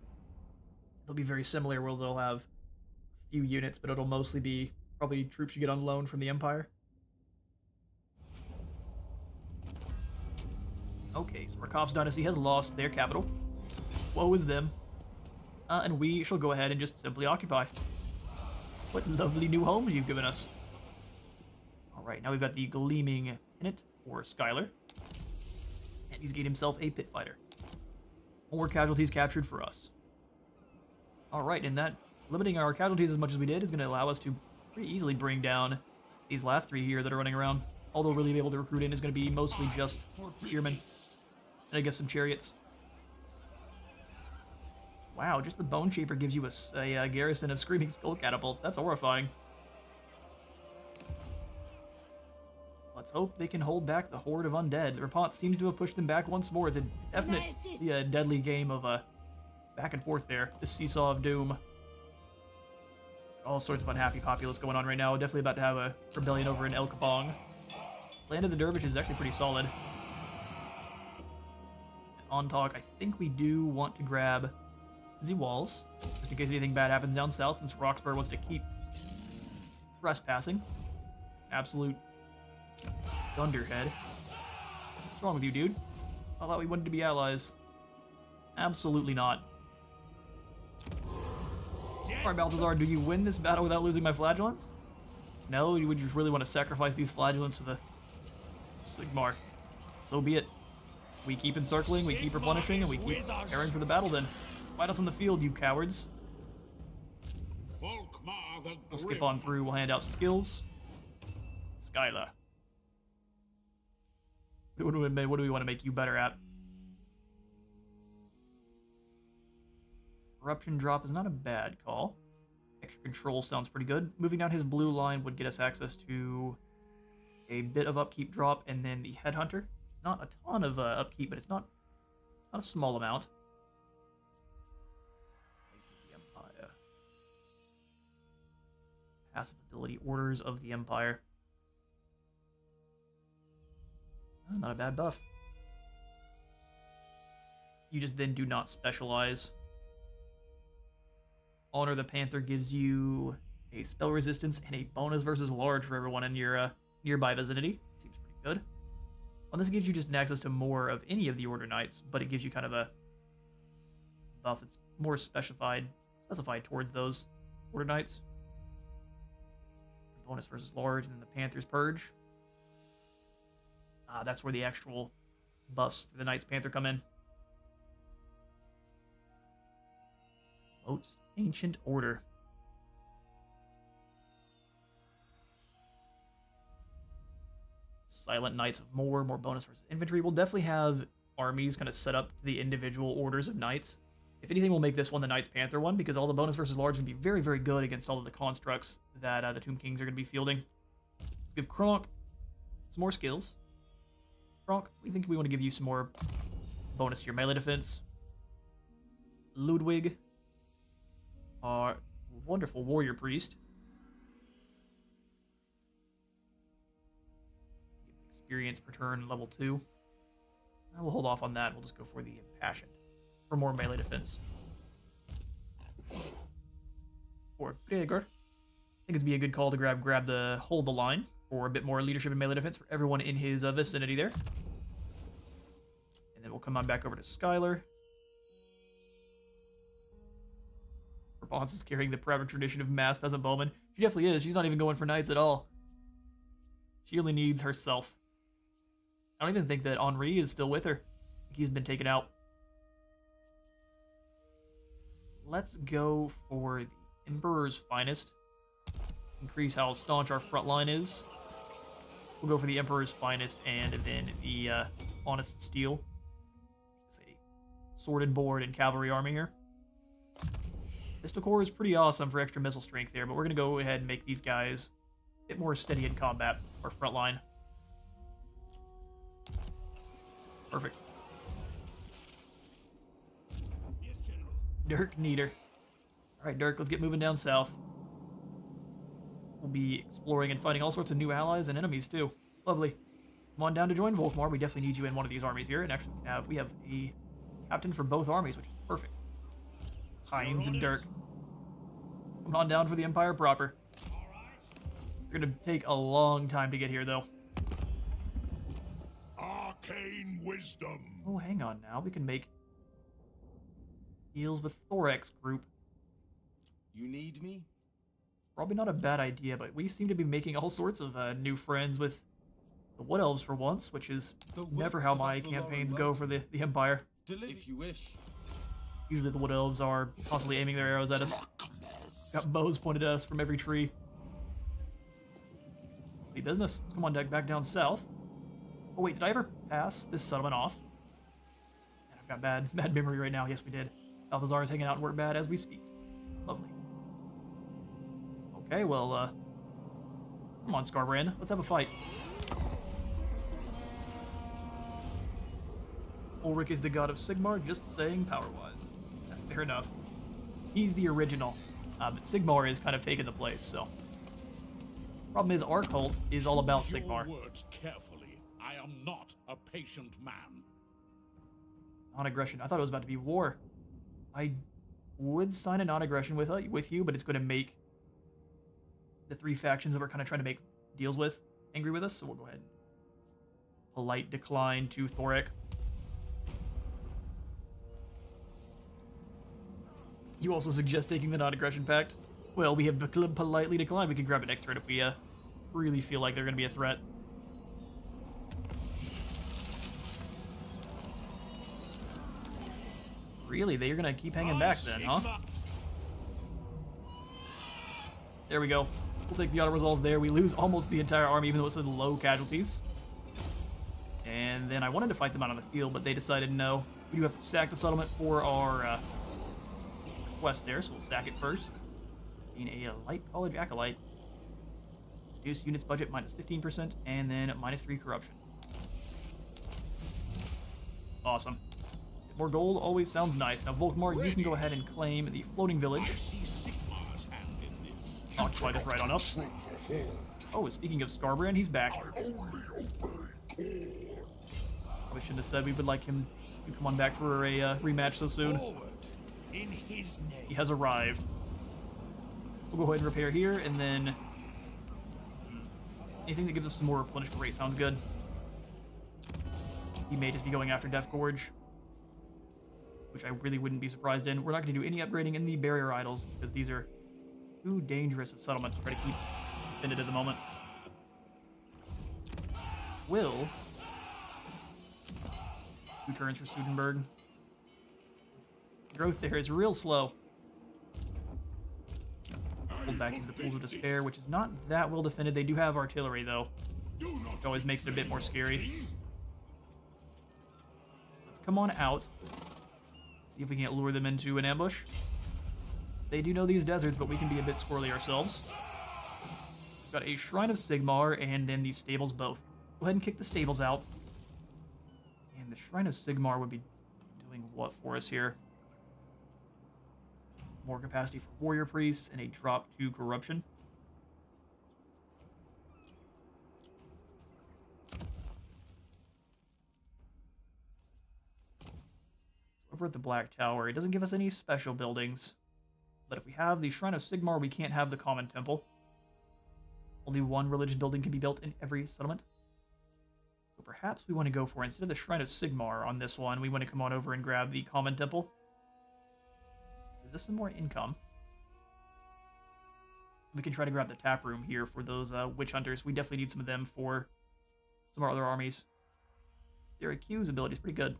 Speaker 1: They'll be very similar where they'll have a few units, but it'll mostly be probably troops you get on loan from the Empire. Okay, so Markov's dynasty has lost their capital. Woe is them. And we shall go ahead and just simply occupy. What lovely new homes you've given us. Alright, now we've got the Gleaming Pennant for Skylar. And he's gained himself a pit fighter. More casualties captured for us. Alright, and that limiting our casualties as much as we did is going to allow us to pretty easily bring down these last three here that are running around. All they'll really be able to recruit in is going to be mostly just spearmen. And I guess some chariots. Wow, just the Bone Shaper gives you a garrison of Screaming Skull catapults. That's horrifying. Let's hope they can hold back the horde of undead. Rapont seems to have pushed them back once more. It's a definite, deadly game of back and forth there. This seesaw of doom. All sorts of unhappy populace going on right now. Definitely about to have a rebellion over in El Kabong. Land of the Dervish is actually pretty solid. And on talk, I think we do want to grab the walls, just in case anything bad happens down south, since Roxburgh wants to keep trespassing. Absolute dunderhead. What's wrong with you, dude? I thought we wanted to be allies. Absolutely not. Alright, Balthazar, do you win this battle without losing my flagellants? No? You would just really want to sacrifice these flagellants to the Sigmar. So be it. We keep encircling, we keep replenishing, and we keep preparing for the battle then. Fight us on the field, you cowards.
Speaker 3: Volkmar the
Speaker 1: We'll skip on through, we'll hand out some skills. Skyla. What do we want to make you better at? Corruption drop is not a bad call. Extra control sounds pretty good. Moving down his blue line would get us access to a bit of upkeep drop, and then the Headhunter. Not a ton of upkeep, but it's not a small amount. Empire. Passive ability, Orders of the Empire. Oh, not a bad buff. You just then do not specialize. Honor the Panther gives you a spell resistance and a bonus versus large for everyone in your nearby vicinity. Seems pretty good. Well, this gives you just an access to more of any of the Order Knights, but it gives you kind of a buff that's more specified specified towards those Order Knights. Bonus versus large, and then the Panther's Purge. That's where the actual buffs for the Knights Panther come in. Most Ancient Order. Silent Knights of more bonus versus infantry. We'll definitely have armies kind of set up to the individual orders of knights. If anything, we'll make this one the Knights Panther one, because all the bonus versus large can be very, very good against all of the constructs that the Tomb Kings are going to be fielding. Let's give Kronk some more skills. Kronk, we think we want to give you some more bonus to your melee defense. Ludwig, our wonderful warrior priest. Experience per turn, level 2. We'll hold off on that. We'll just go for the Impassioned for more melee defense. For Gregor, I think it'd be a good call to grab the hold the line for a bit more leadership and melee defense for everyone in his vicinity there. And then we'll come on back over to Skylar. Rabons is carrying the proud tradition of mass peasant bowman. She definitely is. She's not even going for knights at all. She only needs herself. I don't even think that Henri is still with her. I think he's been taken out. Let's go for the Emperor's Finest. Increase how staunch our front line is. We'll go for the Emperor's Finest and then the Honest Steel. It's a sworded board and cavalry army here. Pistol Corps is pretty awesome for extra missile strength there, but we're going to go ahead and make these guys a bit more steady in combat, our front line. Perfect.
Speaker 3: Yes, General.
Speaker 1: Dirk Nieder. Alright, Dirk, let's get moving down south. We'll be exploring and fighting all sorts of new allies and enemies, too. Lovely. Come on down to join Volkmar. We definitely need you in one of these armies here. And actually, we have a captain for both armies, which is perfect. Heinz and Dirk. Come on down for the Empire proper. We're going to take a long time to get here, though.
Speaker 4: Arcane wisdom.
Speaker 1: Oh, hang on now. We can make deals with Thorax group.
Speaker 8: You need me?
Speaker 1: Probably not a bad idea, but we seem to be making all sorts of new friends with the Wood Elves for once, which is never how my campaigns go for the Empire.
Speaker 8: If you wish.
Speaker 1: Usually the Wood Elves are constantly aiming their arrows at us. Got bows pointed at us from every tree. Sweet business. Let's come on back down south. Oh wait, did I ever pass this settlement off? Man, I've got bad memory right now. Yes, we did. Balthazar is hanging out in Work Bad as we speak. Lovely. Okay, well, come on, Scarbrand. Let's have a fight. Ulrich is the god of Sigmar, just saying power-wise. Fair enough. He's the original, but Sigmar is kind of taking the place, so. Problem is, our cult is all about
Speaker 3: Choose
Speaker 1: Sigmar.
Speaker 3: your words carefully. I am not a patient man.
Speaker 1: Non-aggression. I thought it was about to be war. I would sign a non-aggression with you, but it's going to make the three factions that we're kind of trying to make deals with angry with us, so we'll go ahead and polite decline to Thoric. You also suggest taking the non-aggression pact? Well, we have politely declined. We can grab it next turn if we really feel like they're going to be a threat. Really? They're going to keep hanging back then, huh? There we go. We'll take the auto-resolve there. We lose almost the entire army, even though it said low casualties. And then I wanted to fight them out on the field, but they decided no. We do have to sack the settlement for our quest there, so we'll sack it first. Being a light college acolyte. Reduce units budget minus 15%, and then minus 3 corruption. Awesome. More gold always sounds nice. Now, Volkmar, you can go ahead and claim the floating village.
Speaker 3: I see Sigmar's hand in this.
Speaker 1: Occupy this right on up. Oh, speaking of Scarbrand, he's back. We shouldn't have said we would like him to come on back for a rematch so soon.
Speaker 5: Forward in his name.
Speaker 1: He has arrived. We'll go ahead and repair here, and then anything that gives us some more replenishment rate sounds good. He may just be going after Death Gorge. which I really wouldn't be surprised in. We're not going to do any upgrading in the barrier idols because these are too dangerous of settlements to try to keep defended at the moment. Will 2 turns for Sudenberg. Growth there is real slow. Pulled back into the pools of despair, which is not that well defended. They do have artillery though, which always makes it a bit more scary. Let's come on out. See if we can't lure them into an ambush. They do know these deserts, but we can be a bit squirrely ourselves. We've got a Shrine of Sigmar and then these stables both. Go ahead and kick the stables out. And the Shrine of Sigmar would be doing what for us here? More capacity for warrior priests and a drop to corruption. Over at the Black Tower, it doesn't give us any special buildings. But if we have the Shrine of Sigmar, we can't have the Common Temple. Only one religious building can be built in every settlement. So perhaps we want to go for, instead of the Shrine of Sigmar on this one, we want to come on over and grab the Common Temple. Gives us some more income. We can try to grab the tap room here for those witch hunters. We definitely need some of them for some of our other armies. Their Q's ability is pretty good.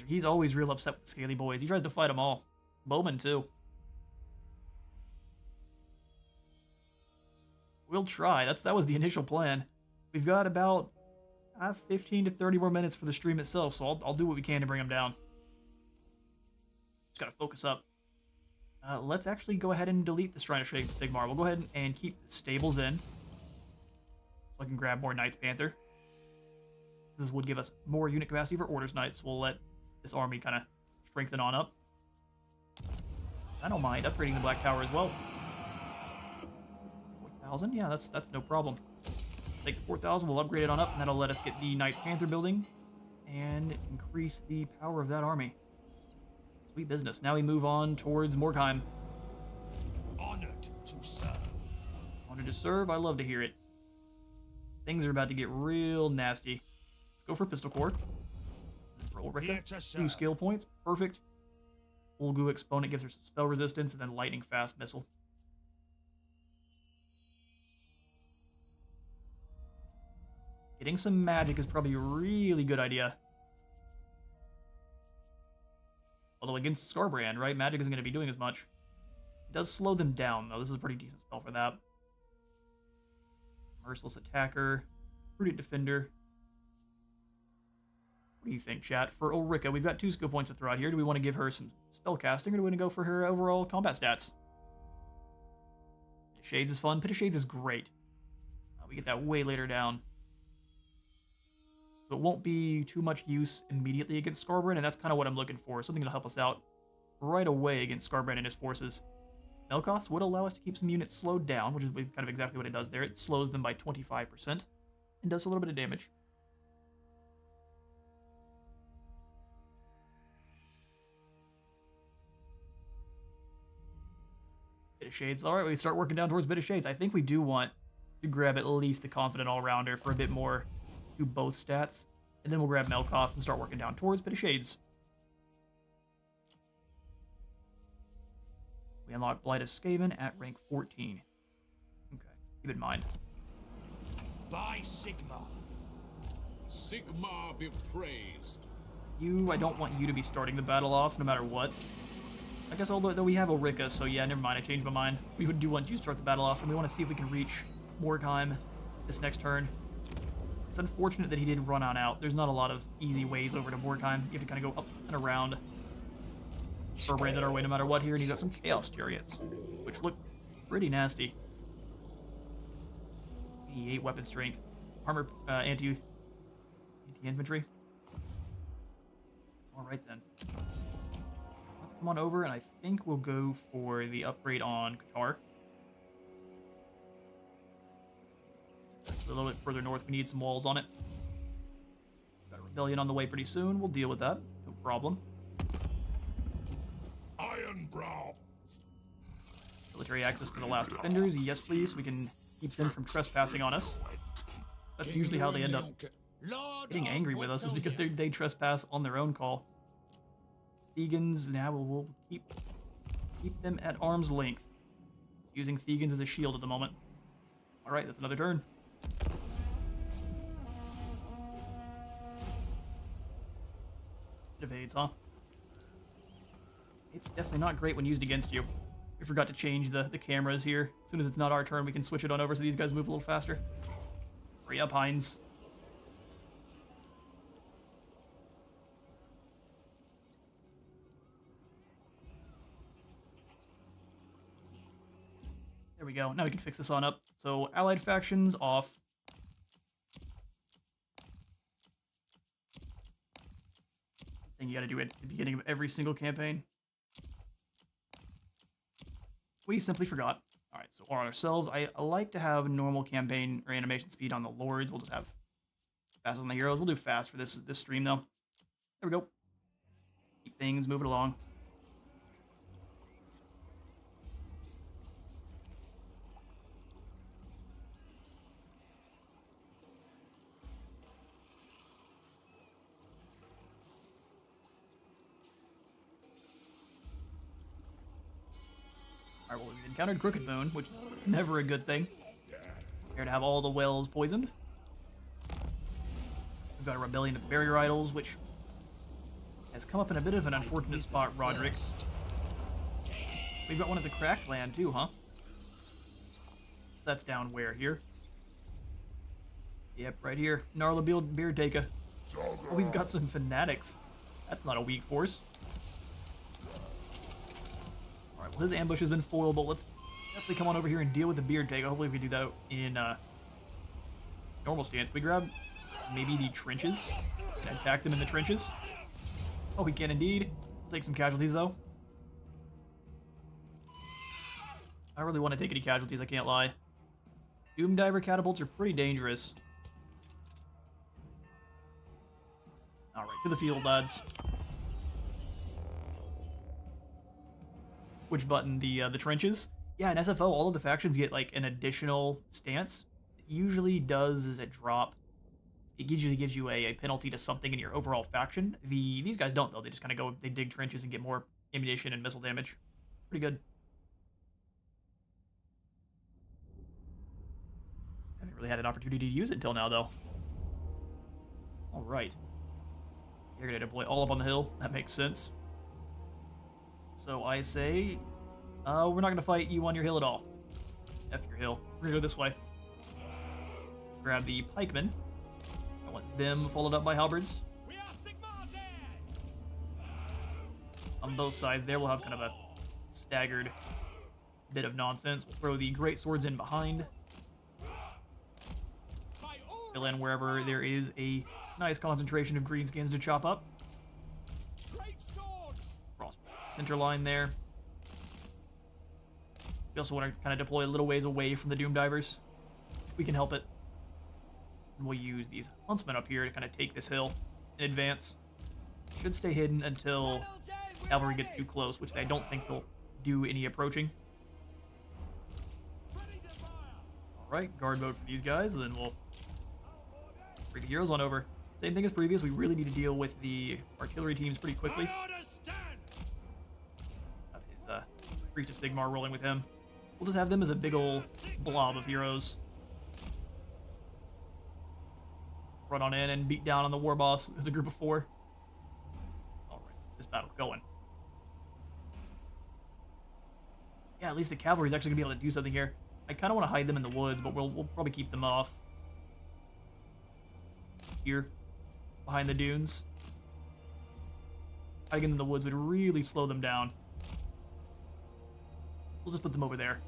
Speaker 1: He's always real upset with the Scaly Boys. He tries to fight them all. Bowman, too. We'll try. That was the initial plan. We've got about 15 to 30 more minutes for the stream itself, so I'll do what we can to bring him down. Just gotta focus up. Let's actually go ahead and delete the Shrine of Sigmar. We'll go ahead and keep the stables in, so I can grab more Knights Panther. This would give us more unit capacity for Orders Knights. We'll let this army kind of strengthen on up. I don't mind upgrading the Black Tower as well. 4,000? Yeah, that's no problem. Take the 4,000, we'll upgrade it on up, and that'll let us get the Knights Panther building and increase the power of that army. Sweet business. Now we move on towards Morkheim.
Speaker 5: Honored to serve.
Speaker 1: Honored to serve? I love to hear it. Things are about to get real nasty. Let's go for Pistol Core. For Ulrika, 2 skill points. Perfect. Ulgu Exponent gives her some spell resistance, and then Lightning Fast Missile. Getting some magic is probably a really good idea. Although against Skarbrand, right? Magic isn't going to be doing as much. It does slow them down, though. This is a pretty decent spell for that. Merciless Attacker. Prudent Defender. What do you think, chat? For Ulrika, we've got 2 skill points to throw out here. Do we want to give her some spell casting, or do we want to go for her overall combat stats? Pit of Shades is fun. Pit of Shades is great. We get that way later down. So it won't be too much use immediately against Skarbrand, and that's kind of what I'm looking for. Something to help us out right away against Skarbrand and his forces. Melkoth's would allow us to keep some units slowed down, which is kind of exactly what it does there. It slows them by 25% and does a little bit of damage. Bit of Shades. Alright, we start working down towards Bit of Shades. I think we do want to grab at least the Confident All-Rounder for a bit more. Do both stats, and then we'll grab Melkoth and start working down towards Bit of Shades. We unlock Blight of Skaven at rank 14. Okay, keep it in mind.
Speaker 5: By Sigmar.
Speaker 3: Sigmar be praised.
Speaker 1: I don't want you to be starting the battle off, no matter what. I guess although we have Ulrika, so yeah, never mind, I changed my mind. We do want you to start the battle off, and we want to see if we can reach Morkheim this next turn. It's unfortunate that he did run on out. There's not a lot of easy ways over to Morkheim. You have to kind of go up and around. Skarbrand's in our way no matter what here, and he's got some Chaos Chariots, which look pretty nasty. 88 weapon strength. Armor, anti-infantry. Alright then. Let's come on over, and I think we'll go for the upgrade on Qatar. A little bit further north, we need some walls on it. Got a rebellion on the way pretty soon. We'll deal with that. No problem.
Speaker 3: Ironbrow.
Speaker 1: Military access for the last defenders. Yes, please. We can keep them from trespassing on us. That's usually how they end up
Speaker 7: Lord
Speaker 1: getting
Speaker 7: of
Speaker 1: angry with us is because
Speaker 7: Watonia.
Speaker 1: they trespass on their own call. Thegans, now we'll keep them at arm's length. Using Thegans as a shield at the moment. Alright, that's another turn. It evades, huh? It's definitely not great when used against you. We forgot to change the cameras here. As soon as it's not our turn, we can switch it on over so these guys move a little faster. Hurry up, Heinz. There we go. Now we can fix this on up. So, allied factions off. Thing you gotta do at the beginning of every single campaign. We simply forgot. Alright, so on ourselves, I like to have normal campaign or animation speed on the lords. We'll just have fast on the heroes. We'll do fast for this stream, though. There we go. Keep things moving along. Alright, well, we've encountered Crooked Moon, which is never a good thing. Here to have all the wells poisoned. We've got a rebellion of barrier idols, which has come up in a bit of an unfortunate spot, Roderick. We've got one at the Cracked Land, too, huh? So that's down where here? Yep, right here. Gnarla Beard Deka. Oh, he's got some fanatics. That's not a weak force. Alright, well, his ambush has been foiled, but let's definitely come on over here and deal with the Beard Deka. Hopefully we can do that in normal stance. We grab maybe the trenches and attack them in the trenches. Oh, we can indeed. Take some casualties, though. I don't really want to take any casualties, I can't lie. Doom Diver catapults are pretty dangerous. Alright, to the field, lads. Which button? The trenches? Yeah, in SFO, all of the factions get, like, an additional stance. It usually does is a drop. It usually gives you a penalty to something in your overall faction. These guys don't, though. They just kind of go, they dig trenches and get more ammunition and missile damage. Pretty good. Haven't really had an opportunity to use it until now, though. Alright. You're gonna deploy all up on the hill. That makes sense. So I say, we're not gonna fight you on your hill at all. F your hill. We're gonna go this way. Let's grab the pikemen. I want them followed up by halberds.
Speaker 5: We are Sigmar's heirs!
Speaker 1: On both sides there, we'll have kind of a staggered bit of nonsense. We'll throw the great swords in behind. Fill in wherever there is a nice concentration of greenskins to chop up.
Speaker 5: Great swords!
Speaker 1: Cross center line there. We also want to kind of deploy a little ways away from the Doom Divers, if we can help it. And we'll use these huntsmen up here to kind of take this hill in advance. Should stay hidden until cavalry gets too close, which I don't think they'll do any approaching. Alright, guard mode for these guys, and then we'll bring the heroes on over. Same thing as previous, we really need to deal with the artillery teams pretty quickly.
Speaker 5: I understand!
Speaker 1: Have his Priest of Sigmar rolling with him. We'll just have them as a big ol' blob of heroes. Run on in and beat down on the war boss as a group of 4. Alright, this battle's going. Yeah, at least the cavalry's actually gonna be able to do something here. I kind of want to hide them in the woods, but we'll probably keep them off here, behind the dunes. Hiding them in the woods would really slow them down. We'll just put them over there.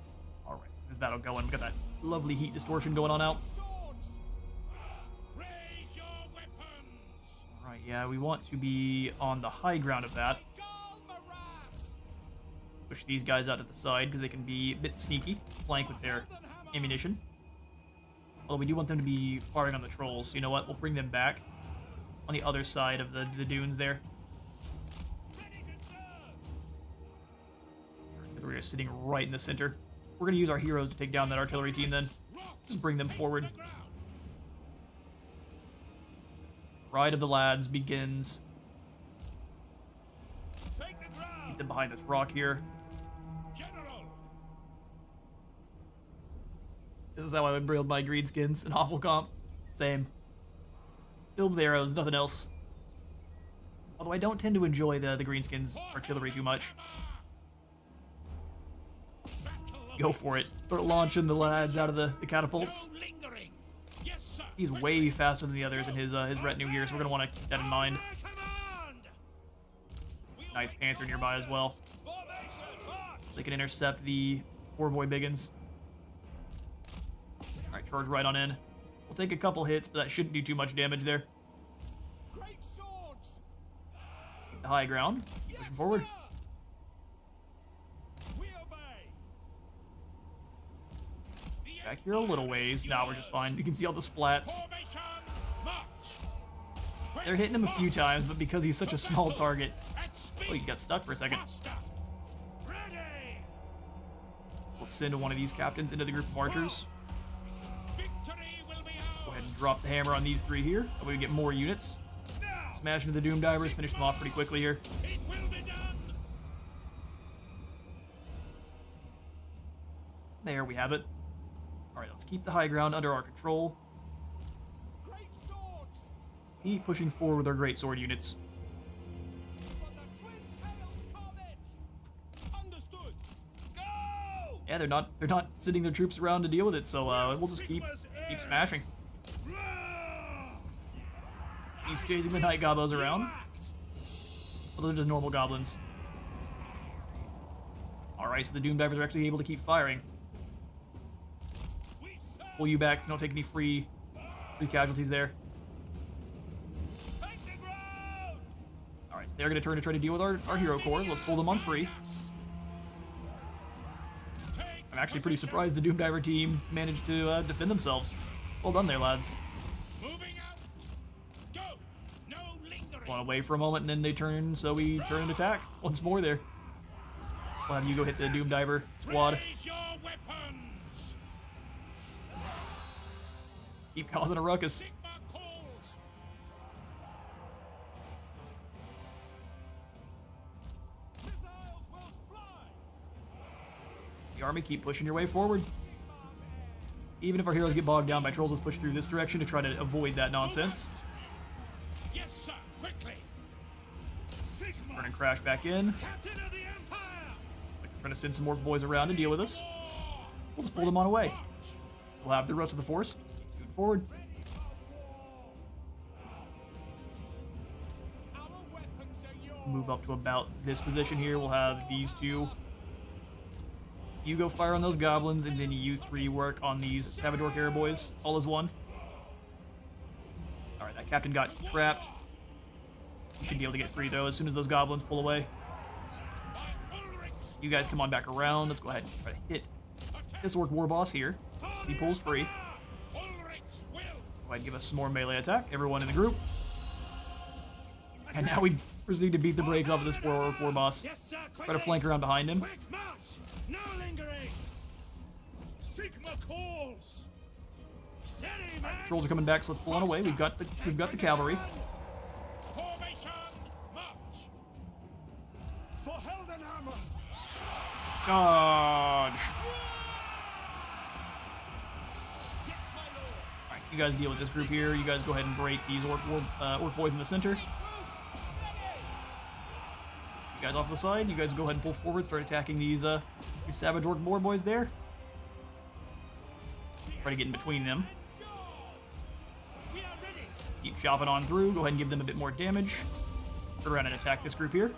Speaker 1: Alright, this battle going. We got that lovely heat distortion going on out.
Speaker 5: Swords! Raise your weapons!
Speaker 1: Alright, yeah, we want to be on the high ground of that. Push these guys out to the side because they can be a bit sneaky, flank with their ammunition. Although we do want them to be firing on the trolls, so you know what? We'll bring them back on the other side of the dunes there. We're sitting right in the center. We're going to use our heroes to take down that artillery team then. Just bring them forward. Ride of the lads begins.
Speaker 5: Take the ground!
Speaker 1: Keep them behind this rock here.
Speaker 3: General!
Speaker 1: This is how I would build my greenskins in awful comp. Same. Build with arrows, nothing else. Although I don't tend to enjoy the greenskins artillery too much. Go for it. Start launching the lads out of the catapults.
Speaker 3: No lingering. Yes, sir.
Speaker 1: He's way faster than the others in his retinue here, so we're gonna want to keep that in mind. Knight's Panther nearby as well. They can intercept the poor boy Biggins. Alright, charge right on in. We'll take a couple hits, but that shouldn't do too much damage there.
Speaker 5: Great swords!
Speaker 1: The high ground. Pushing forward.
Speaker 5: We obey!
Speaker 1: Back here a little ways. Now we're just fine. You can see all the splats.
Speaker 3: Formation, march.
Speaker 1: They're hitting him a few times, but because he's such a small target...
Speaker 3: At speed.
Speaker 1: Oh, he got stuck for a second.
Speaker 3: Faster. Ready.
Speaker 1: We'll send one of these captains into the group of archers.
Speaker 3: Victory will be
Speaker 1: Go ahead
Speaker 3: ours.
Speaker 1: and drop the hammer on these three here. That way we get more units.
Speaker 5: Now!
Speaker 1: Smash into the Doom Divers, finish them off pretty quickly here.
Speaker 3: It will be done.
Speaker 1: There we have it. Alright, let's keep the high ground under our control.
Speaker 5: Great swords!
Speaker 1: Keep pushing forward with our great sword units.
Speaker 5: For the twin-tailed comet! Understood! Go!
Speaker 1: Yeah, they're not sending their troops around to deal with it, so we'll just keep smashing. He's chasing the night gobos around. Well, those are just normal goblins. Alright, so the Doom Divers are actually able to keep firing.
Speaker 5: We serve!
Speaker 1: Pull you back so you don't take any free casualties there.
Speaker 5: Take the ground!
Speaker 1: Alright, so they're going to turn to try to deal with our hero cores. Let's pull them on free. I'm actually pretty surprised the Doom Diver team managed to defend themselves. Well done there, lads.
Speaker 3: Moving out. Go. No lingering.
Speaker 1: Went away for a moment, and then they turn, so we turn and attack. Once more there. We'll have you go hit the Doom Diver squad.
Speaker 3: Raise your weapons.
Speaker 1: Keep causing a ruckus.
Speaker 3: Sigma calls.
Speaker 5: Missiles will fly!
Speaker 1: The army, keep pushing your way forward. Even if our heroes get bogged down by trolls, let's push through this direction to try to avoid that nonsense.
Speaker 3: Yes, sir. Quickly.
Speaker 5: Sigma!
Speaker 1: Turn and crash back in.
Speaker 5: Captain of the Empire!
Speaker 1: Like they're trying to send some more boys around to deal with us. We'll just pull them on away. We'll have the rest of the force moving forward.
Speaker 5: Our weapons are yours!
Speaker 1: Move up to about this position here. We'll have these two. You go fire on those goblins, and then you three work on these Savage Orc Arrow boys, all as one. Alright, that captain got trapped. You should be able to get free, though, as soon as those goblins pull away. You guys come on back around. Let's go ahead and try to hit this Orc War Boss here. He pulls free. Go ahead and give us some more melee attack, everyone in the group. And now we proceed to beat the brakes off of this poor Orc War Boss.
Speaker 5: Yes, sir!
Speaker 1: Try to flank around behind him.
Speaker 5: Quick march! No lingering! Sigma calls! Steady, man!
Speaker 1: Trolls are coming back, so let's pull on away. We've got the cavalry.
Speaker 3: Formation, march.
Speaker 5: For Heldenhammer!
Speaker 1: Dodge!
Speaker 5: Yes, my lord!
Speaker 1: Alright, you guys deal with this group here. You guys go ahead and break these orc boys in the center.
Speaker 5: Troops, ready!
Speaker 1: You guys off to the side. You guys go ahead and pull forward. Start attacking these Savage Orc Boar boys there. Try to get in between them.
Speaker 5: We are ready!
Speaker 1: Keep chopping on through. Go ahead and give them a bit more damage. Turn around and attack this group here.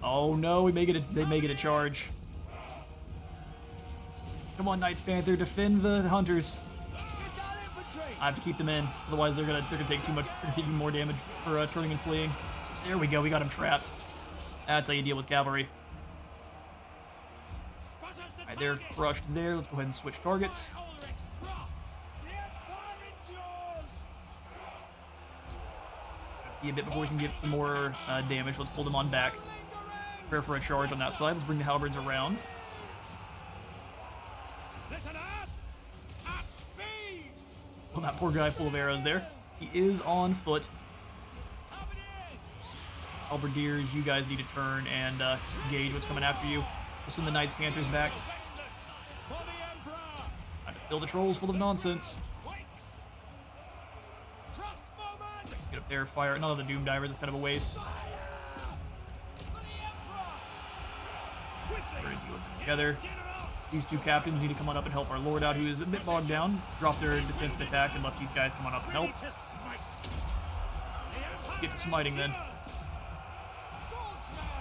Speaker 1: Oh no, they may get a charge. Come on, Knights Panther, defend the hunters.
Speaker 5: It's our infantry!
Speaker 1: I have to keep them in, otherwise they're gonna take too much, taking more damage for turning and fleeing. There we go, we got him trapped. That's how you deal with cavalry.
Speaker 5: Spotter's the
Speaker 1: Alright, they're
Speaker 5: target!
Speaker 1: crushed there. Let's go ahead and switch targets.
Speaker 5: Ulrich, drop! The Empire endures!
Speaker 1: Be a bit before we can get some more damage. Let's pull them on back. Prepare for a charge on that side. Let's bring the halberds around.
Speaker 5: Listen up! At speed!
Speaker 1: Well, that poor guy full of arrows there. He is on foot. Halberdiers, you guys need to turn and gauge what's coming after you. We'll send the Knights Panthers back. Time to fill the trolls full of nonsense. Get up there, fire. None of the Doom Divers, it's kind of a waste. We're gonna deal with them together. These two captains need to come on up and help our lord out, who is a bit bogged down. Drop their defense and attack and let these guys come on up and help. Get to smiting then.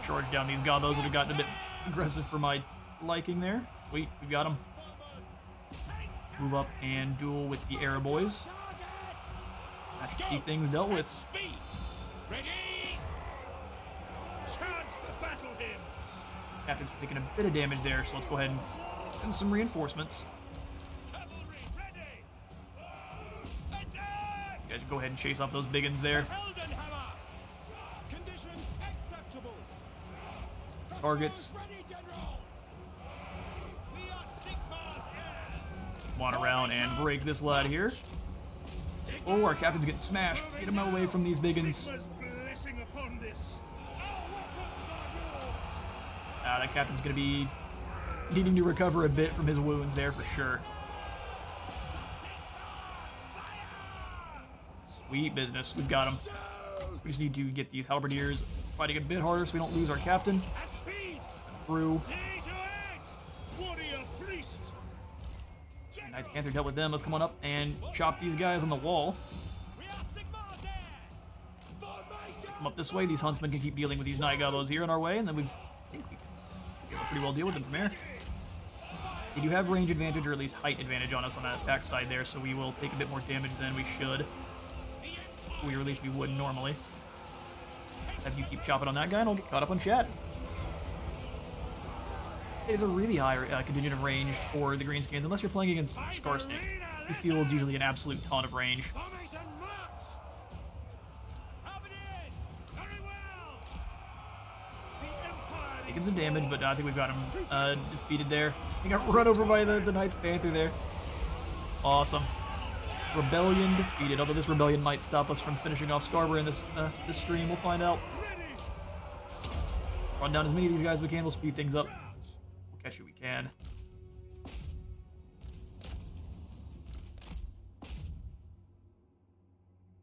Speaker 1: Charge down these gobos that have gotten a bit aggressive for my liking there. Sweet, we got them. Move up and duel with the arrow boys. I should see things dealt with.
Speaker 3: Ready? Charge the battle hymns.
Speaker 1: Captain's taking a bit of damage there, so let's go ahead and send some reinforcements.
Speaker 3: Cavalry ready.
Speaker 1: You guys go ahead and chase off those biggins there.
Speaker 5: Conditions acceptable.
Speaker 1: Targets.
Speaker 5: Ready, General. We are Sigmar's heirs.
Speaker 1: Come on around and break this lad here. Oh, our captain's getting smashed. Get him away from these biggins.
Speaker 3: Sigma's blessing upon this.
Speaker 5: Our weapons are yours.
Speaker 1: That captain's going to be needing to recover a bit from his wounds there for sure. Sweet business. We've got him. We just need to get these halberdiers fighting a bit harder so we don't lose our captain.
Speaker 3: At speed.
Speaker 1: Through.
Speaker 3: See to it. Warrior priest.
Speaker 1: Knights Panther dealt with them. Let's come on up and chop these guys on the wall.
Speaker 5: We are Sigmar's heirs. Formation.
Speaker 1: Come up this way. These huntsmen can keep dealing with these night gobos here in our way, and then I think we can pretty well deal with them from here. They do have range advantage, or at least height advantage on us on that backside there, so we will take a bit more damage than we should. Or at least we would normally. Have you keep chopping on that guy, and I'll get caught up on chat. It's a really high contingent of range for the greenskins, unless you're playing against Scarsnake. The field's usually an absolute ton of range.
Speaker 5: Formation march. Halberdiers. Very well.
Speaker 1: Taking some damage, but I think we've got him defeated there. He got run over by the Knights Panther there. Awesome. Rebellion defeated, although this rebellion might stop us from finishing off Scarborough in this stream. We'll find out. Run down as many of these guys as we can. We'll speed things up. We'll catch who we can.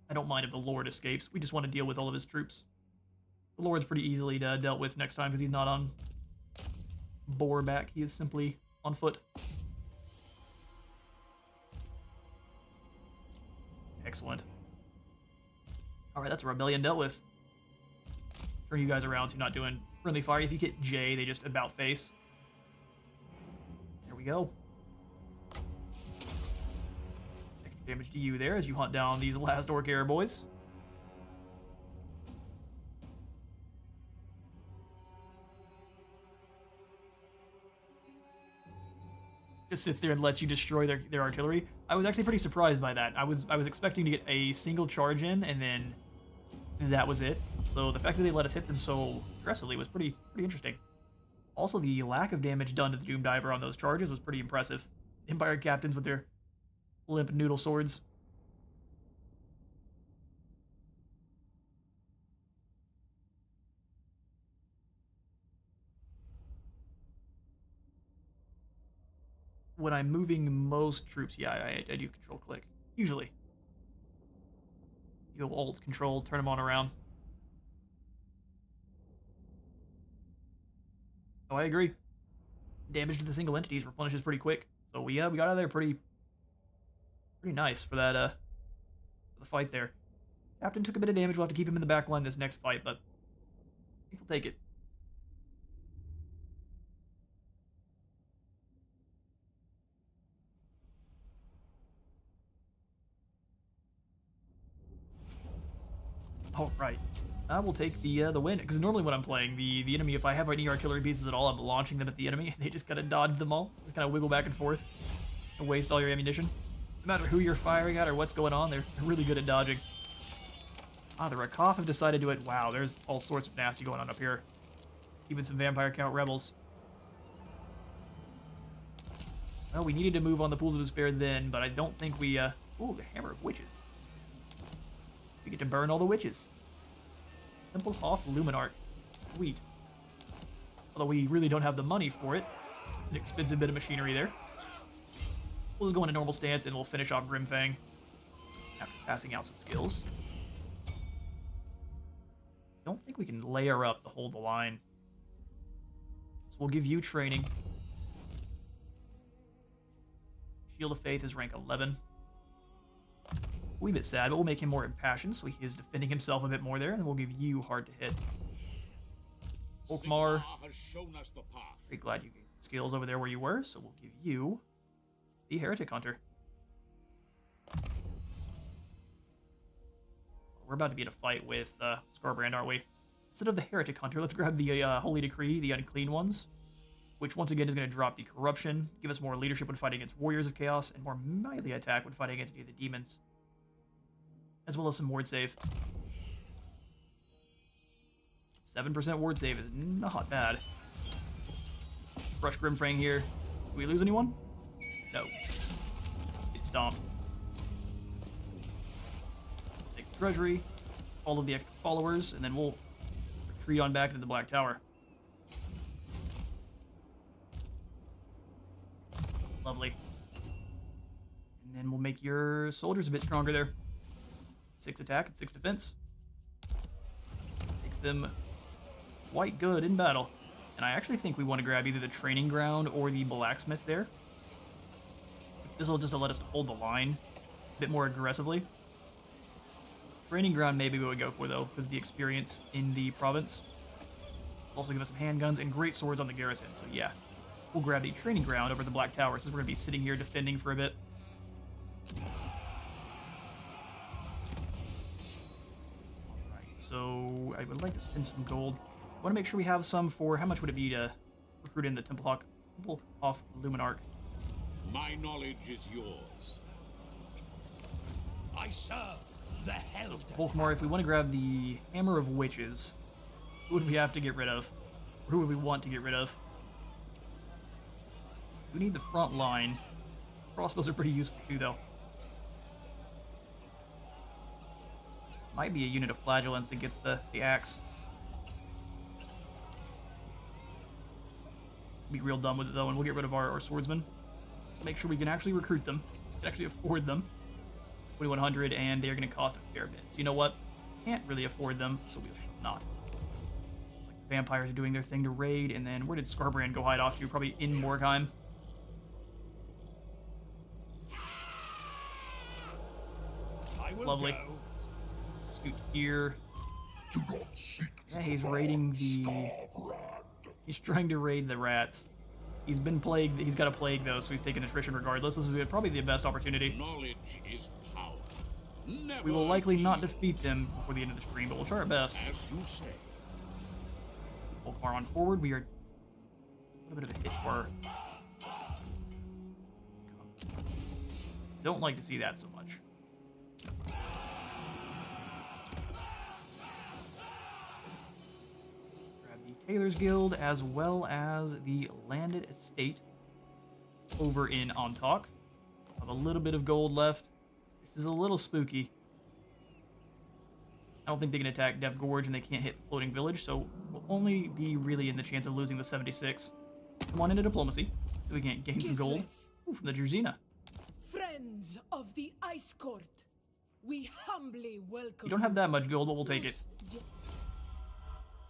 Speaker 1: I don't mind if the Lord escapes. We just want to deal with all of his troops. The Lord's pretty easily dealt with next time because he's not on boar back. He is simply on foot. Excellent. Alright, that's a rebellion dealt with. Turn you guys around so you're not doing friendly fire. If you hit J, they just about face. There we go. Extra damage to you there as you hunt down these last orc arrow boys. Just sits there and lets you destroy their artillery. I was actually pretty surprised by that. I was expecting to get a single charge in, and then that was it. So the fact that they let us hit them so aggressively was pretty interesting. Also, the lack of damage done to the Doom Diver on those charges was pretty impressive. Empire captains with their limp noodle swords. When I'm moving most troops, yeah, I do control click. Usually. You'll alt control, turn them on around. Oh, I agree. Damage to the single entities replenishes pretty quick. So we got out of there pretty nice for that for the fight there. Captain took a bit of damage. We'll have to keep him in the back line this next fight, but I think we'll take it. All right. I will take the win, because normally when I'm playing, the enemy, if I have any artillery pieces at all, I'm launching them at the enemy. They just kind of dodge them all. Just kind of wiggle back and forth and waste all your ammunition. No matter who you're firing at or what's going on, they're really good at dodging. Ah, the Rakov have decided to it. Wow, there's all sorts of nasty going on up here. Even some Vampire Count rebels. Well, we needed to move on the Pools of Despair then, but I don't think we'll Ooh, the Hammer of Witches. We get to burn all the witches. Temple off Luminarch. Sweet. Although we really don't have the money for it. An expensive bit of machinery there. We'll just go into normal stance and we'll finish off Grimfang after passing out some skills. Don't think we can layer up to hold the line. So we'll give you training. Shield of Faith is rank 11. A wee bit sad, but we'll make him more impassioned, so he is defending himself a bit more there, and then we'll give you hard to hit. Volkmar,
Speaker 3: has shown us the path.
Speaker 1: very glad you gained some skills over there where you were, so we'll give you the Heretic Hunter. We're about to be in a fight with Skarbrand, aren't we? Instead of the Heretic Hunter, let's grab the Holy Decree, the Unclean Ones, which once again is going to drop the Corruption, give us more leadership when fighting against Warriors of Chaos, and more melee attack when fighting against any of the demons. As well as some ward save. 7% ward save is not bad. Brush Grimfang here. Do we lose anyone? No. It's stomped. Take the treasury, all of the extra followers, and then we'll retreat on back into the Black Tower. Lovely. And then we'll make your soldiers a bit stronger there. 6 attack and 6 defense. Makes them quite good in battle. And I actually think we want to grab either the training ground or the blacksmith there. This will just let us hold the line a bit more aggressively. Training ground maybe we would go for though, because the experience in the province. Also give us some handguns and great swords on the garrison, so yeah. We'll grab the training ground over the Black Tower since we're going to be sitting here defending for a bit. So I would like to spend some gold. I want to make sure we have some for how much would it be to recruit in the Temple off Luminarch?
Speaker 3: My knowledge is yours.
Speaker 5: I serve the Hell.
Speaker 1: Volkmar, if we want to grab the Hammer of Witches, who would we have to get rid of? Or who would we want to get rid of? We need the front line. Crossbows are pretty useful too, though. Might be a unit of Flagellants that gets the axe. Be real dumb with it though, and we'll get rid of our swordsmen. Make sure we can actually recruit them, can actually afford them. 2,100, and they're going to cost a fair bit. So you know what? Can't really afford them, so we shall not. Looks like the vampires are doing their thing to raid, and then where did Skarbrand go hide off to? Probably in Morgheim.
Speaker 5: I will
Speaker 1: Lovely.
Speaker 5: go.
Speaker 1: Scoot here.
Speaker 4: Do not seek
Speaker 1: Yeah, he's raiding the... He's trying to raid the rats. He's been plagued. He's got a plague, though, so he's taking attrition regardless. This is probably the best opportunity.
Speaker 3: Knowledge is power. Never
Speaker 1: We will likely not
Speaker 3: yield.
Speaker 1: defeat them before the end of the stream, but we'll try our best.
Speaker 3: As you say.
Speaker 1: Volkmar on forward. We are a little bit of a hit for... Don't like to see that so much. Grab the Tailor's Guild as well as the Landed Estate over in Ontauk. Have a little bit of gold left. This is a little spooky. I don't think they can attack Dev Gorge and they can't hit the floating village, so we'll only be really in the chance of losing the 76. Come on into diplomacy, so we can gain some gold. Ooh, from the Jerzina.
Speaker 9: Friends of the Ice Court, we humbly welcome
Speaker 1: You don't have that much gold, but we'll take it.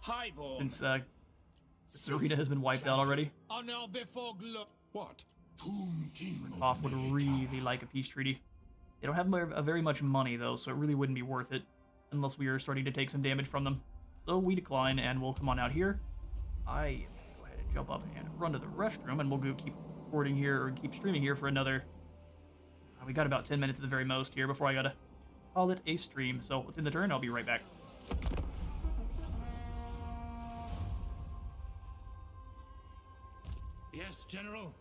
Speaker 8: Highborn.
Speaker 1: Since this arena has been wiped out already.
Speaker 3: Honor before glory.
Speaker 6: What?
Speaker 4: Tomb King
Speaker 1: Hoff would really like a peace treaty. They don't have very much money, though, so it really wouldn't be worth it. Unless we are starting to take some damage from them. So we decline, and we'll come on out here. I am going to go ahead and jump up and run to the restroom, and we'll go keep recording here, or keep streaming here for another... we got about 10 minutes at the very most here before I gotta call it a stream. So let's end the turn, I'll be right back.
Speaker 5: Yes, General.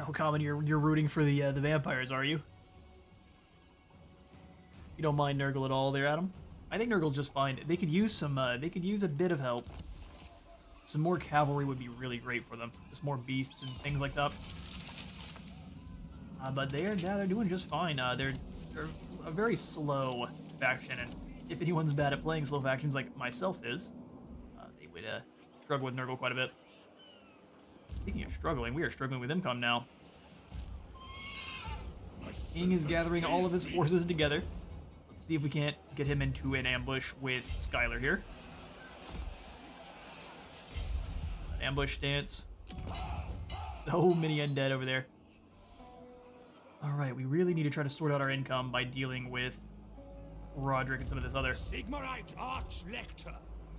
Speaker 1: Oh, Common, you're rooting for the vampires, are you? You don't mind Nurgle at all there, Adam? I think Nurgle's just fine. They could use some, they could use a bit of help. Some more cavalry would be really great for them. Just more beasts and things like that. But they're doing just fine. They're a very slow faction, and if anyone's bad at playing slow factions like myself is, they would struggle with Nurgle quite a bit. Speaking of struggling, we are struggling with income now. King is gathering all of his forces together. Let's see if we can't get him into an ambush with Skylar here. An ambush stance. So many undead over there. Alright, we really need to try to sort out our income by dealing with Roderick and some of this other.
Speaker 5: Sigmarite Archlector.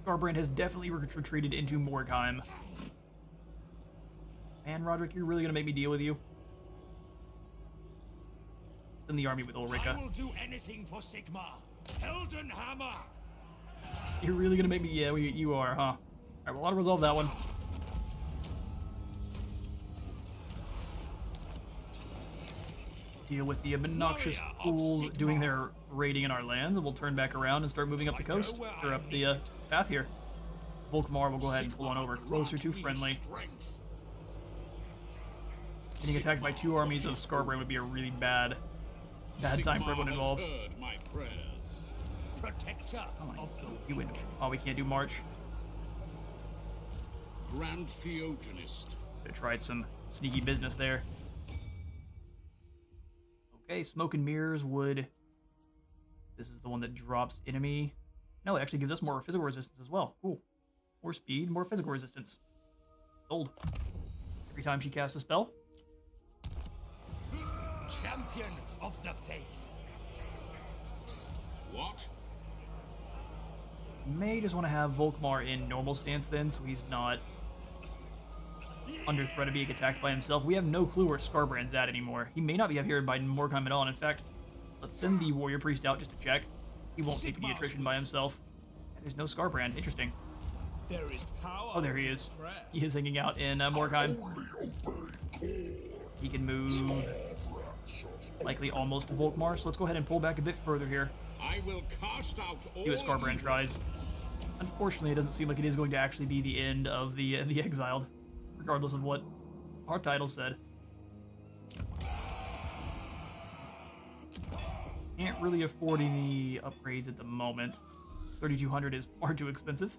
Speaker 1: Scarbrand has definitely retreated into Morgheim. Man, Roderick, you're really gonna make me deal with you? Send the army with Ulrika.
Speaker 5: I will do anything for Sigmar. Heldenhammer.
Speaker 1: You're really gonna make me? Yeah, you are, huh? Alright, well, I'll resolve that one. Deal with the obnoxious fools doing their raiding in our lands, and we'll turn back around and start moving up the coast, or up the path here. Volkmar will go ahead and pull on over, closer to friendly. Getting attacked by 2 armies of Scarbrand would be a really bad time for everyone involved.
Speaker 5: Protector of the
Speaker 1: You oh, we can't do March.
Speaker 3: Grand Theogenist.
Speaker 1: Could have tried some sneaky business there. Okay, Smoke and Mirrors would... This is the one that drops enemy. No, it actually gives us more physical resistance as well. Cool. More speed, more physical resistance. Sold. Every time she casts a spell.
Speaker 5: champion of the faith.
Speaker 3: What?
Speaker 1: May just want to have Volkmar in normal stance then, so he's not under threat of being attacked by himself. We have no clue where Scarbrand's at anymore. He may not be up here by Morgheim at all. In fact, let's send the Warrior Priest out just to check. He won't take the attrition by himself. There's no Scarbrand. Interesting.
Speaker 5: There is power.
Speaker 1: Oh, there he is. He is hanging out in Morgheim. He can move likely almost to Volkmar, so let's go ahead and pull back a bit further here.
Speaker 3: I will cast out all
Speaker 1: See what Scarbrand tries. Unfortunately, it doesn't seem like it is going to actually be the end of the Exiled, regardless of what our title said. Can't really afford any upgrades at the moment. 3,200 is far too expensive,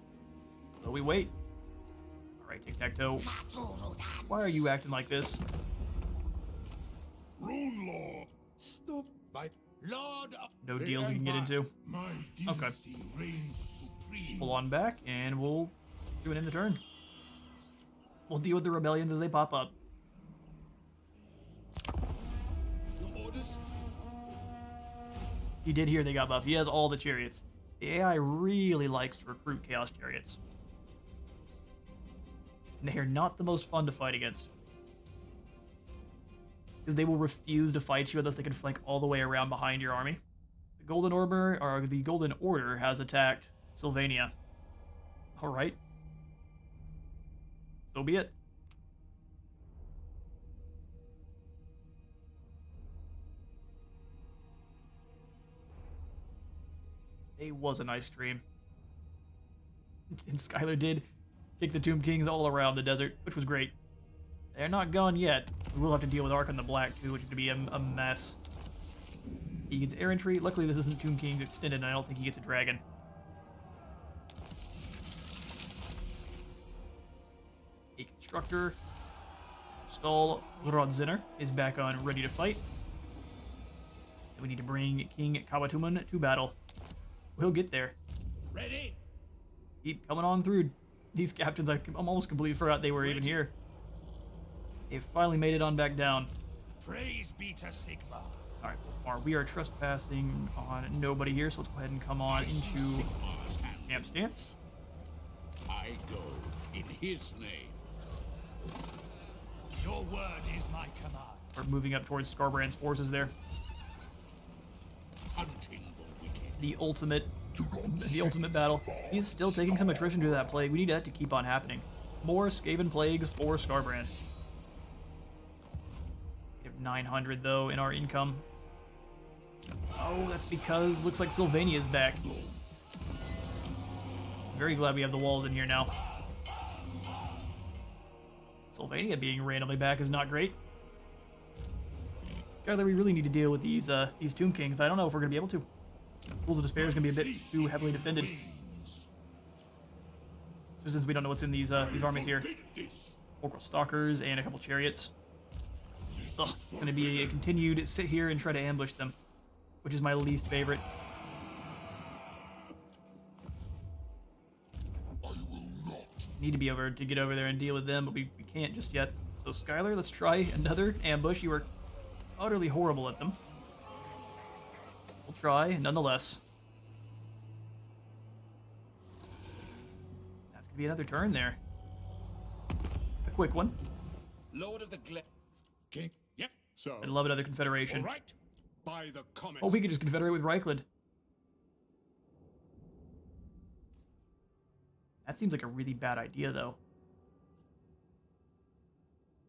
Speaker 1: so we wait. Alright, tic-tac-toe. Why are you acting like this?
Speaker 4: Rune Lord,
Speaker 5: Stop by Lord of
Speaker 1: No deal we can get into.
Speaker 4: my
Speaker 1: Okay.
Speaker 4: dynasty reigns supreme.
Speaker 1: Pull on back, and we'll do it in the turn. We'll deal with the rebellions as they pop up.
Speaker 5: your orders.
Speaker 1: You did hear they got buffed. He has all the chariots. The AI really likes to recruit Chaos Chariots. And they are not the most fun to fight against. Because they will refuse to fight you unless they can flank all the way around behind your army. The Golden Order has attacked Sylvania. Alright. So be it. It was a nice stream. And Skylar did kick the Tomb Kings all around the desert, which was great. They're not gone yet. We will have to deal with Archon the Black too, which is going to be a mess. He gets air entry. Luckily, this isn't Tomb Kings extended, and I don't think he gets a dragon. A constructor. Stall Rodzinner is back on, ready to fight. And we need to bring King Kawatuman to battle. We'll get there.
Speaker 5: Ready?
Speaker 1: Keep coming on through. These captains, I almost completely forgot they were even here. They finally made it on back down.
Speaker 5: Praise be to Sigmar.
Speaker 1: Alright, Volkmar, we are trespassing on nobody here, so let's go ahead and come on into
Speaker 3: Sigmar's hand.
Speaker 1: camp stance.
Speaker 3: I go in his name.
Speaker 5: Your word is my command.
Speaker 1: We're moving up towards Scarbrand's forces there.
Speaker 3: Hunting the wicked.
Speaker 1: The ultimate battle. He's still taking some attrition to that plague. We need that to keep on happening. More Skaven plagues for Scarbrand. 900 though in our income. Oh, that's because looks like Sylvania's back. Very glad we have the walls in here now. Sylvania being randomly back is not great. Skylar, we really need to deal with these Tomb Kings, but I don't know if we're gonna be able to. Pools of Despair is gonna be a bit too heavily defended. Since we don't know what's in these armies here. Orcal Stalkers and a couple Chariots. Ugh, it's gonna be a continued sit here and try to ambush them, which is my least favorite. Need to be over to get over there and deal with them, but we can't just yet. So Skylar, let's try another ambush. You are utterly horrible at them. We'll try nonetheless. That's gonna be another turn there. A quick one.
Speaker 8: Lord of the
Speaker 6: King.
Speaker 3: Yep.
Speaker 6: So,
Speaker 1: I'd love another confederation.
Speaker 3: All right.
Speaker 6: by the comet.
Speaker 1: Oh, we could just confederate with Reichland. That seems like a really bad idea, though.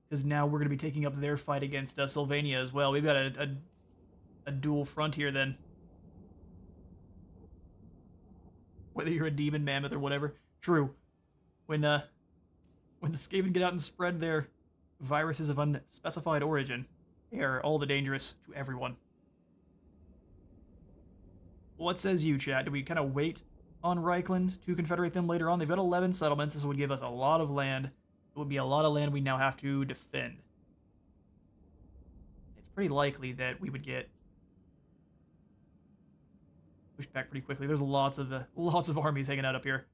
Speaker 1: Because now we're going to be taking up their fight against Sylvania as well. We've got a dual front here, then. Whether you're a demon mammoth or whatever. True. When the Skaven get out and spread their viruses of unspecified origin, they are all the dangerous to everyone. What says you, chat? Do we kind of wait on Reichland to confederate them later on? They've got 11 settlements. This would give us a lot of land. It would be a lot of land we now have to defend. It's pretty likely that we would get pushed back pretty quickly. There's lots of armies hanging out up here.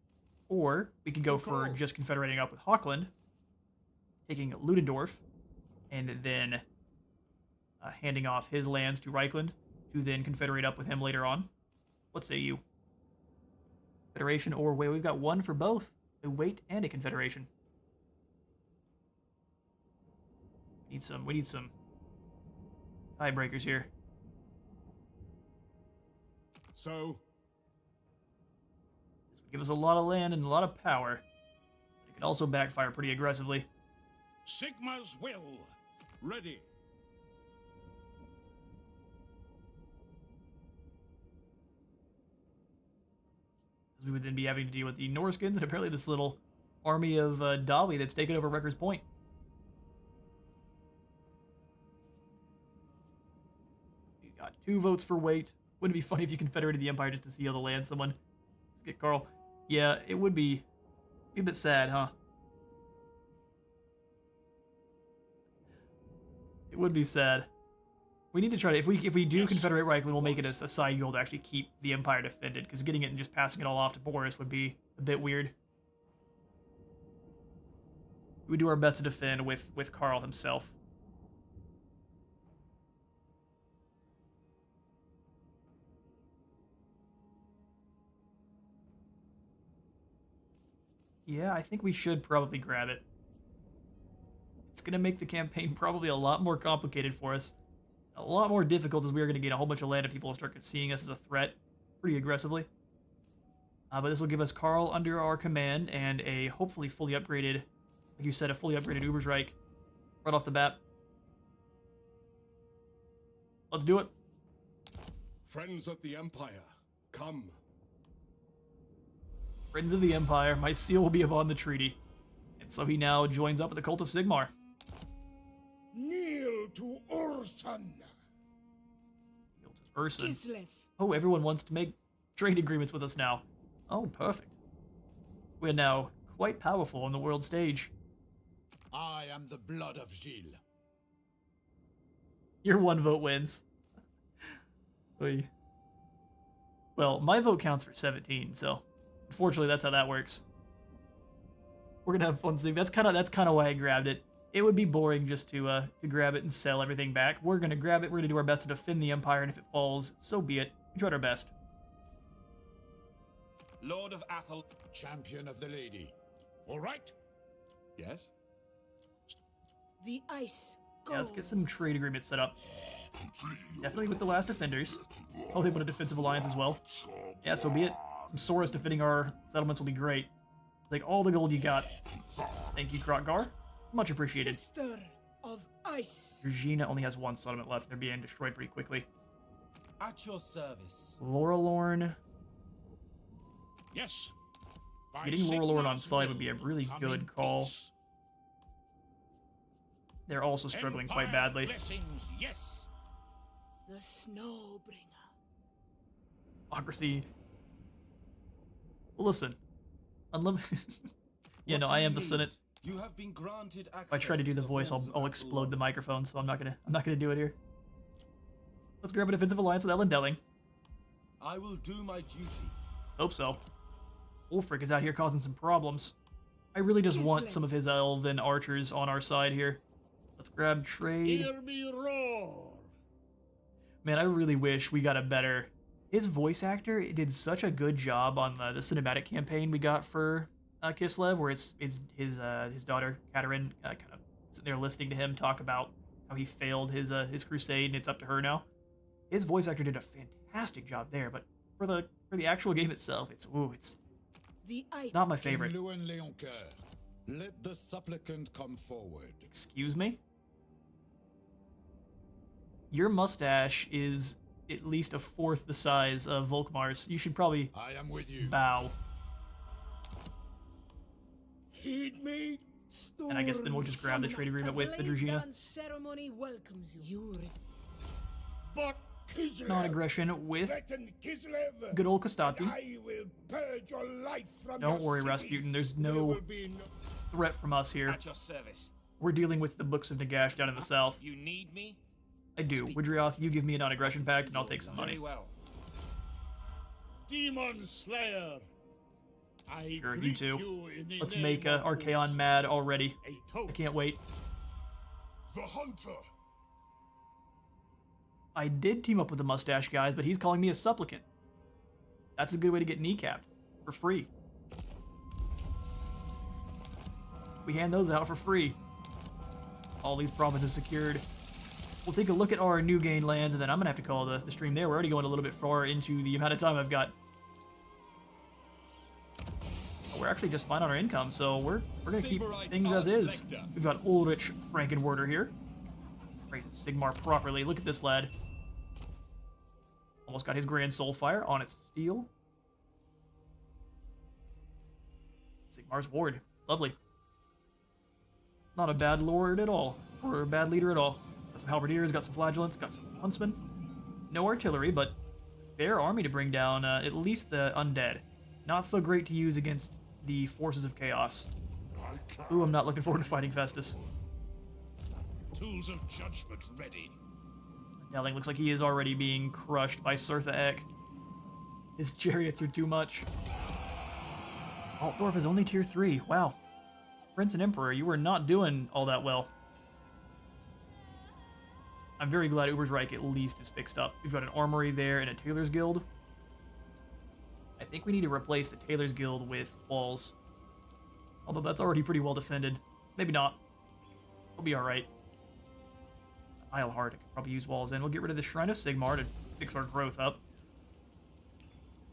Speaker 1: Or we could go for just confederating up with Hochland, taking Ludendorff, and then handing off his lands to Reichland to then confederate up with him later on. What say you? Federation or wait, we've got one for both. A wait and a confederation. We need some tiebreakers here.
Speaker 6: So,
Speaker 1: This would give us a lot of land and a lot of power. It could also backfire pretty aggressively.
Speaker 3: Sigma's will.
Speaker 6: ready.
Speaker 1: As we would then be having to deal with the Norskins and apparently this little army of Dawi that's taken over Wrecker's Point. You got 2 votes for wait. Wouldn't it be funny if you confederated the Empire just to seal the land someone? Let's get Carl. Yeah, it would be a bit sad, huh? It would be sad. We need to try to, if we do confederate Reichland, we'll make it a side goal to actually keep the Empire defended, because getting it and just passing it all off to Boris would be a bit weird. We do our best to defend with Karl himself. Yeah, I think we should probably grab it. It's going to make the campaign probably a lot more complicated for us. A lot more difficult, as we are going to gain a whole bunch of land and people will start seeing us as a threat pretty aggressively. But this will give us Karl under our command and a hopefully fully upgraded, like you said, a fully upgraded Ubersreich right off the bat. Let's do it.
Speaker 6: Friends of the Empire, come.
Speaker 1: Friends of the Empire, my seal will be upon the treaty. And so he now joins up with the Cult of Sigmar.
Speaker 4: Kneel to Urson.
Speaker 1: Urson.
Speaker 9: Kislev.
Speaker 1: Oh, everyone wants to make trade agreements with us now. Oh, perfect. We're now quite powerful on the world stage.
Speaker 6: I am the blood of Gilles.
Speaker 1: Your 1 vote wins. Oy. Well, my vote counts for 17, so unfortunately that's how that works. We're gonna have fun seeing. That's kind of why I grabbed it. It would be boring just to grab it and sell everything back. We're gonna grab it. We're gonna do our best to defend the Empire, and if it falls, so be it. We tried our best.
Speaker 8: Lord of Athel.
Speaker 6: Champion of the lady.
Speaker 3: All right.
Speaker 6: Yes?
Speaker 9: The ice
Speaker 1: Yeah, let's get some trade agreements set up. Definitely with the last defenders. Oh, they put a defensive alliance as well. Yeah, so be it. Some Saurus defending our settlements will be great. Like all the gold you got. Thank you, Krotgar. Much appreciated.
Speaker 9: sister. of ice.
Speaker 1: Regina only has one settlement left. They're being destroyed pretty quickly.
Speaker 8: At your service.
Speaker 1: Lorelorn.
Speaker 3: Yes. By
Speaker 1: Getting Lorelorn on
Speaker 3: Sigmar's
Speaker 1: side would be a
Speaker 3: will
Speaker 1: really
Speaker 3: come
Speaker 1: good
Speaker 3: in
Speaker 1: call.
Speaker 3: peace.
Speaker 1: They're also struggling quite
Speaker 3: Empire's
Speaker 1: badly.
Speaker 3: Blessings, yes.
Speaker 9: The Snowbringer.
Speaker 1: Democracy. Listen. Unlimited. Yeah,
Speaker 8: What
Speaker 1: no,
Speaker 8: do
Speaker 1: I
Speaker 8: you
Speaker 1: am the
Speaker 8: need?
Speaker 1: Senate.
Speaker 8: You have been granted access.
Speaker 1: If I try to do the voice,
Speaker 8: halls
Speaker 1: I'll
Speaker 8: of
Speaker 1: explode
Speaker 8: Avalon.
Speaker 1: the microphone, so I'm not gonna do it here. Let's grab a defensive alliance with Elendilling.
Speaker 8: I will do my duty.
Speaker 1: Hope so. Ulfric is out here causing some problems. I really just want some of his elven archers on our side here. Let's grab trade.
Speaker 3: Hear me roar.
Speaker 1: Man, I really wish we got a better... His voice actor did such a good job on the cinematic campaign we got for Kislev, where it's his daughter, Katerin, kind of sitting there listening to him talk about how he failed his crusade, and it's up to her now. His voice actor did a fantastic job there, but for the actual game itself, it's
Speaker 9: The ice.
Speaker 1: not my favorite.
Speaker 6: King Lewin Leoncoeur, let the supplicant come forward.
Speaker 1: Excuse me? Your mustache is at least a fourth the size of Volkmar's. You should probably
Speaker 6: I am with you.
Speaker 1: bow.
Speaker 3: Heed me.
Speaker 1: And I guess then we'll just grab the trade agreement with the Drugina.
Speaker 9: Ceremony welcomes you.
Speaker 3: But Kislev.
Speaker 1: Non-aggression with
Speaker 3: Threaten Kislev.
Speaker 1: good old Kostati.
Speaker 3: I will purge your life from
Speaker 1: Don't
Speaker 3: your
Speaker 1: worry,
Speaker 3: city.
Speaker 1: Rasputin. There's
Speaker 3: There
Speaker 1: no
Speaker 3: will be no...
Speaker 1: threat from us here.
Speaker 8: At your service.
Speaker 1: We're dealing with the Books of Nagash down in the south.
Speaker 8: You need me?
Speaker 1: I do. Widrioth, you give me a non-aggression pact, and I'll take some money.
Speaker 8: Very well.
Speaker 3: Demon Slayer. I
Speaker 1: Sure, you
Speaker 3: greet
Speaker 1: too.
Speaker 3: in the
Speaker 1: Let's
Speaker 3: name
Speaker 1: make
Speaker 3: of
Speaker 1: Archaon mad already.
Speaker 3: a
Speaker 1: I
Speaker 3: toast.
Speaker 1: can't wait.
Speaker 4: The hunter.
Speaker 1: I did team up with the mustache guys, but he's calling me a supplicant. That's a good way to get kneecapped. For free. We hand those out for free. All these provinces secured. We'll take a look at our new gained lands, and then I'm going to have to call the stream there. We're already going a little bit far into the amount of time I've got. We're actually just fine on our income, so we're going to keep
Speaker 8: Saberite
Speaker 1: things as is.
Speaker 8: Archlector.
Speaker 1: We've got Ulrich Frankenwerder here. Praise Sigmar properly. Look at this lad. Almost got his Grand Soulfire on its steel. Sigmar's Ward. Lovely. Not a bad lord at all. Or a bad leader at all. Got some halberdiers, got some flagellants, got some huntsmen. No artillery, but fair army to bring down at least the undead. Not so great to use against the forces of chaos. Ooh, I'm not looking forward to fighting Festus.
Speaker 3: Tools of judgment ready.
Speaker 1: Nelling looks like he is already being crushed by Surtha Ek. His chariots are too much. Altdorf is only tier 3. Wow. Prince and Emperor, you were not doing all that well. I'm very glad Ubersreich at least is fixed up. We've got an armory there and a Tailor's Guild. I think we need to replace the Tailor's Guild with walls. Although that's already pretty well defended. Maybe not. We'll be alright. Isleheart, I could probably use walls in. We'll get rid of the Shrine of Sigmar to fix our growth up.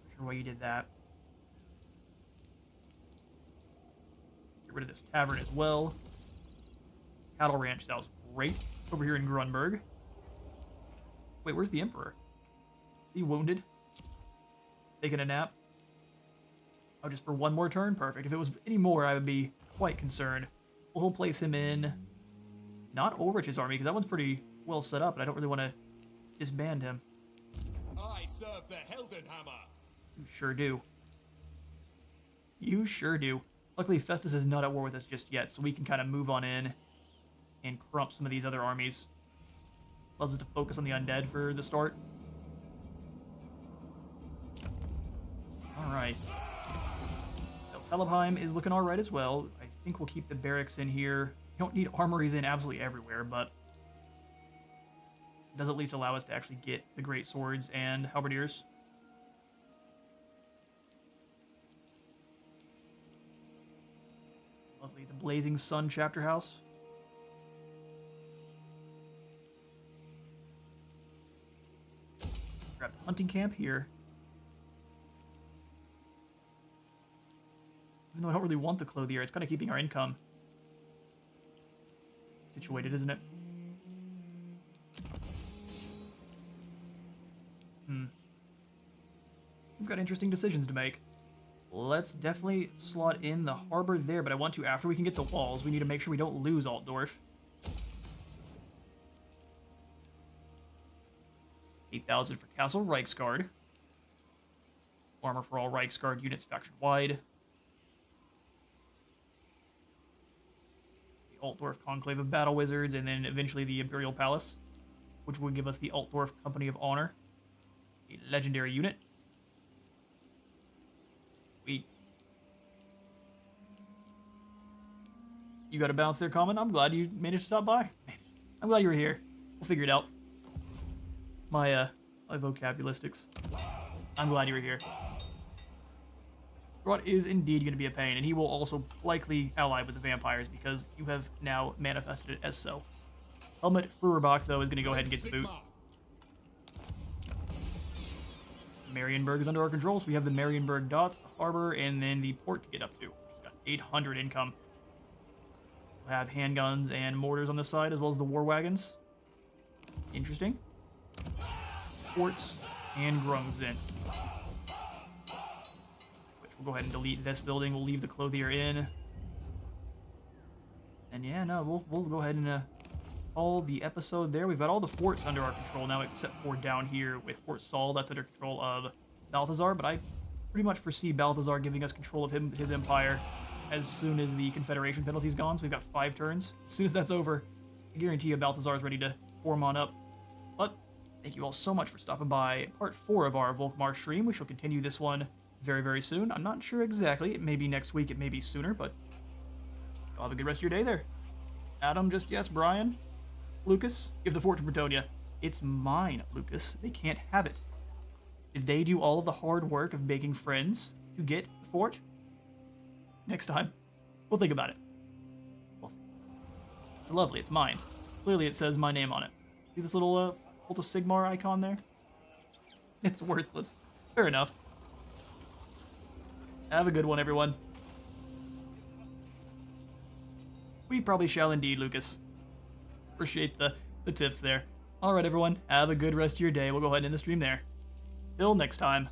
Speaker 1: Not sure why you did that. Get rid of this tavern as well. Cattle Ranch sounds great. Over here in Grunberg. Wait, where's the Emperor? Is he wounded? Taking a nap? Oh, just for one more turn? Perfect. If it was any more, I would be quite concerned. We'll place him in... Not Ulrich's army, because that one's pretty well set up, and I don't really want to disband him.
Speaker 8: I serve the Heldenhammer.
Speaker 1: You sure do. You sure do. Luckily, Festus is not at war with us just yet, so we can kind of move on in and crump some of these other armies. Allows us to focus on the undead for the start. Alright. Telebheim is looking alright as well. I think we'll keep the barracks in here. You don't need armories in absolutely everywhere, but it does at least allow us to actually get the great swords and halberdiers. Lovely. The Blazing Sun chapter house. Grab the hunting camp here. Even though I don't really want the clothier, it's kind of keeping our income. situated, isn't it? We've got interesting decisions to make. Let's definitely slot in the harbor there, but I want to, after we can get the walls, we need to make sure we don't lose Altdorf. 8,000 for Castle Reichsguard. Armor for all Reichsguard units faction-wide. The Altdorf Conclave of Battle Wizards, and then eventually the Imperial Palace, which would give us the Altdorf Company of Honor. A legendary unit. Sweet. You got a bounce there, Common? I'm glad you managed to stop by. I'm glad you were here. We'll figure it out. My vocabulistics. I'm glad you were here. Rot is indeed going to be a pain, and he will also likely ally with the vampires because you have now manifested it as so. Helmut Feuerbach, though, is going to go ahead and get the boot. Marienburg is under our control, so we have the Marienburg dots, the harbor, and then the port to get up to. We've got 800 income. We'll have handguns and mortars on this side, as well as the war wagons. Interesting. Ports and Grungsden. Which we'll go ahead and delete this building. We'll leave the clothier in. And yeah, no, we'll go ahead and call the episode there. We've got all the forts under our control now, except for down here with Fort Saul. That's under control of Balthazar, but I pretty much foresee Balthazar giving us control of his empire as soon as the Confederation penalty's gone. So we've got 5 turns. As soon as that's over, I guarantee you Balthazar is ready to form on up. But thank you all so much for stopping by part 4 of our Volkmar stream. We shall continue this one very, very soon. I'm not sure exactly. It may be next week. It may be sooner, but you'll have a good rest of your day there. Adam, just yes. Brian, Lucas, give the fort to Bretonia. It's mine, Lucas. They can't have it. Did they do all of the hard work of making friends to get the fort? Next time, we'll think about it. It's lovely. It's mine. Clearly, it says my name on it. See this little Ulta Sigmar icon there? It's worthless. Fair enough. Have a good one, everyone. We probably shall indeed, Lucas. Appreciate the tips there. Alright, everyone. Have a good rest of your day. We'll go ahead and end the stream there. Till next time.